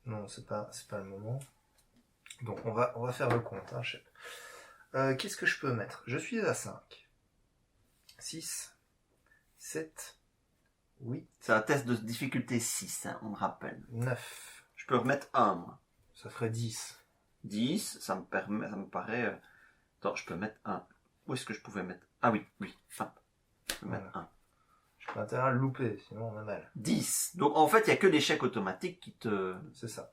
Speaker 2: Non, c'est pas le moment. Donc on va faire le compte, hein, chef. Qu'est-ce que je peux mettre? Je suis à 5. 6, 7, 8,
Speaker 1: C'est un test de difficulté 6, hein, on me rappelle.
Speaker 2: 9.
Speaker 1: Je peux remettre 1, moi.
Speaker 2: Ça ferait 10.
Speaker 1: 10, ça me paraît... Attends, je peux mettre 1. Où est-ce que je pouvais mettre? Ah oui, 1. Je peux mettre 1.
Speaker 2: J'ai pas intérêt à le louper, sinon on a mal.
Speaker 1: 10. Donc en fait, il n'y a que l'échec automatique qui te...
Speaker 2: C'est ça.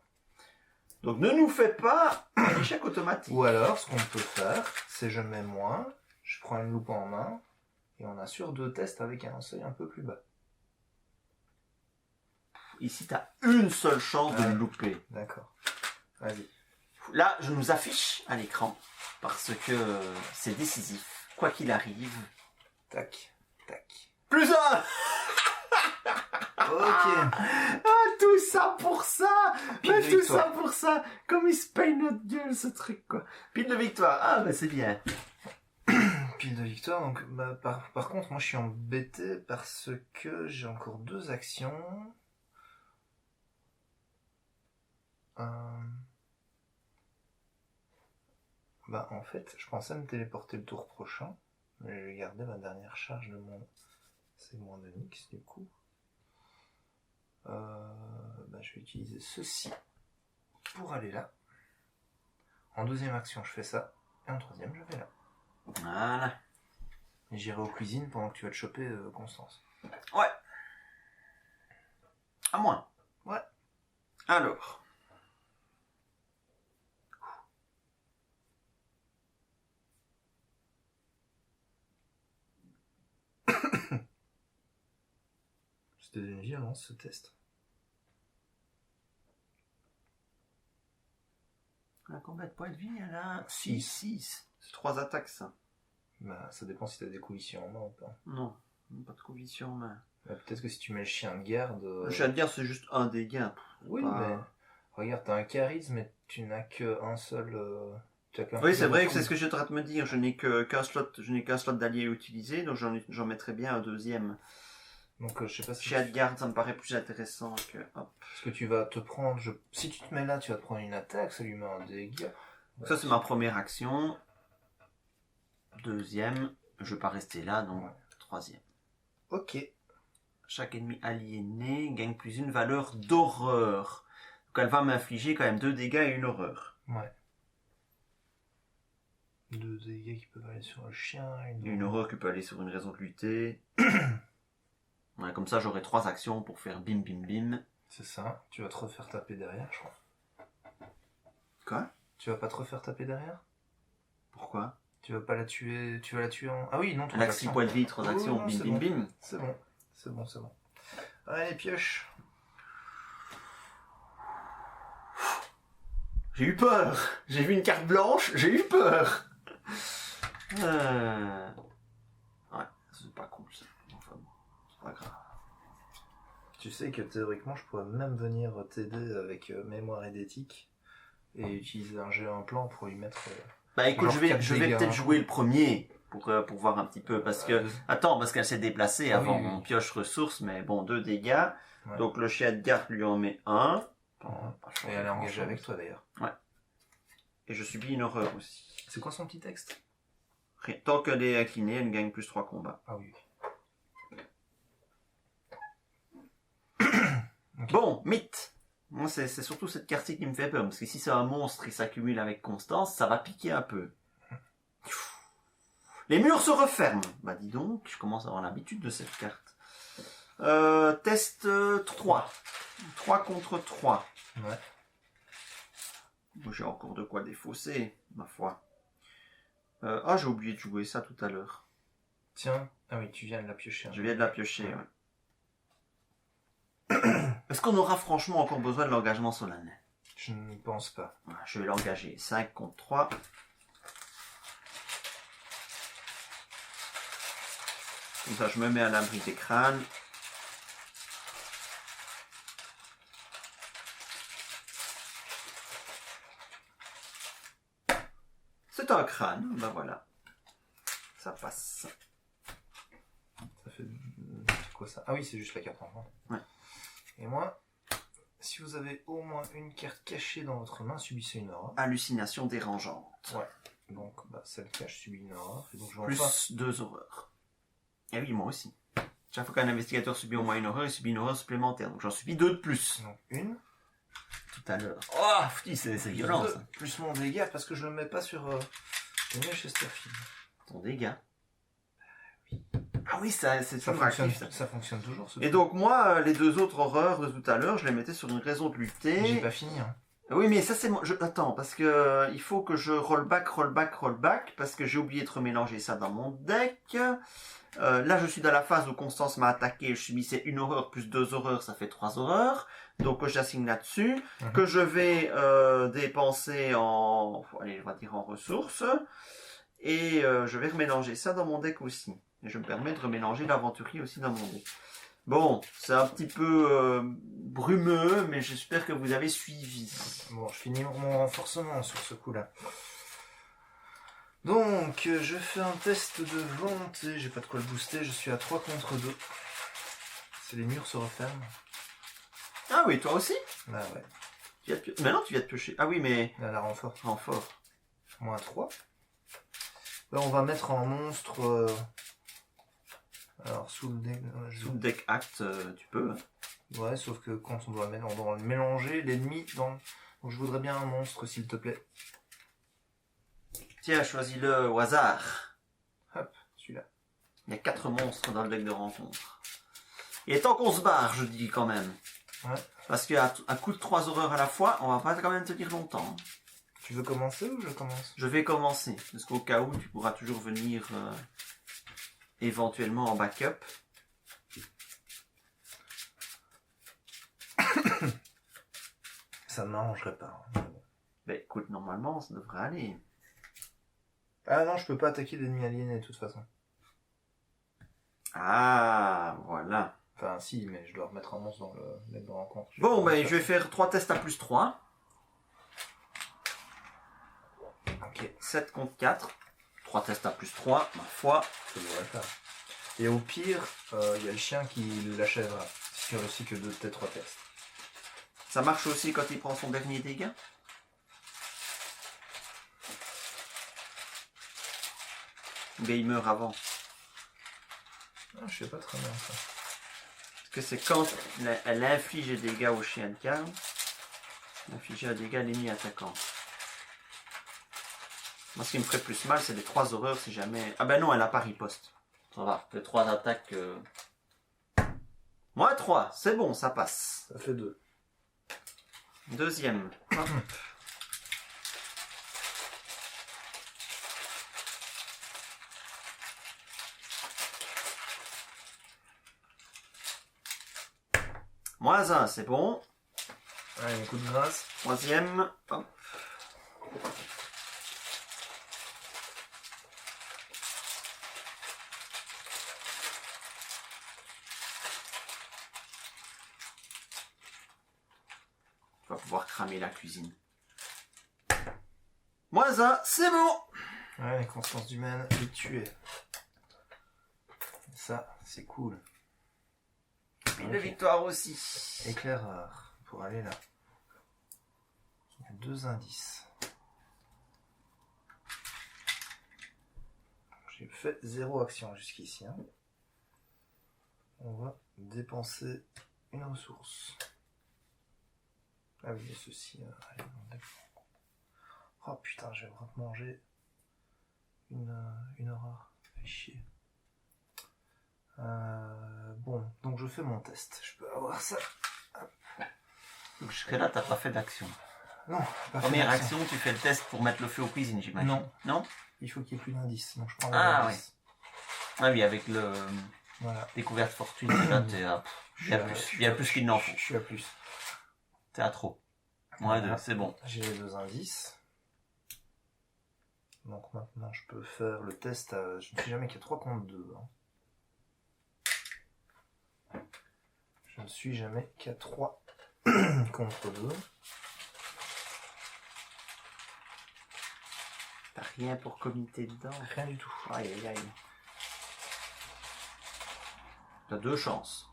Speaker 1: Donc ne nous fais pas un échec automatique.
Speaker 2: Ou alors, ce qu'on peut faire, c'est je mets moins, je prends une loupe en main, et on assure 2 tests avec un seuil un peu plus bas.
Speaker 1: Ici, tu as une seule chance de le louper.
Speaker 2: D'accord. Vas-y.
Speaker 1: Là, je nous affiche à l'écran parce que c'est décisif. Quoi qu'il arrive.
Speaker 2: Tac, tac.
Speaker 1: Plus 1.
Speaker 2: Ok.
Speaker 1: Ah, tout ça pour ça.
Speaker 2: Pile
Speaker 1: Mais
Speaker 2: de
Speaker 1: tout
Speaker 2: victoire.
Speaker 1: ça pour ça. Comme il se paye notre gueule, ce truc, quoi. Pile de victoire. Ah, ben c'est bien.
Speaker 2: Pile de victoire, donc bah, par contre, moi je suis embêté parce que j'ai encore 2 actions. Bah en fait, je pensais me téléporter le tour prochain, mais je vais garder ma dernière charge de mon segment de Nyx du coup. Bah, je vais utiliser ceci pour aller là. En deuxième action, je fais ça, et en troisième, je vais là.
Speaker 1: Voilà.
Speaker 2: Et j'irai aux cuisines pendant que tu vas te choper Constance.
Speaker 1: Ouais. À moins.
Speaker 2: Ouais.
Speaker 1: Alors.
Speaker 2: C'était une violence ce test.
Speaker 1: La combat de poids de vie, elle a
Speaker 2: 6.
Speaker 1: 6. C'est 3 attaques, ça.
Speaker 2: Bah, ça dépend si t'as des coalitions en main ou pas.
Speaker 1: Non, pas de coalition, mais...
Speaker 2: Bah, peut-être que si tu mets le chien de garde...
Speaker 1: Le chien de guerre, c'est juste un dégât.
Speaker 2: Oui,
Speaker 1: pas-
Speaker 2: mais... Regarde, t'as un charisme, mais tu n'as qu'un seul... tu as qu'un
Speaker 1: Oui, c'est
Speaker 2: seul
Speaker 1: vrai que
Speaker 2: coup.
Speaker 1: c'est ce que j'étais en train de me dire. Je n'ai qu'un slot d'allié utilisé, donc j'en mettrais bien un deuxième.
Speaker 2: Donc je sais pas si...
Speaker 1: Chien de garde, ça me paraît plus intéressant que... Hop.
Speaker 2: Parce que tu vas te prendre... Si tu te mets là, tu vas te prendre une attaque, ça lui met un dégât.
Speaker 1: Donc ça, c'est ma première action. Deuxième, je vais pas rester là, donc
Speaker 2: Ouais.
Speaker 1: troisième.
Speaker 2: Ok.
Speaker 1: Chaque ennemi aliéné gagne plus une valeur d'horreur. Donc elle va m'infliger quand même 2 dégâts et une horreur.
Speaker 2: Ouais. 2 dégâts qui peuvent aller sur le chien.
Speaker 1: Et une horreur qui peut aller sur une raison de lutter. Ouais, comme ça, j'aurai 3 actions pour faire bim bim bim.
Speaker 2: C'est ça. Tu vas te refaire taper derrière, je crois.
Speaker 1: Quoi?
Speaker 2: Tu vas pas te refaire taper derrière?
Speaker 1: Pourquoi?
Speaker 2: Tu vas pas la tuer... Tu vas la tuer en... Ah oui, non, 3
Speaker 1: Elle a 6 points de vie, 3 actions,
Speaker 2: non,
Speaker 1: bim
Speaker 2: c'est
Speaker 1: bim
Speaker 2: bon.
Speaker 1: bim.
Speaker 2: C'est bon. C'est bon, c'est bon. Allez, pioche.
Speaker 1: J'ai eu peur. J'ai vu une carte blanche, j'ai eu peur. Ouais, c'est pas cool ça. Enfin bon, c'est pas grave.
Speaker 2: Tu sais que théoriquement, je pourrais même venir t'aider avec mémoire et d'éthique et utiliser un jeu, un plan pour lui mettre...
Speaker 1: Bah écoute,
Speaker 2: genre
Speaker 1: je vais
Speaker 2: 4 dégâts,
Speaker 1: peut-être
Speaker 2: hein.
Speaker 1: jouer le premier pour voir un petit peu. Parce que... Attends, parce qu'elle s'est déplacée
Speaker 2: Ah
Speaker 1: avant
Speaker 2: oui, oui.
Speaker 1: mon pioche ressources, mais bon, 2 dégâts.
Speaker 2: Ouais.
Speaker 1: Donc le chien de garde lui en met 1.
Speaker 2: Et elle est engagée avec toi d'ailleurs.
Speaker 1: Et je subis une horreur aussi.
Speaker 2: C'est quoi son petit texte?
Speaker 1: Rien. Tant qu'elle est inclinée, elle gagne plus 3 combats.
Speaker 2: Ah oui.
Speaker 1: Bon, mythe. Moi, c'est surtout cette carte-ci qui me fait peur. Parce que si c'est un monstre qui s'accumule avec Constance, ça va piquer un peu. Les murs se referment. Bah dis donc, je commence à avoir l'habitude de cette carte. Test 3. 3 contre 3.
Speaker 2: Ouais.
Speaker 1: J'ai encore de quoi défausser, ma foi. Ah, j'ai oublié de jouer ça tout à l'heure.
Speaker 2: Tiens. Ah oui, tu viens de la piocher.
Speaker 1: Je viens de la piocher, ouais. Est-ce qu'on aura franchement encore besoin de l'engagement solennel?
Speaker 2: Je ne pense pas.
Speaker 1: Voilà, je vais l'engager. 5 contre 3. Comme ça, je me mets à l'abri des crânes. C'est un crâne, ben voilà. Ça passe.
Speaker 2: Ça fait... C'est quoi ça? Ah oui, c'est juste la carte enfant.
Speaker 1: Ouais.
Speaker 2: Et moi, si vous avez au moins une carte cachée dans votre main, subissez une aura.
Speaker 1: Hallucination dérangeante.
Speaker 2: Ouais. Donc, celle cache subit une aura. Et donc, je vais
Speaker 1: Plus
Speaker 2: enfin...
Speaker 1: 2 horreurs. Et oui, moi aussi. Chaque fois qu'un investigateur subit au moins une horreur, il subit une horreur supplémentaire. Donc j'en subis 2 de plus.
Speaker 2: Donc, une.
Speaker 1: Tout à l'heure. Oh, c'est violent ça.
Speaker 2: Plus mon dégât, parce que je le mets pas sur... Je le mets Chesterfield.
Speaker 1: Ton dégât. Ah oui, c'est
Speaker 2: Ça
Speaker 1: fractif,
Speaker 2: fonctionne, ça fonctionne toujours.
Speaker 1: Et donc moi, les 2 autres horreurs de tout à l'heure, je les mettais sur une raison de lutter.
Speaker 2: J'ai pas fini. Hein.
Speaker 1: Oui, mais ça c'est moi. Attends, parce que il faut que je roll back, parce que j'ai oublié de remélanger ça dans mon deck. Là, je suis dans la phase où Constance m'a attaqué. Je subissais une horreur plus 2 horreurs, ça fait 3 horreurs. Donc j'assigne là-dessus, que je vais dépenser en, allez, on va dire en ressources. Et je vais remélanger ça dans mon deck aussi. Et je me permets de remélanger l'aventurier aussi dans mon deck. Bon, c'est un petit peu brumeux, mais j'espère que vous avez suivi.
Speaker 2: Bon, je finis mon renforcement sur ce coup-là. Donc, je fais un test de vente et j'ai pas de quoi le booster, je suis à 3 contre 2. C'est les murs se referment.
Speaker 1: Ah oui, toi aussi?
Speaker 2: Bah ouais.
Speaker 1: Mais non, tu viens de piocher. Ah oui, mais...
Speaker 2: Là, la renfort.
Speaker 1: Renfort.
Speaker 2: Moins 3. Là, on va mettre en monstre... Alors, sous le deck...
Speaker 1: Sous le deck act, tu peux. Hein.
Speaker 2: Ouais, sauf que quand on doit mélanger l'ennemi dans... Donc je voudrais bien un monstre, s'il te plaît.
Speaker 1: Tiens, choisis-le au hasard.
Speaker 2: Hop, celui-là.
Speaker 1: Il y a 4 monstres dans le deck de rencontre. Et tant qu'on se barre, je dis quand même.
Speaker 2: Ouais.
Speaker 1: Parce qu'à coup de 3 horreurs à la fois, on va pas quand même tenir longtemps.
Speaker 2: Tu veux commencer ou je commence?
Speaker 1: Je vais commencer. Parce qu'au cas où, tu pourras toujours venir éventuellement en backup.
Speaker 2: Ça ne m'arrangerait pas.
Speaker 1: Ben écoute, normalement, ça devrait aller.
Speaker 2: Ah non, je peux pas attaquer l'ennemi aliéné de toute façon.
Speaker 1: Ah, voilà.
Speaker 2: Enfin, si, mais je dois remettre un monstre dans le deck de rencontre.
Speaker 1: Bon, ben je vais faire 3 tests à plus 3.
Speaker 2: Ok.
Speaker 1: 7 contre 4. 3 tests à plus 3, ma foi.
Speaker 2: Ça devrait faire. Et au pire, il y a le chien qui l'achèvera. Si tu réussis que 2 de tes 3 tests.
Speaker 1: Ça marche aussi quand il prend son dernier dégât? Ou bien il meurt avant?
Speaker 2: Ah, je sais pas très bien ça.
Speaker 1: Parce que c'est quand elle inflige des dégâts au chien de garde. Infliger un dégât à l'ennemi attaquant. Moi, ce qui me ferait plus mal, c'est les 3 horreurs si jamais... Ah ben non, elle a pas riposte. Ça va, les 3 attaques... Moins 3, c'est bon, ça passe.
Speaker 2: Ça fait 2.
Speaker 1: Deuxième. Hop. Moins 1, c'est bon.
Speaker 2: Allez, un coup de grâce.
Speaker 1: Troisième. Hop. On va pouvoir cramer la cuisine. Moins 1, c'est bon.
Speaker 2: Ouais, Constance Dumaine est tuée. Ça, c'est cool.
Speaker 1: Une victoire aussi.
Speaker 2: Éclaireur, pour aller là. Il y a 2 indices. J'ai fait 0 action jusqu'ici. Hein. On va dépenser une ressource. Ah oui, il y a ceci. Allez, oh putain, je vais manger une horreur. Fait chier. Bon, donc je fais mon test. Je peux avoir ça.
Speaker 1: Donc jusque-là, t'as pas fait d'action.
Speaker 2: Non, pas
Speaker 1: Première
Speaker 2: fait
Speaker 1: action, tu fais le test pour mettre le feu aux cuisines, j'imagine.
Speaker 2: Non.
Speaker 1: Non?
Speaker 2: Il faut qu'il y ait plus d'indices. Donc je prends
Speaker 1: Ah
Speaker 2: l'indice.
Speaker 1: Ah oui, avec le...
Speaker 2: Voilà.
Speaker 1: Découverte fortune, là, t'es à... bien plus qu'il n'en faut.
Speaker 2: Je suis à plus.
Speaker 1: T'es à trop. Moins
Speaker 2: Voilà.
Speaker 1: 2, c'est bon.
Speaker 2: J'ai les 2 indices. Donc maintenant, je peux faire le test. Je ne suis jamais qu'à 3 contre 2. Je ne suis jamais qu'à 3 contre 2.
Speaker 1: T'as rien pour comiter dedans.
Speaker 2: Rien du tout.
Speaker 1: Aïe aïe aïe. T'as 2 chances.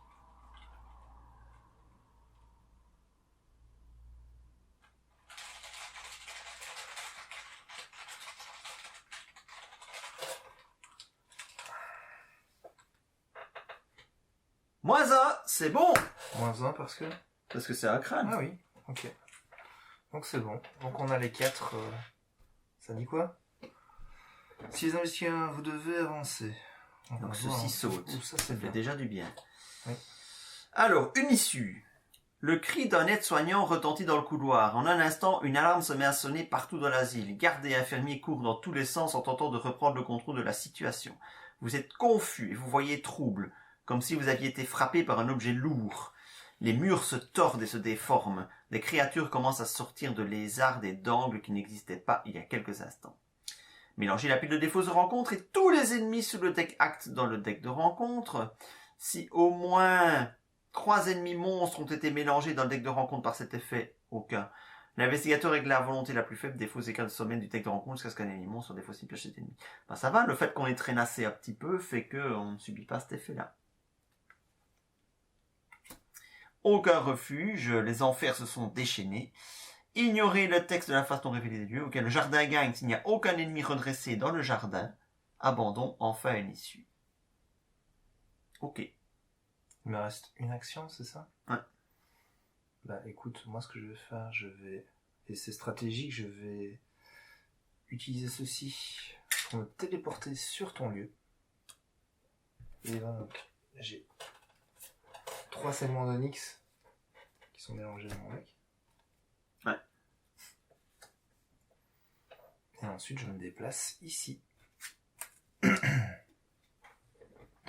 Speaker 1: Moins 1, c'est bon.
Speaker 2: Moins 1 parce que...
Speaker 1: Parce que c'est un crâne.
Speaker 2: Ah oui, ok. Donc c'est bon. Donc on a les 4... Ça dit quoi? Si les investigateurs, vous devez avancer.
Speaker 1: Donc ceci saute.
Speaker 2: Ça c'est
Speaker 1: Ça fait
Speaker 2: bien.
Speaker 1: déjà du bien.
Speaker 2: Oui.
Speaker 1: Alors, une issue. Le cri d'un aide-soignant retentit dans le couloir. En un instant, une alarme se met à sonner partout dans l'asile. Gardes et infirmiers courent dans tous les sens en tentant de reprendre le contrôle de la situation. Vous êtes confus et vous voyez trouble, comme si vous aviez été frappé par un objet lourd. Les murs se tordent et se déforment. Des créatures commencent à sortir de lézards et d'angles qui n'existaient pas il y a quelques instants. Mélangez la pile de défauts de rencontre et tous les ennemis sous le deck acte dans le deck de rencontre. Si au moins 3 ennemis monstres ont été mélangés dans le deck de rencontre par cet effet, aucun. L'investigateur règle la volonté la plus faible des faux écarts de sommet du deck de rencontre jusqu'à ce qu'un ennemi monstre des fausses pioche cet ennemi. Ben ça va, le fait qu'on ait traînassé un petit peu fait qu'on ne subit pas cet effet-là. Aucun refuge, les enfers se sont déchaînés. Ignorez le texte de la façon révélée des lieux, auquel le jardin gagne s'il n'y a aucun ennemi redressé dans le jardin. Abandon enfin une issue. Ok.
Speaker 2: Il me reste une action, c'est ça?
Speaker 1: Ouais.
Speaker 2: Bah écoute, moi ce que je vais faire, et c'est stratégique, je vais utiliser ceci pour me téléporter sur ton lieu. Et donc, j'ai 3 segments d'onyx qui sont mélangés dans mon deck.
Speaker 1: Ouais.
Speaker 2: Et ensuite, je me déplace ici. Tant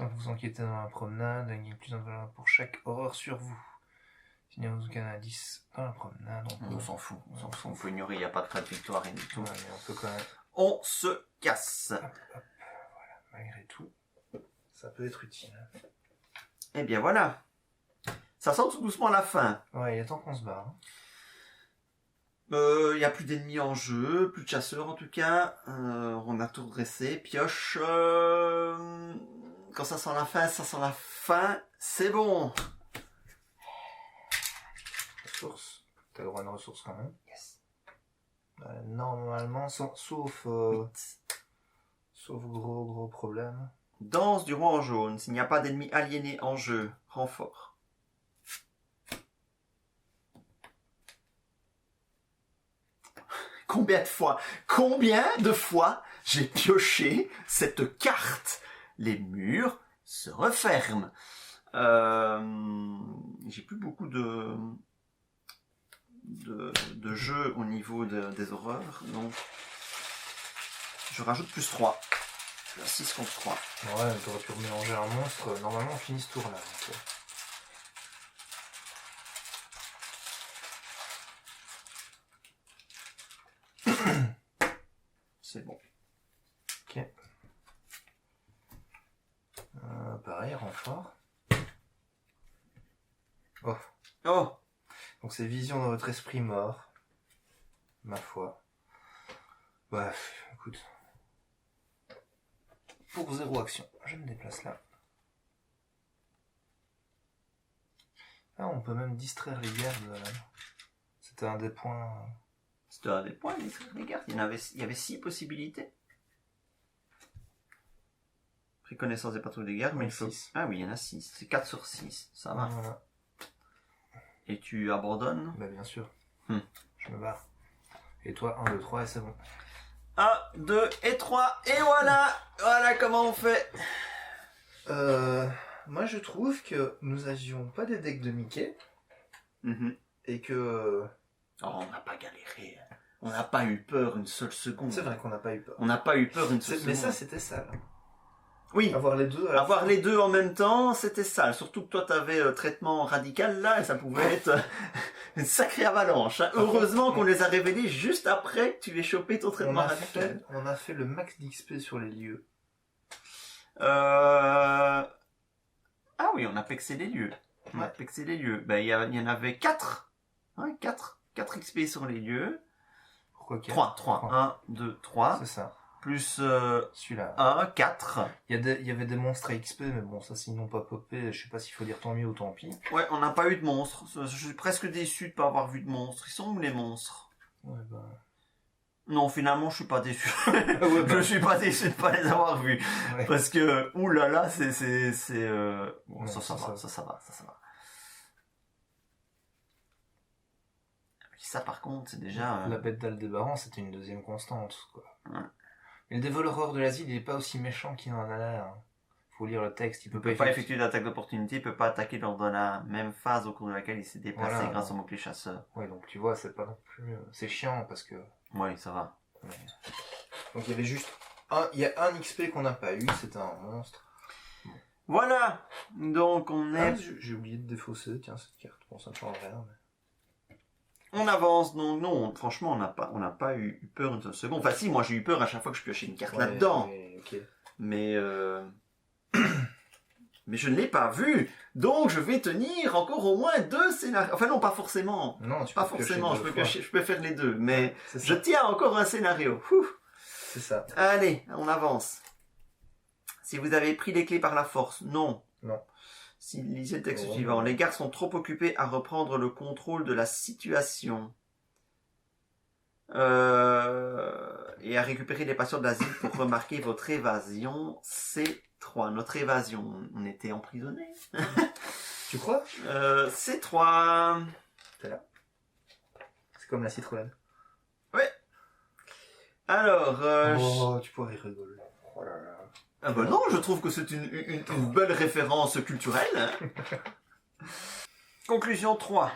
Speaker 2: que vous enquêtez dans la promenade, gagnez plus en valeur pour chaque horreur sur vous. S'il n'y a aucun indice dans la promenade,
Speaker 1: On s'en fout, on peut ignorer, il n'y a pas de trait de victoire et du tout.
Speaker 2: Ouais, mais on peut quand même...
Speaker 1: On se casse.
Speaker 2: Hop, hop, voilà, malgré tout, ça peut être utile.
Speaker 1: Eh bien voilà. Ça sent tout doucement à la fin.
Speaker 2: Ouais, il est temps qu'on se barre.
Speaker 1: Il n'y a plus d'ennemis en jeu, plus de chasseurs en tout cas. On a tout redressé. Pioche. Quand ça sent la fin, ça sent la fin. C'est bon.
Speaker 2: Ressources. T'as le droit à une ressource quand même. Yes. Normalement, sauf gros problème.
Speaker 1: Danse du roi en jaune. S'il n'y a pas d'ennemis aliénés en jeu, renfort. Combien de fois j'ai pioché cette carte? Les murs se referment. J'ai plus beaucoup de jeux au niveau des horreurs, donc je rajoute plus 3. Je suis à 6 contre 3.
Speaker 2: Ouais, t'aurais pu remélanger un monstre. Normalement, on finit ce tour-là. Donc...
Speaker 1: C'est bon.
Speaker 2: Ok. Pareil, renfort. Oh.
Speaker 1: Oh.
Speaker 2: Donc c'est vision de votre esprit mort. Ma foi. Ouais, écoute. Pour 0 action, je me déplace là. Ah, on peut même distraire les gardes. C'était un des points...
Speaker 1: C'était un des points, les gardes. Il y avait 6 possibilités. Pris connaissance des patrouilles des gardes, mais il faut...
Speaker 2: 6.
Speaker 1: Ah oui, il y en a 6. C'est 4 sur 6. Ça va.
Speaker 2: Voilà.
Speaker 1: Et tu abandonnes?
Speaker 2: Bah bien sûr. Je me barre. Et toi, 1, 2, 3 et c'est bon.
Speaker 1: 1, 2 et 3. Et voilà. Voilà comment on fait.
Speaker 2: Moi je trouve que nous avions pas des decks de Mickey. Et que...
Speaker 1: Oh, on n'a pas galéré. On n'a pas eu peur une seule seconde.
Speaker 2: C'est vrai qu'on n'a pas eu peur.
Speaker 1: On n'a pas eu peur une seule seconde.
Speaker 2: Mais ça, c'était ça, là.
Speaker 1: Oui.
Speaker 2: Avoir les deux.
Speaker 1: Avoir les deux en même temps, c'était ça. Surtout que toi, t'avais traitement radical là, et ça pouvait être une sacrée avalanche. Hein. Heureusement qu'on les a révélés juste après que tu aies chopé ton traitement radical.
Speaker 2: On a fait le max d'XP sur les lieux.
Speaker 1: Ah oui, on a pexé les lieux. On a pexé les lieux. Ben, il y en avait 4. Hein, 4 XP sur les lieux.
Speaker 2: Pourquoi
Speaker 1: 3. 1, 2, 3.
Speaker 2: C'est ça.
Speaker 1: Plus
Speaker 2: celui-là.
Speaker 1: 1, 4.
Speaker 2: Il y avait des monstres à XP, mais bon, ça, s'ils n'ont pas popé, je sais pas s'il faut dire tant mieux ou tant pis.
Speaker 1: Ouais, on n'a pas eu de monstres. Je suis presque déçu de pas avoir vu de monstres. Ils sont où les monstres?
Speaker 2: Ouais, bah...
Speaker 1: Non, finalement, je suis pas déçu.
Speaker 2: Ouais, bah...
Speaker 1: Je suis pas déçu de pas les avoir vus.
Speaker 2: Ouais.
Speaker 1: Parce que, oulala, c'est, bon,
Speaker 2: Non,
Speaker 1: ça va. Ça, par contre, c'est déjà...
Speaker 2: La bête d'Aldébaran, c'était une deuxième constante, quoi.
Speaker 1: Ouais.
Speaker 2: Mais le dévoreur de l'asile, il est pas aussi méchant qu'il en a l'air. Faut lire le texte,
Speaker 1: Il peut pas effectuer d'attaque d'opportunité, il peut pas attaquer lors de la même phase au cours de laquelle il s'est déplacé
Speaker 2: voilà,
Speaker 1: grâce au mot-clé chasseur.
Speaker 2: Ouais, donc tu vois, c'est pas non plus... C'est chiant, parce que...
Speaker 1: Oui, ça va.
Speaker 2: Ouais. Donc il y avait juste... Il y a un XP qu'on n'a pas eu, c'était un monstre.
Speaker 1: Bon. Voilà. Donc on est...
Speaker 2: J'ai oublié de défausser, tiens, cette carte. Bon, ça ne change rien, mais...
Speaker 1: On avance, donc non, franchement, on n'a pas eu peur une seule seconde. Enfin si, moi j'ai eu peur à chaque fois que je piochais une carte là-dedans.
Speaker 2: Okay.
Speaker 1: Mais je ne l'ai pas vu. Donc je vais tenir encore au moins 2 scénarios. Enfin non, pas forcément.
Speaker 2: Non, tu
Speaker 1: pas
Speaker 2: peux
Speaker 1: forcément, je peux faire les deux. Mais
Speaker 2: ouais,
Speaker 1: je tiens encore un scénario.
Speaker 2: C'est ça.
Speaker 1: Allez, on avance. Si vous avez pris les clés par la force, non.
Speaker 2: Non.
Speaker 1: Si, lisez le texte suivant. Les gardes sont trop occupés à reprendre le contrôle de la situation. Et à récupérer les patients de l'asile pour remarquer votre évasion. C3. Notre évasion. On était emprisonnés.
Speaker 2: Tu crois
Speaker 1: C3.
Speaker 2: C'est là. C'est comme la Citroën.
Speaker 1: Ouais. Alors...
Speaker 2: tu pourrais rigoler. Oh là là.
Speaker 1: Ah ben non, je trouve que c'est une belle référence culturelle. Conclusion 3.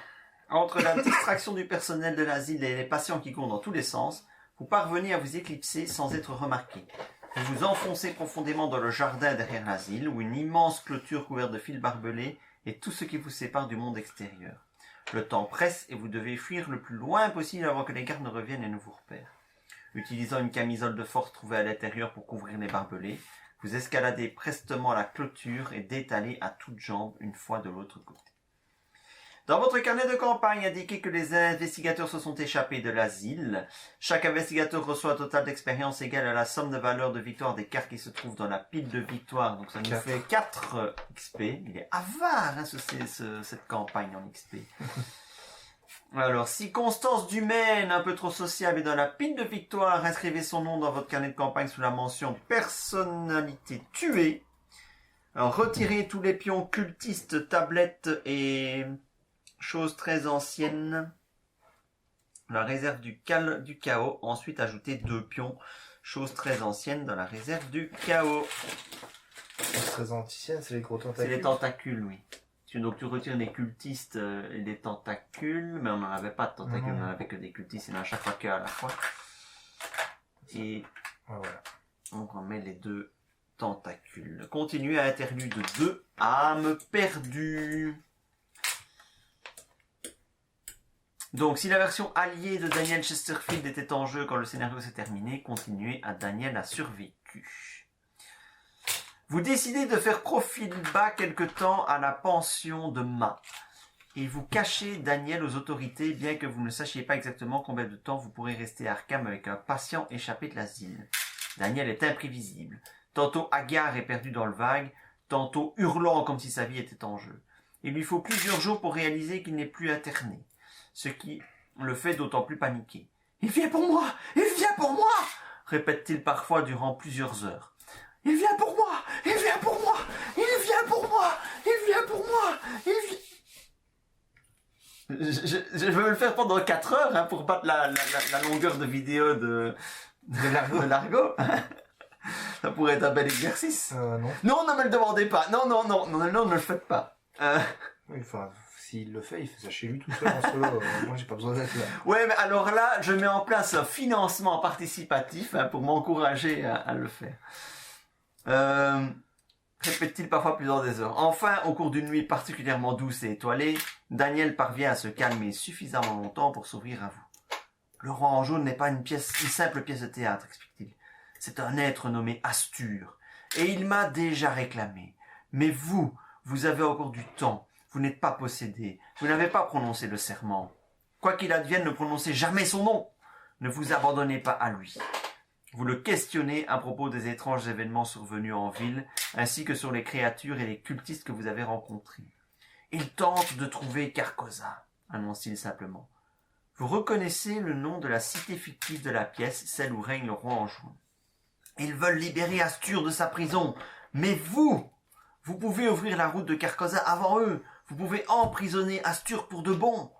Speaker 1: Entre la distraction du personnel de l'asile et les patients qui courent dans tous les sens, vous parvenez à vous éclipser sans être remarqué. Vous vous enfoncez profondément dans le jardin derrière l'asile, où une immense clôture couverte de fils barbelés est tout ce qui vous sépare du monde extérieur. Le temps presse et vous devez fuir le plus loin possible avant que les gardes ne reviennent et ne vous repèrent. Utilisant une camisole de force trouvée à l'intérieur pour couvrir les barbelés, vous escaladez prestement la clôture et détalez à toutes jambes une fois de l'autre côté. Dans votre carnet de campagne, indiquez que les investigateurs se sont échappés de l'asile. Chaque investigateur reçoit un total d'expérience égal à la somme de valeur de victoire des cartes qui se trouvent dans la pile de victoire. Donc ça nous fait 4 XP. Il est avare, hein, cette campagne en XP. Alors, si Constance Dumaine, un peu trop sociable, est dans la pile de victoire, inscrivez son nom dans votre carnet de campagne sous la mention personnalité tuée. Alors, retirez tous les pions cultistes, tablettes et choses très anciennes. La réserve du chaos. Ensuite, ajoutez 2 pions, choses très anciennes dans la réserve du chaos.
Speaker 2: Choses très anciennes, c'est les gros tentacules.
Speaker 1: C'est les tentacules, oui. Donc tu retires les cultistes et les tentacules, mais on n'en avait pas de tentacules, on n'en avait que des cultistes, il y en a à chaque fois qu'à la fois. Et
Speaker 2: voilà.
Speaker 1: on remet les 2 tentacules. Continuez à interlude 2, âme perdue. Donc si la version alliée de Daniel Chesterfield était en jeu quand le scénario s'est terminé, continuez à Daniel a survécu. Vous décidez de faire profil bas quelque temps à la pension de Ma. Et vous cachez Daniel aux autorités, bien que vous ne sachiez pas exactement combien de temps vous pourrez rester à Arkham avec un patient échappé de l'asile. Daniel est imprévisible. Tantôt hagard et perdu dans le vague, tantôt hurlant comme si sa vie était en jeu. Il lui faut plusieurs jours pour réaliser qu'il n'est plus interné. Ce qui le fait d'autant plus paniquer. « Il vient pour moi! Il vient pour moi !» répète-t-il parfois durant plusieurs heures. Il vient pour moi! Il vient pour moi! Il vient pour moi! Il vient pour moi! Il vient... Je veux le faire pendant 4 heures, hein, pour battre la longueur de vidéo de Largo. Ça pourrait être un bel exercice.
Speaker 2: Non.
Speaker 1: Non, ne me le demandez pas. Non, ne le faites pas.
Speaker 2: Oui, enfin, s'il le fait, il fait ça chez lui tout seul en solo. Moi, j'ai pas besoin d'être là.
Speaker 1: Ouais, mais alors là, je mets en place un financement participatif, hein, pour m'encourager à le faire. répète-t-il parfois plusieurs des heures. Enfin, au cours d'une nuit particulièrement douce et étoilée, Daniel parvient à se calmer suffisamment longtemps pour s'ouvrir à vous. Le roi en jaune n'est pas une simple pièce de théâtre, explique-t-il. C'est un être nommé Astur, et il m'a déjà réclamé. Mais vous avez encore du temps, vous n'êtes pas possédé, vous n'avez pas prononcé le serment. Quoi qu'il advienne, ne prononcez jamais son nom. Ne vous abandonnez pas à lui. Vous le questionnez à propos des étranges événements survenus en ville, ainsi que sur les créatures et les cultistes que vous avez rencontrés. Il tente de trouver Carcosa, annonce-t-il simplement. Vous reconnaissez le nom de la cité fictive de la pièce, celle où règne le roi en jaune. Ils veulent libérer Astur de sa prison, mais vous pouvez ouvrir la route de Carcosa avant eux. Vous pouvez emprisonner Astur pour de bon.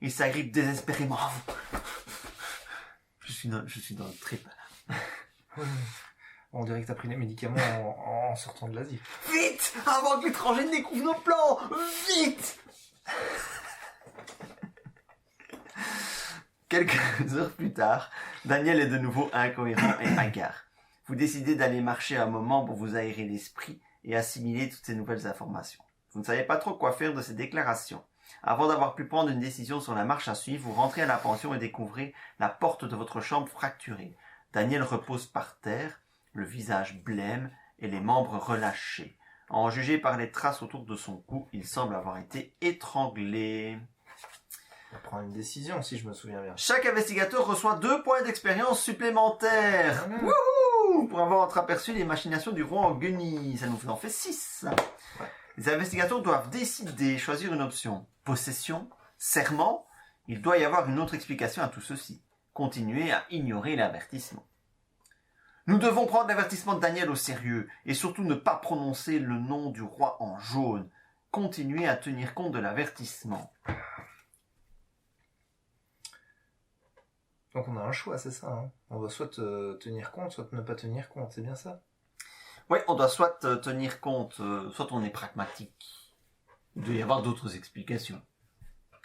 Speaker 1: Il s'agrippe désespérément. Je suis dans le trip.
Speaker 2: On dirait que t'as pris les médicaments en sortant de l'Asie.
Speaker 1: Vite, avant que l'étranger ne découvre nos plans. Vite. Quelques heures plus tard, Daniel est de nouveau incohérent et hagard. Vous décidez d'aller marcher un moment pour vous aérer l'esprit et assimiler toutes ces nouvelles informations. Vous ne savez pas trop quoi faire de ces déclarations. Avant d'avoir pu prendre une décision sur la marche à suivre, vous rentrez à la pension et découvrez la porte de votre chambre fracturée. Daniel repose par terre, le visage blême et les membres relâchés. À en juger par les traces autour de son cou, il semble avoir été étranglé.
Speaker 2: On va prendre une décision, si je me souviens bien.
Speaker 1: Chaque investigateur reçoit 2 points d'expérience supplémentaires. Wouhou, pour avoir entreaperçu les machinations du roi en guenilles. Ça nous en fait 6. Ouais. Les investigateurs doivent décider, choisir une option. Possession, serment. Il doit y avoir une autre explication à tout ceci. Continuez à ignorer l'avertissement. Nous devons prendre l'avertissement de Daniel au sérieux et surtout ne pas prononcer le nom du roi en jaune. Continuez à tenir compte de l'avertissement.
Speaker 2: Donc on a un choix, c'est ça, hein. On doit soit tenir compte, soit ne pas tenir compte, c'est bien ça?
Speaker 1: Oui, on doit soit tenir compte, soit on est pragmatique. Il doit y avoir d'autres explications.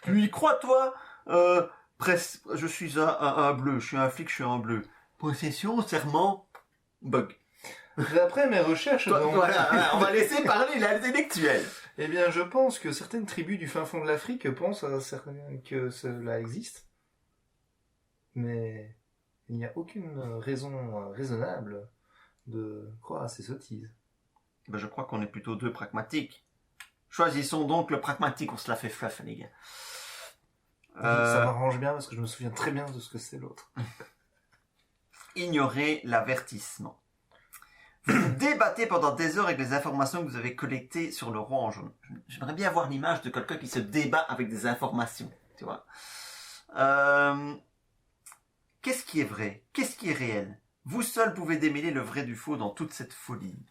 Speaker 1: Tu y crois, toi? Je suis un bleu, je suis un flic, je suis un bleu. Possession, serment, bug.
Speaker 2: D'après mes recherches...
Speaker 1: Voilà, on va laisser parler l'intellectuel.
Speaker 2: Eh bien, je pense que certaines tribus du fin fond de l'Afrique pensent que cela existe. Mais il n'y a aucune raison raisonnable de croire à ces sottises.
Speaker 1: Ben, je crois qu'on est plutôt 2 pragmatiques. Choisissons donc le pragmatique, on se la fait fluff, les gars.
Speaker 2: Ça m'arrange bien parce que je me souviens très bien de ce que c'est l'autre.
Speaker 1: Ignorez l'avertissement. Vous débattez pendant des heures avec les informations que vous avez collectées sur le roi en jaune. J'aimerais bien avoir l'image de quelqu'un qui se débat avec des informations, tu vois. Qu'est-ce qui est vrai? Qu'est-ce qui est réel? Vous seul pouvez démêler le vrai du faux dans toute cette folie.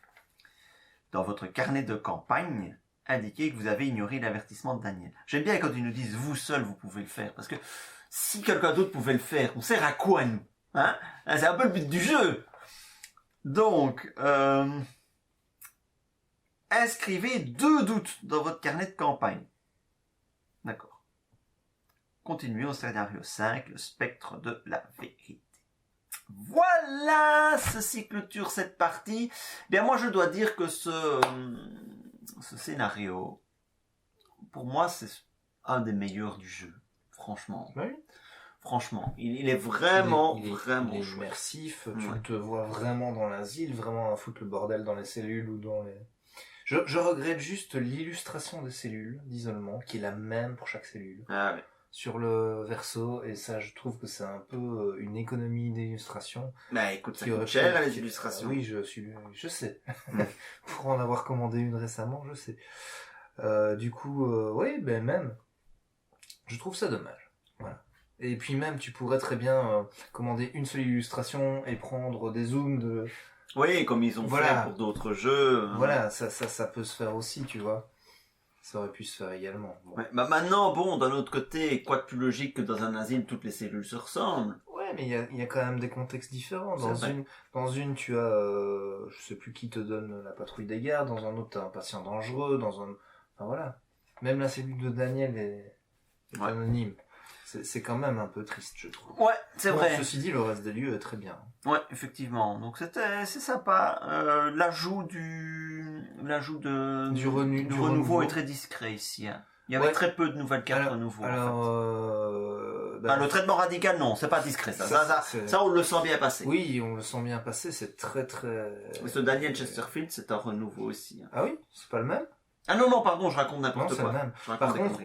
Speaker 1: Dans votre carnet de campagne, indiquez que vous avez ignoré l'avertissement de Daniel. J'aime bien quand ils nous disent « vous seul, vous pouvez le faire », parce que si quelqu'un d'autre pouvait le faire, on sert à quoi, nous, hein? C'est un peu le but du jeu. Donc, inscrivez 2 doutes dans votre carnet de campagne. D'accord. Continuez au scénario 5, le spectre de la vérité. Voilà, ceci clôture cette partie. Bien, moi, je dois dire que ce scénario, pour moi, c'est un des meilleurs du jeu. Franchement.
Speaker 2: Oui.
Speaker 1: Franchement, il est vraiment, vraiment
Speaker 2: chouette. Immersif, tu te vois vraiment dans l'asile, vraiment à foutre le bordel dans les cellules ou dans les... Je regrette juste l'illustration des cellules d'isolement, qui est la même pour chaque cellule.
Speaker 1: Ah ouais.
Speaker 2: Sur le verso, et ça, je trouve que c'est un peu une économie d'illustration.
Speaker 1: Bah écoute, ça coûte cher, les illustrations.
Speaker 2: Oui, je sais. Pour en avoir commandé une récemment, je sais. Du coup, oui, ben même, je trouve ça dommage. Voilà. Et puis même, tu pourrais très bien commander une seule illustration et prendre des zooms de...
Speaker 1: Oui, comme ils ont fait pour d'autres jeux.
Speaker 2: Voilà, ça peut se faire aussi, tu vois. Ça aurait pu se faire également. Bon.
Speaker 1: Ouais, bah maintenant, bon, d'un autre côté, quoi de plus logique que dans un asile, toutes les cellules se ressemblent.
Speaker 2: Ouais, mais il y a quand même des contextes différents. Dans une, tu as, je sais plus qui te donne la patrouille des gardes. Dans un autre, tu as un patient dangereux. Enfin voilà. Même la cellule de Daniel est anonyme. C'est quand même un peu triste, je trouve.
Speaker 1: Ouais, c'est vrai.
Speaker 2: Ceci dit, le reste des lieux est très bien.
Speaker 1: Ouais, effectivement. Donc c'est sympa. L'ajout l'ajout
Speaker 2: du
Speaker 1: renouveau est très discret ici. Hein. Il y avait très peu de nouvelles cartes renouveau.
Speaker 2: Alors,
Speaker 1: le traitement radical, non, c'est pas discret. Ça, on le sent bien passer.
Speaker 2: Oui, on le sent bien passer. C'est très très.
Speaker 1: Ce Daniel Chesterfield, c'est un renouveau aussi. Hein.
Speaker 2: Ah oui, c'est pas le même.
Speaker 1: Ah non, pardon, je raconte n'importe quoi.
Speaker 2: C'est le même. Par contre,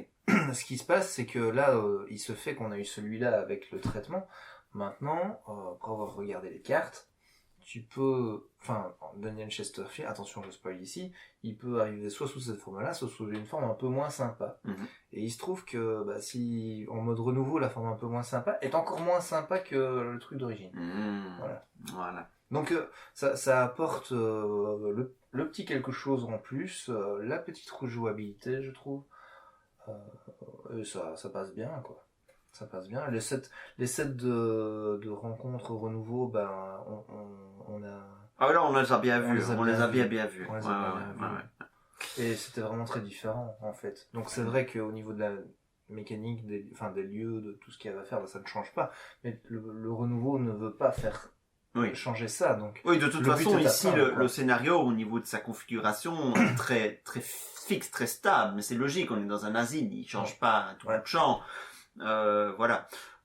Speaker 2: ce qui se passe, c'est que là, il se fait qu'on a eu celui-là avec le traitement. Maintenant, après avoir regardé les cartes, tu peux, Daniel Chesterfield, attention, je spoil ici, il peut arriver soit sous cette forme-là, soit sous une forme un peu moins sympa. Et il se trouve que, si, en mode renouveau, la forme un peu moins sympa est encore moins sympa que le truc d'origine. Voilà. Donc, ça apporte, le petit quelque chose en plus, la petite rejouabilité, je trouve. Et ça passe bien, quoi. Ça passe bien. Les sets de rencontres renouveau, on a...
Speaker 1: Ah là, on les a bien vus. On les a bien vus.
Speaker 2: Et c'était vraiment très différent, en fait. Donc c'est vrai qu'au niveau de la mécanique, des lieux, de tout ce qu'il y a à faire, ça ne change pas. Mais le renouveau ne veut pas faire changer ça. Donc,
Speaker 1: oui, de toute façon, ici, le scénario, au niveau de sa configuration, est très, très fixe, très stable. Mais c'est logique, on est dans un asile, il ne change pas tout le champ.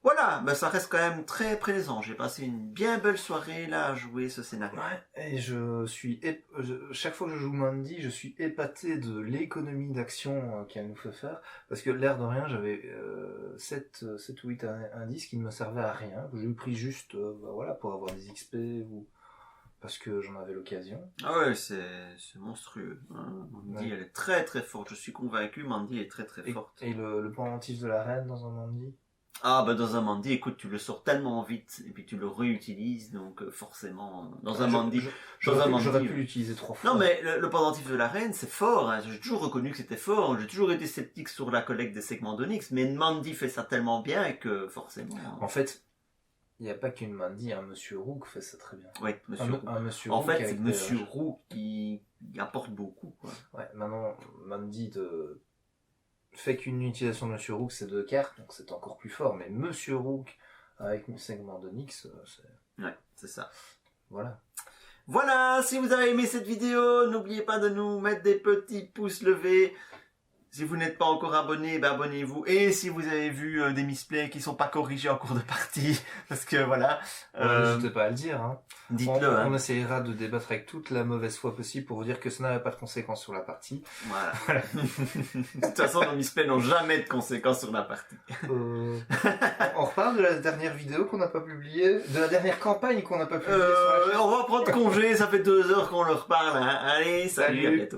Speaker 1: Voilà, ça reste quand même très plaisant. J'ai passé une bien belle soirée là à jouer ce scénario.
Speaker 2: Et chaque fois que je joue Mandy, je suis épaté de l'économie d'action qu'elle nous fait faire. Parce que l'air de rien, j'avais 7 ou 8 indices qui ne me servaient à rien. Que j'ai pris juste pour avoir des XP ou parce que j'en avais l'occasion. Ah
Speaker 1: ouais, c'est monstrueux. Mandy, elle est très très forte. Je suis convaincu, Mandy est très très forte.
Speaker 2: Et le pendentif de la reine dans un Mandy?
Speaker 1: Ah dans un Mandy, écoute, tu le sors tellement vite et puis tu le réutilises, donc forcément dans un Mandy.
Speaker 2: J'aurais pu l'utiliser 3 fois.
Speaker 1: Non mais le pendentif de la reine, c'est fort. Hein. J'ai toujours reconnu que c'était fort. J'ai toujours été sceptique sur la collecte des segments d'Onyx, mais Mandy fait ça tellement bien que forcément.
Speaker 2: En fait, il n'y a pas qu'une Mandy, Monsieur Rook fait ça très bien.
Speaker 1: Oui, Monsieur Rook. En fait, c'est Monsieur Rook qui apporte beaucoup. Quoi.
Speaker 2: Ouais, maintenant, Mandy fait qu'une utilisation de Monsieur Rook, c'est 2 cartes, donc c'est encore plus fort. Mais Monsieur Rook, avec un segment d'Onyx, c'est...
Speaker 1: Ouais, c'est ça.
Speaker 2: Voilà,
Speaker 1: si vous avez aimé cette vidéo, n'oubliez pas de nous mettre des petits pouces levés. Si vous n'êtes pas encore abonné, abonnez-vous. Et si vous avez vu des misplays qui sont pas corrigés en cours de partie, parce que voilà...
Speaker 2: N'hésitez pas à le dire. Hein.
Speaker 1: Dites-le.
Speaker 2: On essaiera de débattre avec toute la mauvaise foi possible pour vous dire que ça n'avait pas de conséquences sur la partie.
Speaker 1: Voilà. De toute façon, nos misplays n'ont jamais de conséquences sur la partie.
Speaker 2: On reparle de la dernière vidéo qu'on n'a pas publiée, de la dernière campagne qu'on n'a pas publiée.
Speaker 1: On va prendre congé, ça fait 2 heures qu'on leur parle. Hein. Allez, salut, à bientôt.